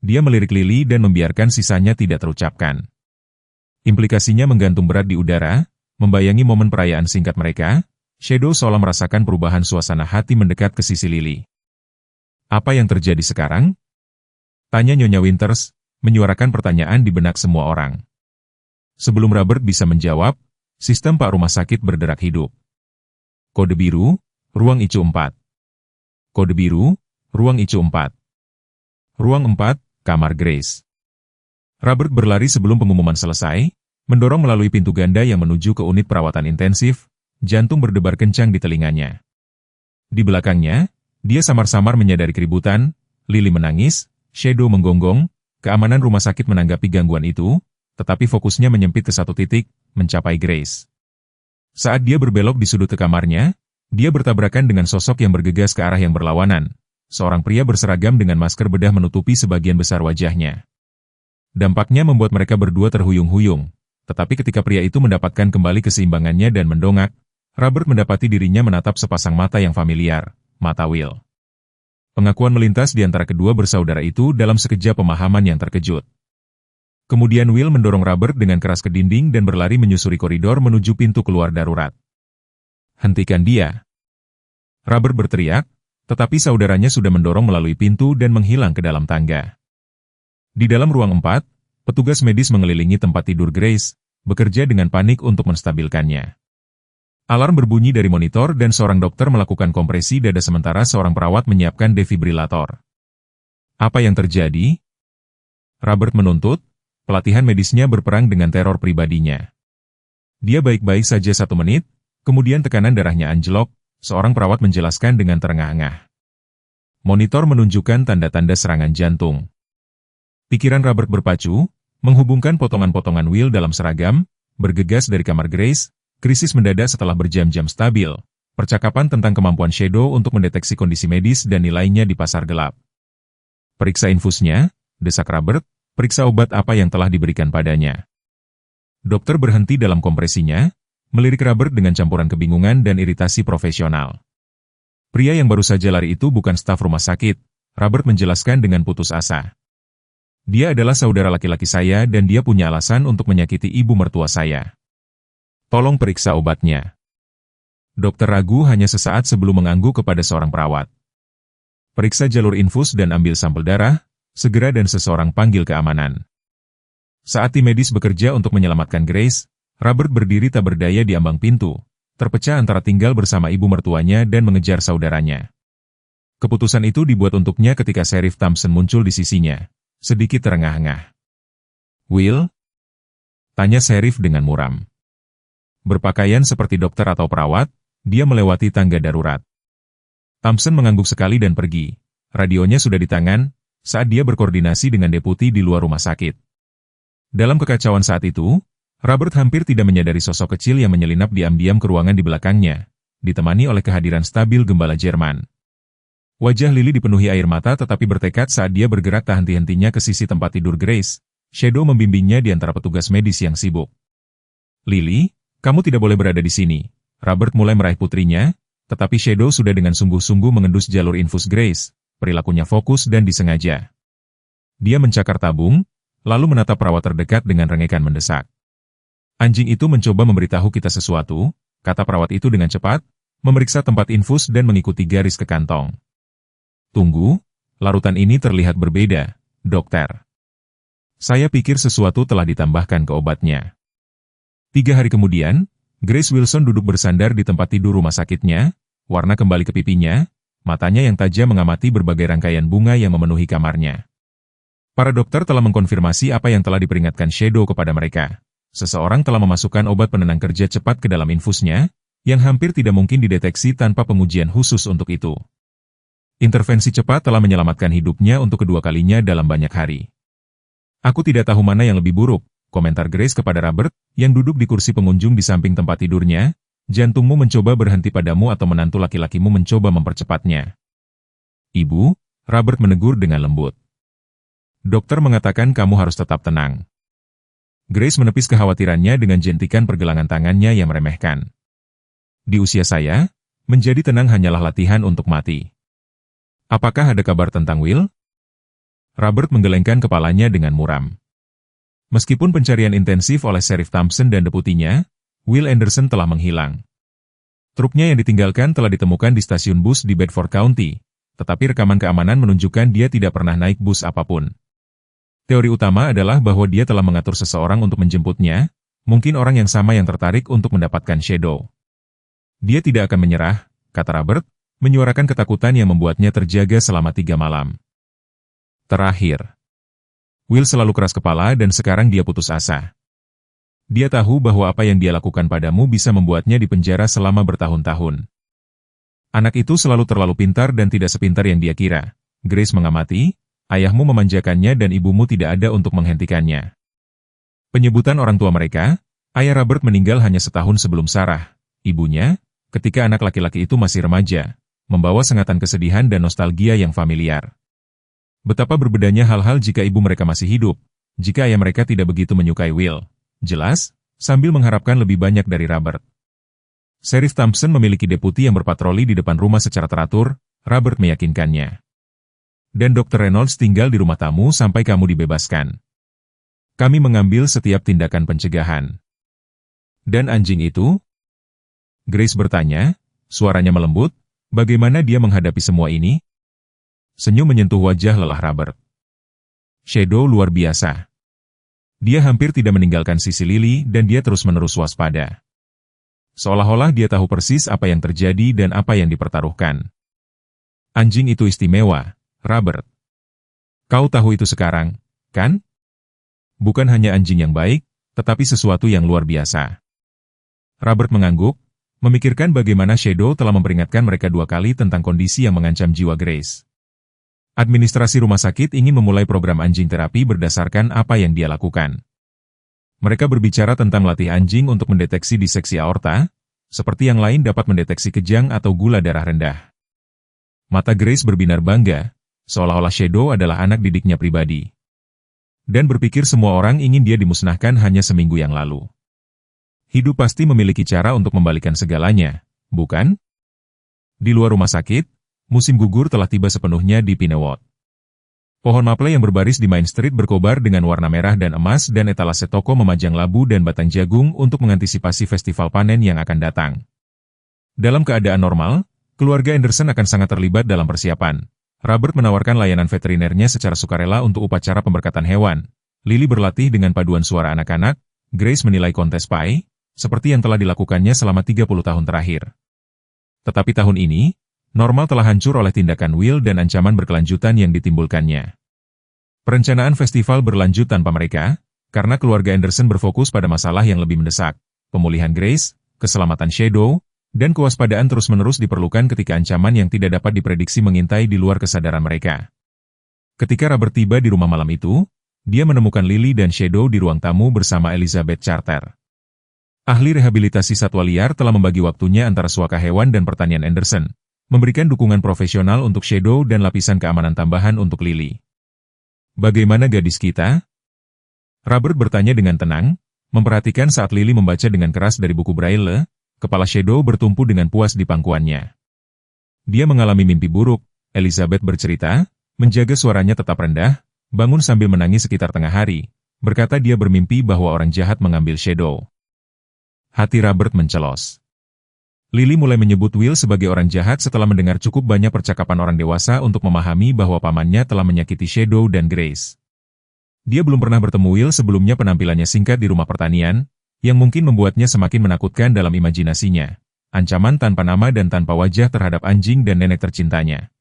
A: dia melirik Lily dan membiarkan sisanya tidak terucapkan. Implikasinya menggantung berat di udara, membayangi momen perayaan singkat mereka. Shadow seolah merasakan perubahan suasana hati mendekat ke sisi Lily. Apa yang terjadi sekarang? Tanya Nyonya Winters, menyuarakan pertanyaan di benak semua orang. Sebelum Robert bisa menjawab, sistem Pak Rumah Sakit berderak hidup. Kode biru, ruang ICU 4. Kode biru, ruang ICU 4. Ruang 4, kamar Grace. Robert berlari sebelum pengumuman selesai, mendorong melalui pintu ganda yang menuju ke unit perawatan intensif. Jantung berdebar kencang di telinganya. Di belakangnya, dia samar-samar menyadari keributan, Lily menangis, Shadow menggonggong, keamanan rumah sakit menanggapi gangguan itu, tetapi fokusnya menyempit ke satu titik, mencapai Grace. Saat dia berbelok di sudut ke kamarnya, dia bertabrakan dengan sosok yang bergegas ke arah yang berlawanan, seorang pria berseragam dengan masker bedah menutupi sebagian besar wajahnya. Dampaknya membuat mereka berdua terhuyung-huyung, tetapi ketika pria itu mendapatkan kembali keseimbangannya dan mendongak, Robert mendapati dirinya menatap sepasang mata yang familiar, mata Will. Pengakuan melintas di antara kedua bersaudara itu dalam sekejap pemahaman yang terkejut. Kemudian Will mendorong Robert dengan keras ke dinding dan berlari menyusuri koridor menuju pintu keluar darurat. "Hentikan dia!" Robert berteriak, tetapi saudaranya sudah mendorong melalui pintu dan menghilang ke dalam tangga. Di dalam ruang 4, petugas medis mengelilingi tempat tidur Grace, bekerja dengan panik untuk menstabilkannya. Alarm berbunyi dari monitor dan seorang dokter melakukan kompresi dada sementara seorang perawat menyiapkan defibrilator. "Apa yang terjadi?" Robert menuntut, pelatihan medisnya berperang dengan teror pribadinya. "Dia baik-baik saja 1 menit, kemudian tekanan darahnya anjlok," seorang perawat menjelaskan dengan terengah-engah. Monitor menunjukkan tanda-tanda serangan jantung. Pikiran Robert berpacu, menghubungkan potongan-potongan Will dalam seragam, bergegas dari kamar Grace. Krisis mendadak setelah berjam-jam stabil. Percakapan tentang kemampuan Shadow untuk mendeteksi kondisi medis dan nilainya di pasar gelap. "Periksa infusnya," desak Robert, "periksa obat apa yang telah diberikan padanya." Dokter berhenti dalam kompresinya, melirik Robert dengan campuran kebingungan dan iritasi profesional. "Pria yang baru saja lari itu bukan staf rumah sakit," Robert menjelaskan dengan putus asa. "Dia adalah saudara laki-laki saya dan dia punya alasan untuk menyakiti ibu mertua saya. Tolong periksa obatnya." Dokter ragu hanya sesaat sebelum mengangguk kepada seorang perawat. "Periksa jalur infus dan ambil sampel darah, segera dan seseorang panggil keamanan." Saat tim medis bekerja untuk menyelamatkan Grace, Robert berdiri tak berdaya di ambang pintu, terpecah antara tinggal bersama ibu mertuanya dan mengejar saudaranya. Keputusan itu dibuat untuknya ketika Sheriff Thompson muncul di sisinya, sedikit terengah-engah. "Will?" tanya Sheriff dengan muram. Berpakaian seperti dokter atau perawat, dia melewati tangga darurat. Thompson mengangguk sekali dan pergi. Radionya sudah di tangan, saat dia berkoordinasi dengan deputi di luar rumah sakit. Dalam kekacauan saat itu, Robert hampir tidak menyadari sosok kecil yang menyelinap diam-diam ke ruangan di belakangnya, ditemani oleh kehadiran stabil gembala Jerman. Wajah Lily dipenuhi air mata tetapi bertekad saat dia bergerak tak henti-hentinya ke sisi tempat tidur Grace. Shadow membimbingnya di antara petugas medis yang sibuk. "Lily, kamu tidak boleh berada di sini." Robert mulai meraih putrinya, tetapi Shadow sudah dengan sungguh-sungguh mengendus jalur infus Grace, perilakunya fokus dan disengaja. Dia mencakar tabung, lalu menatap perawat terdekat dengan rengekan mendesak. "Anjing itu mencoba memberitahu kita sesuatu," kata perawat itu dengan cepat, memeriksa tempat infus dan mengikuti garis ke kantong. "Tunggu, larutan ini terlihat berbeda, dokter. Saya pikir sesuatu telah ditambahkan ke obatnya." 3 hari kemudian, Grace Wilson duduk bersandar di tempat tidur rumah sakitnya, warna kembali ke pipinya, matanya yang tajam mengamati berbagai rangkaian bunga yang memenuhi kamarnya. Para dokter telah mengkonfirmasi apa yang telah diperingatkan Shadow kepada mereka. Seseorang telah memasukkan obat penenang kerja cepat ke dalam infusnya, yang hampir tidak mungkin dideteksi tanpa pengujian khusus untuk itu. Intervensi cepat telah menyelamatkan hidupnya untuk kedua kalinya dalam banyak hari. "Aku tidak tahu mana yang lebih buruk," komentar Grace kepada Robert, yang duduk di kursi pengunjung di samping tempat tidurnya. "Jantungmu mencoba berhenti padamu atau menantu laki-lakimu mencoba mempercepatnya." "Ibu," Robert menegur dengan lembut. "Dokter mengatakan kamu harus tetap tenang." Grace menepis kekhawatirannya dengan jentikan pergelangan tangannya yang meremehkan. "Di usia saya, menjadi tenang hanyalah latihan untuk mati." "Apakah ada kabar tentang Will?" Robert menggelengkan kepalanya dengan muram. Meskipun pencarian intensif oleh Sheriff Thompson dan deputinya, Will Anderson telah menghilang. Truknya yang ditinggalkan telah ditemukan di stasiun bus di Bedford County, tetapi rekaman keamanan menunjukkan dia tidak pernah naik bus apapun. Teori utama adalah bahwa dia telah mengatur seseorang untuk menjemputnya, mungkin orang yang sama yang tertarik untuk mendapatkan Shadow. "Dia tidak akan menyerah," kata Robert, menyuarakan ketakutan yang membuatnya terjaga selama 3 malam. Terakhir, Will selalu keras kepala dan sekarang dia putus asa. Dia tahu bahwa apa yang dia lakukan padamu bisa membuatnya dipenjara selama bertahun-tahun. "Anak itu selalu terlalu pintar dan tidak sepintar yang dia kira," Grace mengamati. "Ayahmu memanjakannya dan ibumu tidak ada untuk menghentikannya." Penyebutan orang tua mereka, ayah Robert meninggal hanya setahun sebelum Sarah, ibunya, ketika anak laki-laki itu masih remaja, membawa sengatan kesedihan dan nostalgia yang familiar. Betapa berbedanya hal-hal jika ibu mereka masih hidup, jika ayah mereka tidak begitu menyukai Will. Jelas, sambil mengharapkan lebih banyak dari Robert. Sheriff Thompson memiliki deputi yang berpatroli di depan rumah secara teratur, Robert meyakinkannya. Dan Dr. Reynolds tinggal di rumah tamu sampai kamu dibebaskan. Kami mengambil setiap tindakan pencegahan. Dan anjing itu? Grace bertanya, suaranya melembut, bagaimana dia menghadapi semua ini? Senyum menyentuh wajah lelah Robert. Shadow luar biasa. Dia hampir tidak meninggalkan sisi Lily dan dia terus-menerus waspada. Seolah-olah dia tahu persis apa yang terjadi dan apa yang dipertaruhkan. Anjing itu istimewa, Robert. Kau tahu itu sekarang, kan? Bukan hanya anjing yang baik, tetapi sesuatu yang luar biasa. Robert mengangguk, memikirkan bagaimana Shadow telah memperingatkan mereka 2 kali tentang kondisi yang mengancam jiwa Grace. Administrasi rumah sakit ingin memulai program anjing terapi berdasarkan apa yang dia lakukan. Mereka berbicara tentang melatih anjing untuk mendeteksi diseksi aorta, seperti yang lain dapat mendeteksi kejang atau gula darah rendah. Mata Grace berbinar bangga, seolah-olah Shadow adalah anak didiknya pribadi. Dan berpikir semua orang ingin dia dimusnahkan hanya seminggu yang lalu. Hidup pasti memiliki cara untuk membalikan segalanya, bukan? Di luar rumah sakit, musim gugur telah tiba sepenuhnya di Pinewood. Pohon maple yang berbaris di Main Street berkobar dengan warna merah dan emas dan etalase toko memajang labu dan batang jagung untuk mengantisipasi festival panen yang akan datang. Dalam keadaan normal, keluarga Anderson akan sangat terlibat dalam persiapan. Robert menawarkan layanan veterinernya secara sukarela untuk upacara pemberkatan hewan. Lily berlatih dengan paduan suara anak-anak. Grace menilai kontes pie, seperti yang telah dilakukannya selama 30 tahun terakhir. Tetapi tahun ini, Normal telah hancur oleh tindakan Will dan ancaman berkelanjutan yang ditimbulkannya. Perencanaan festival berlanjut tanpa mereka, karena keluarga Anderson berfokus pada masalah yang lebih mendesak, pemulihan Grace, keselamatan Shadow, dan kewaspadaan terus-menerus diperlukan ketika ancaman yang tidak dapat diprediksi mengintai di luar kesadaran mereka. Ketika Robert tiba di rumah malam itu, dia menemukan Lily dan Shadow di ruang tamu bersama Elizabeth Charter. Ahli rehabilitasi satwa liar telah membagi waktunya antara suaka hewan dan pertanian Anderson, memberikan dukungan profesional untuk Shadow dan lapisan keamanan tambahan untuk Lily. Bagaimana gadis kita? Robert bertanya dengan tenang, memperhatikan saat Lily membaca dengan keras dari buku Braille, kepala Shadow bertumpu dengan puas di pangkuannya. Dia mengalami mimpi buruk, Elizabeth bercerita, menjaga suaranya tetap rendah, bangun sambil menangis sekitar tengah hari, berkata dia bermimpi bahwa orang jahat mengambil Shadow. Hati Robert mencelos. Lily mulai menyebut Will sebagai orang jahat setelah mendengar cukup banyak percakapan orang dewasa untuk memahami bahwa pamannya telah menyakiti Shadow dan Grace. Dia belum pernah bertemu Will sebelumnya penampilannya singkat di rumah pertanian, yang mungkin membuatnya semakin menakutkan dalam imajinasinya. Ancaman tanpa nama dan tanpa wajah terhadap anjing dan nenek tercintanya.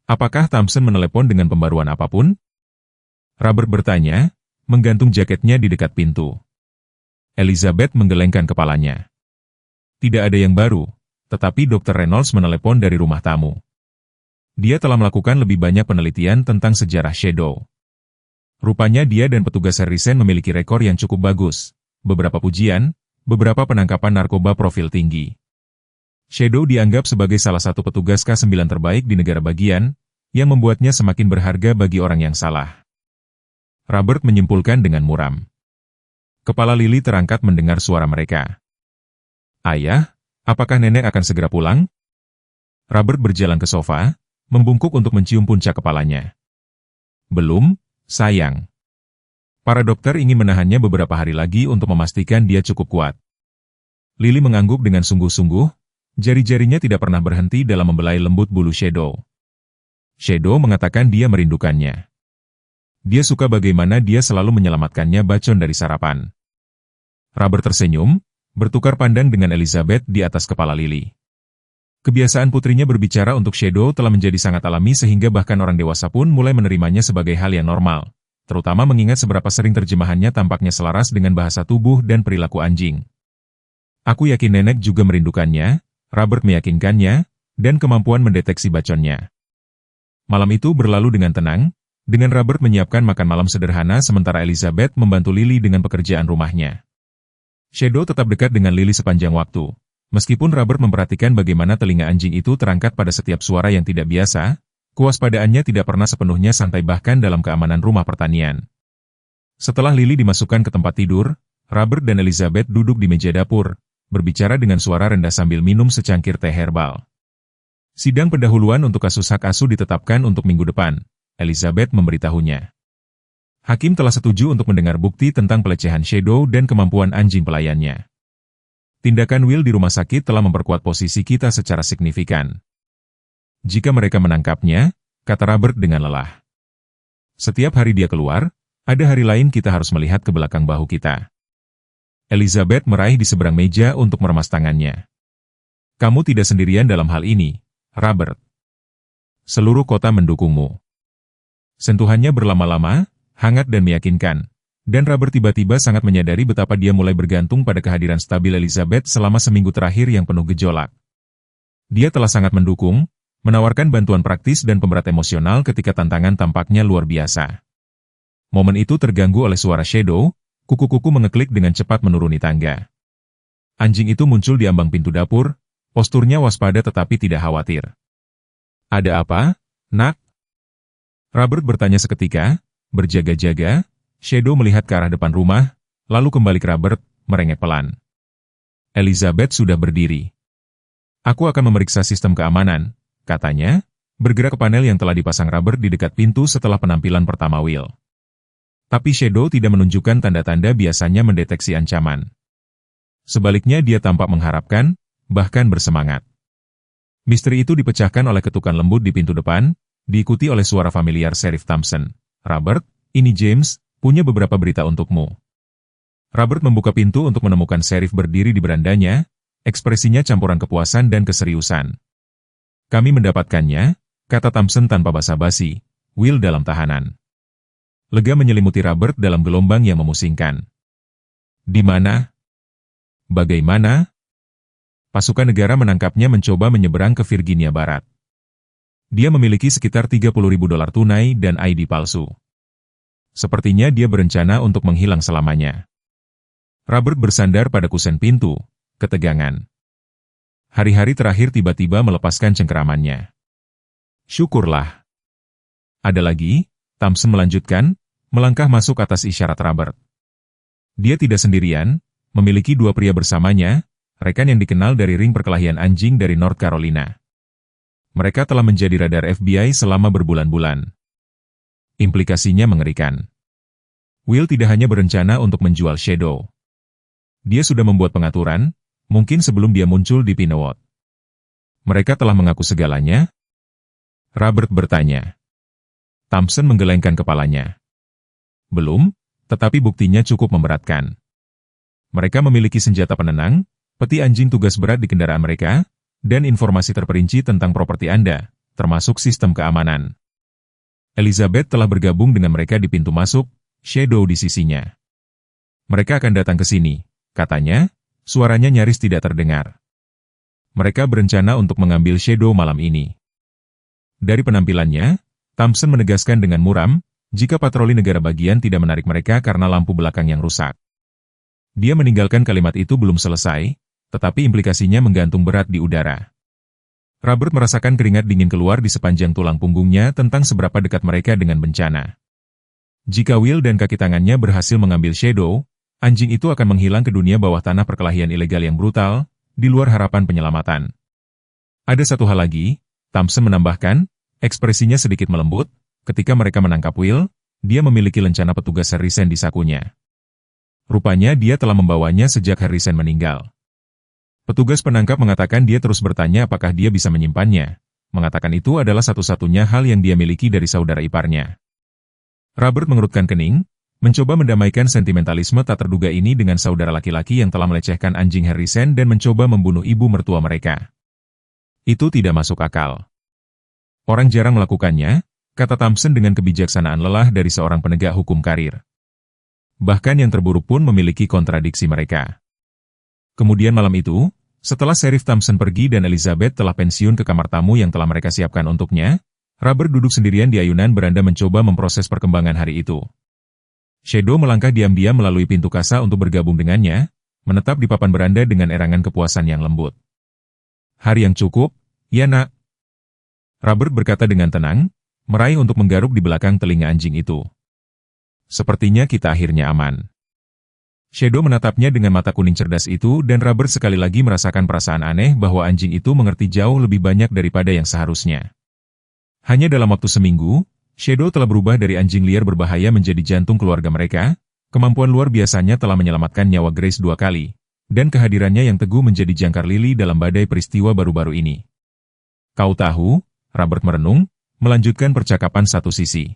A: Apakah Thompson menelepon dengan pembaruan apapun? Robert bertanya, menggantung jaketnya di dekat pintu. Elizabeth menggelengkan kepalanya. Tidak ada yang baru, tetapi Dr. Reynolds menelepon dari rumah tamu. Dia telah melakukan lebih banyak penelitian tentang sejarah Shadow. Rupanya dia dan petugas Harrison memiliki rekor yang cukup bagus, beberapa pujian, beberapa penangkapan narkoba profil tinggi. Shadow dianggap sebagai salah satu petugas K9 terbaik di negara bagian, yang membuatnya semakin berharga bagi orang yang salah. Robert menyimpulkan dengan muram. Kepala Lily terangkat mendengar suara mereka. Ayah, apakah nenek akan segera pulang? Robert berjalan ke sofa, membungkuk untuk mencium puncak kepalanya. Belum, sayang. Para dokter ingin menahannya beberapa hari lagi untuk memastikan dia cukup kuat. Lily mengangguk dengan sungguh-sungguh, jari-jarinya tidak pernah berhenti dalam membelai lembut bulu Shadow. Shadow mengatakan dia merindukannya. Dia suka bagaimana dia selalu menyelamatkannya bacon dari sarapan. Robert tersenyum, bertukar pandang dengan Elizabeth di atas kepala Lily. Kebiasaan putrinya berbicara untuk Shadow telah menjadi sangat alami sehingga bahkan orang dewasa pun mulai menerimanya sebagai hal yang normal, terutama mengingat seberapa sering terjemahannya tampaknya selaras dengan bahasa tubuh dan perilaku anjing. Aku yakin nenek juga merindukannya, Robert meyakinkannya, dan kemampuan mendeteksi baconnya. Malam itu berlalu dengan tenang, dengan Robert menyiapkan makan malam sederhana sementara Elizabeth membantu Lily dengan pekerjaan rumahnya. Shadow tetap dekat dengan Lily sepanjang waktu. Meskipun Robert memperhatikan bagaimana telinga anjing itu terangkat pada setiap suara yang tidak biasa, kewaspadaannya tidak pernah sepenuhnya santai bahkan dalam keamanan rumah pertanian. Setelah Lily dimasukkan ke tempat tidur, Robert dan Elizabeth duduk di meja dapur, berbicara dengan suara rendah sambil minum secangkir teh herbal. Sidang pendahuluan untuk kasus hak asuh ditetapkan untuk minggu depan, Elizabeth memberitahunya. Hakim telah setuju untuk mendengar bukti tentang pelecehan Shadow dan kemampuan anjing pelayannya. Tindakan Will di rumah sakit telah memperkuat posisi kita secara signifikan. Jika mereka menangkapnya, kata Robert dengan lelah. Setiap hari dia keluar, ada hari lain kita harus melihat ke belakang bahu kita. Elizabeth meraih di seberang meja untuk meremas tangannya. Kamu tidak sendirian dalam hal ini, Robert. Seluruh kota mendukungmu. Sentuhannya berlama-lama, hangat dan meyakinkan, dan Robert tiba-tiba sangat menyadari betapa dia mulai bergantung pada kehadiran stabil Elizabeth selama seminggu terakhir yang penuh gejolak. Dia telah sangat mendukung, menawarkan bantuan praktis dan pemberat emosional ketika tantangan tampaknya luar biasa. Momen itu terganggu oleh suara Shadow, kuku-kuku mengeklik dengan cepat menuruni tangga. Anjing itu muncul di ambang pintu dapur, posturnya waspada tetapi tidak khawatir. Ada apa, nak? Robert bertanya seketika, berjaga-jaga. Shadow melihat ke arah depan rumah, lalu kembali ke Robert, merengek pelan. Elizabeth sudah berdiri. Aku akan memeriksa sistem keamanan, katanya, bergerak ke panel yang telah dipasang Robert di dekat pintu setelah penampilan pertama Will. Tapi Shadow tidak menunjukkan tanda-tanda biasanya mendeteksi ancaman. Sebaliknya dia tampak mengharapkan, bahkan bersemangat. Misteri itu dipecahkan oleh ketukan lembut di pintu depan, diikuti oleh suara familiar Sheriff Thompson. Robert, ini James, punya beberapa berita untukmu. Robert membuka pintu untuk menemukan Sheriff berdiri di berandanya, ekspresinya campuran kepuasan dan keseriusan. Kami mendapatkannya, kata Thompson tanpa basa-basi, Will dalam tahanan. Lega menyelimuti Robert dalam gelombang yang memusingkan. Di mana? Bagaimana? Pasukan negara menangkapnya mencoba menyeberang ke Virginia Barat. Dia memiliki sekitar $30.000 tunai dan ID palsu. Sepertinya dia berencana untuk menghilang selamanya. Robert bersandar pada kusen pintu, ketegangan. Hari-hari terakhir tiba-tiba melepaskan cengkeramannya. Syukurlah. Ada lagi, Thompson melanjutkan, melangkah masuk atas isyarat Robert. Dia tidak sendirian, memiliki dua pria bersamanya, rekan yang dikenal dari ring perkelahian anjing dari North Carolina. Mereka telah menjadi radar FBI selama berbulan-bulan. Implikasinya mengerikan. Will tidak hanya berencana untuk menjual Shadow. Dia sudah membuat pengaturan, mungkin sebelum dia muncul di Pinewood. Mereka telah mengaku segalanya? Robert bertanya. Thompson menggelengkan kepalanya. Belum, tetapi buktinya cukup memberatkan. Mereka memiliki senjata penenang, peti anjing tugas berat di kendaraan mereka, dan informasi terperinci tentang properti Anda, termasuk sistem keamanan. Elizabeth telah bergabung dengan mereka di pintu masuk, Shadow di sisinya. Mereka akan datang ke sini, katanya, suaranya nyaris tidak terdengar. Mereka berencana untuk mengambil Shadow malam ini. Dari penampilannya, Thompson menegaskan dengan muram, jika patroli negara bagian tidak menarik mereka karena lampu belakang yang rusak. Dia meninggalkan kalimat itu belum selesai, tetapi implikasinya menggantung berat di udara. Robert merasakan keringat dingin keluar di sepanjang tulang punggungnya tentang seberapa dekat mereka dengan bencana. Jika Will dan kaki tangannya berhasil mengambil Shadow, anjing itu akan menghilang ke dunia bawah tanah perkelahian ilegal yang brutal, di luar harapan penyelamatan. Ada satu hal lagi, Thompson menambahkan, ekspresinya sedikit melembut, ketika mereka menangkap Will, dia memiliki lencana petugas Harrison di sakunya. Rupanya dia telah membawanya sejak Harrison meninggal. Petugas penangkap mengatakan dia terus bertanya apakah dia bisa menyimpannya, mengatakan itu adalah satu-satunya hal yang dia miliki dari saudara iparnya. Robert mengerutkan kening, mencoba mendamaikan sentimentalisme tak terduga ini dengan saudara laki-laki yang telah melecehkan anjing Harrison dan mencoba membunuh ibu mertua mereka. Itu tidak masuk akal. Orang jarang melakukannya, kata Thompson dengan kebijaksanaan lelah dari seorang penegak hukum karir. Bahkan yang terburuk pun memiliki kontradiksi mereka. Kemudian malam itu, setelah Sheriff Thompson pergi dan Elizabeth telah pensiun ke kamar tamu yang telah mereka siapkan untuknya, Robert duduk sendirian di ayunan beranda mencoba memproses perkembangan hari itu. Shadow melangkah diam-diam melalui pintu kasa untuk bergabung dengannya, menetap di papan beranda dengan erangan kepuasan yang lembut. Hari yang cukup, ya nak. Robert berkata dengan tenang, meraih untuk menggaruk di belakang telinga anjing itu. Sepertinya kita akhirnya aman. Shadow menatapnya dengan mata kuning cerdas itu dan Robert sekali lagi merasakan perasaan aneh bahwa anjing itu mengerti jauh lebih banyak daripada yang seharusnya. Hanya dalam waktu seminggu, Shadow telah berubah dari anjing liar berbahaya menjadi jantung keluarga mereka. Kemampuan luar biasanya telah menyelamatkan nyawa Grace 2 kali, dan kehadirannya yang teguh menjadi jangkar Lily dalam badai peristiwa baru-baru ini. Kau tahu, Robert merenung, melanjutkan percakapan satu sisi.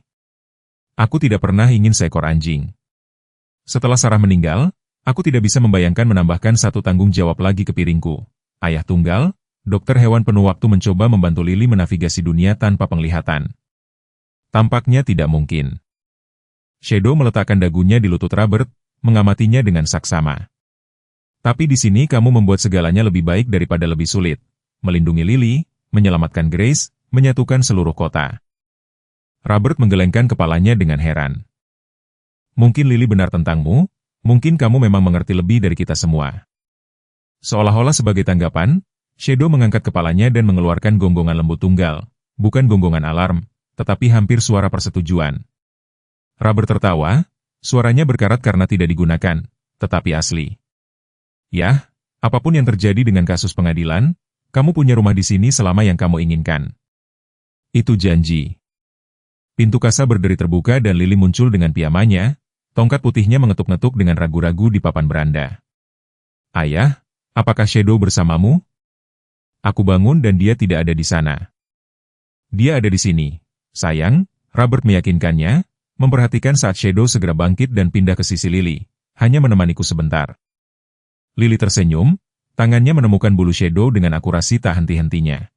A: Aku tidak pernah ingin seekor anjing. Setelah Sarah meninggal, aku tidak bisa membayangkan menambahkan satu tanggung jawab lagi ke piringku. Ayah tunggal, dokter hewan penuh waktu mencoba membantu Lily menavigasi dunia tanpa penglihatan. Tampaknya tidak mungkin. Shadow meletakkan dagunya di lutut Robert, mengamatinya dengan saksama. Tapi di sini kamu membuat segalanya lebih baik daripada lebih sulit. Melindungi Lily, menyelamatkan Grace, menyatukan seluruh kota. Robert menggelengkan kepalanya dengan heran. Mungkin Lily benar tentangmu, mungkin kamu memang mengerti lebih dari kita semua. Seolah-olah sebagai tanggapan, Shadow mengangkat kepalanya dan mengeluarkan gonggongan lembut tunggal, bukan gonggongan alarm, tetapi hampir suara persetujuan. Robert tertawa, suaranya berkarat karena tidak digunakan, tetapi asli. Yah, apapun yang terjadi dengan kasus pengadilan, kamu punya rumah di sini selama yang kamu inginkan. Itu janji. Pintu kasa berderi terbuka dan Lily muncul dengan piyamanya. Tongkat putihnya mengetuk-ngetuk dengan ragu-ragu di papan beranda. Ayah, apakah Shadow bersamamu? Aku bangun dan dia tidak ada di sana. Dia ada di sini, sayang, Robert meyakinkannya, memperhatikan saat Shadow segera bangkit dan pindah ke sisi Lily, hanya menemaniku sebentar. Lily tersenyum, tangannya menemukan bulu Shadow dengan akurasi tak henti-hentinya.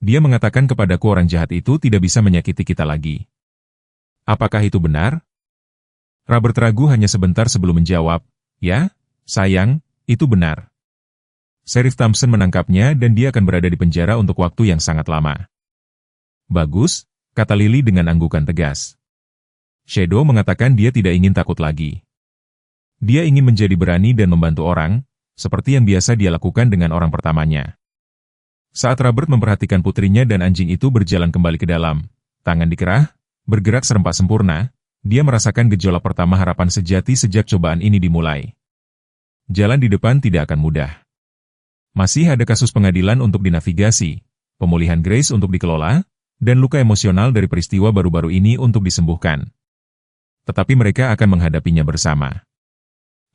A: Dia mengatakan kepadaku orang jahat itu tidak bisa menyakiti kita lagi. Apakah itu benar? Robert ragu hanya sebentar sebelum menjawab, ya, sayang, itu benar. Sheriff Thompson menangkapnya dan dia akan berada di penjara untuk waktu yang sangat lama. Bagus, kata Lily dengan anggukan tegas. Shadow mengatakan dia tidak ingin takut lagi. Dia ingin menjadi berani dan membantu orang, seperti yang biasa dia lakukan dengan orang pertamanya. Saat Robert memperhatikan putrinya dan anjing itu berjalan kembali ke dalam, tangan dikerah, bergerak serempak sempurna, dia merasakan gejolak pertama harapan sejati sejak cobaan ini dimulai. Jalan di depan tidak akan mudah. Masih ada kasus pengadilan untuk dinavigasi, pemulihan Grace untuk dikelola, dan luka emosional dari peristiwa baru-baru ini untuk disembuhkan. Tetapi mereka akan menghadapinya bersama.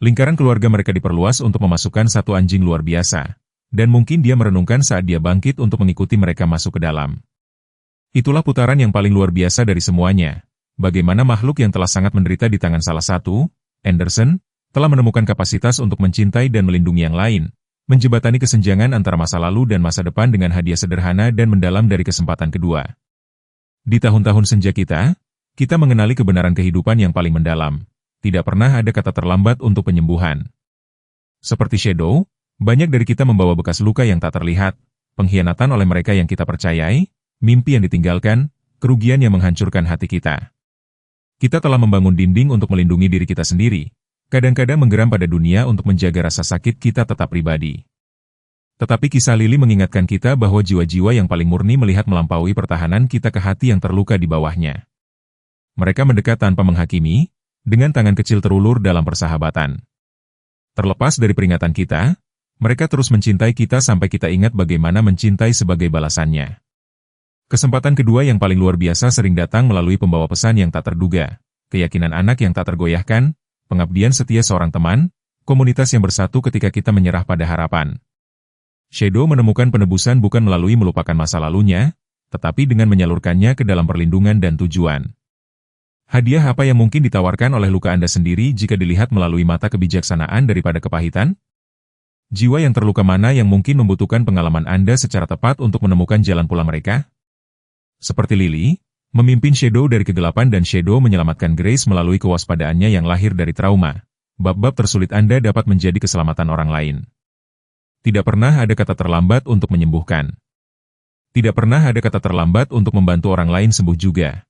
A: Lingkaran keluarga mereka diperluas untuk memasukkan satu anjing luar biasa, dan mungkin dia merenungkan saat dia bangkit untuk mengikuti mereka masuk ke dalam. Itulah putaran yang paling luar biasa dari semuanya. Bagaimana makhluk yang telah sangat menderita di tangan salah satu, Anderson, telah menemukan kapasitas untuk mencintai dan melindungi yang lain, menjembatani kesenjangan antara masa lalu dan masa depan dengan hadiah sederhana dan mendalam dari kesempatan kedua. Di tahun-tahun senja kita mengenali kebenaran kehidupan yang paling mendalam. Tidak pernah ada kata terlambat untuk penyembuhan. Seperti Shadow, banyak dari kita membawa bekas luka yang tak terlihat, pengkhianatan oleh mereka yang kita percayai, mimpi yang ditinggalkan, kerugian yang menghancurkan hati kita. Kita telah membangun dinding untuk melindungi diri kita sendiri, kadang-kadang menggeram pada dunia untuk menjaga rasa sakit kita tetap pribadi. Tetapi kisah Lily mengingatkan kita bahwa jiwa-jiwa yang paling murni melihat melampaui pertahanan kita ke hati yang terluka di bawahnya. Mereka mendekat tanpa menghakimi, dengan tangan kecil terulur dalam persahabatan. Terlepas dari peringatan kita, mereka terus mencintai kita sampai kita ingat bagaimana mencintai sebagai balasannya. Kesempatan kedua yang paling luar biasa sering datang melalui pembawa pesan yang tak terduga, keyakinan anak yang tak tergoyahkan, pengabdian setia seorang teman, komunitas yang bersatu ketika kita menyerah pada harapan. Shadow menemukan penebusan bukan melalui melupakan masa lalunya, tetapi dengan menyalurkannya ke dalam perlindungan dan tujuan. Hadiah apa yang mungkin ditawarkan oleh luka Anda sendiri jika dilihat melalui mata kebijaksanaan daripada kepahitan? Jiwa yang terluka mana yang mungkin membutuhkan pengalaman Anda secara tepat untuk menemukan jalan pulang mereka? Seperti Lily, memimpin Shadow dari kegelapan dan Shadow menyelamatkan Grace melalui kewaspadaannya yang lahir dari trauma. Bab-bab tersulit Anda dapat menjadi keselamatan orang lain. Tidak pernah ada kata terlambat untuk menyembuhkan. Tidak pernah ada kata terlambat untuk membantu orang lain sembuh juga.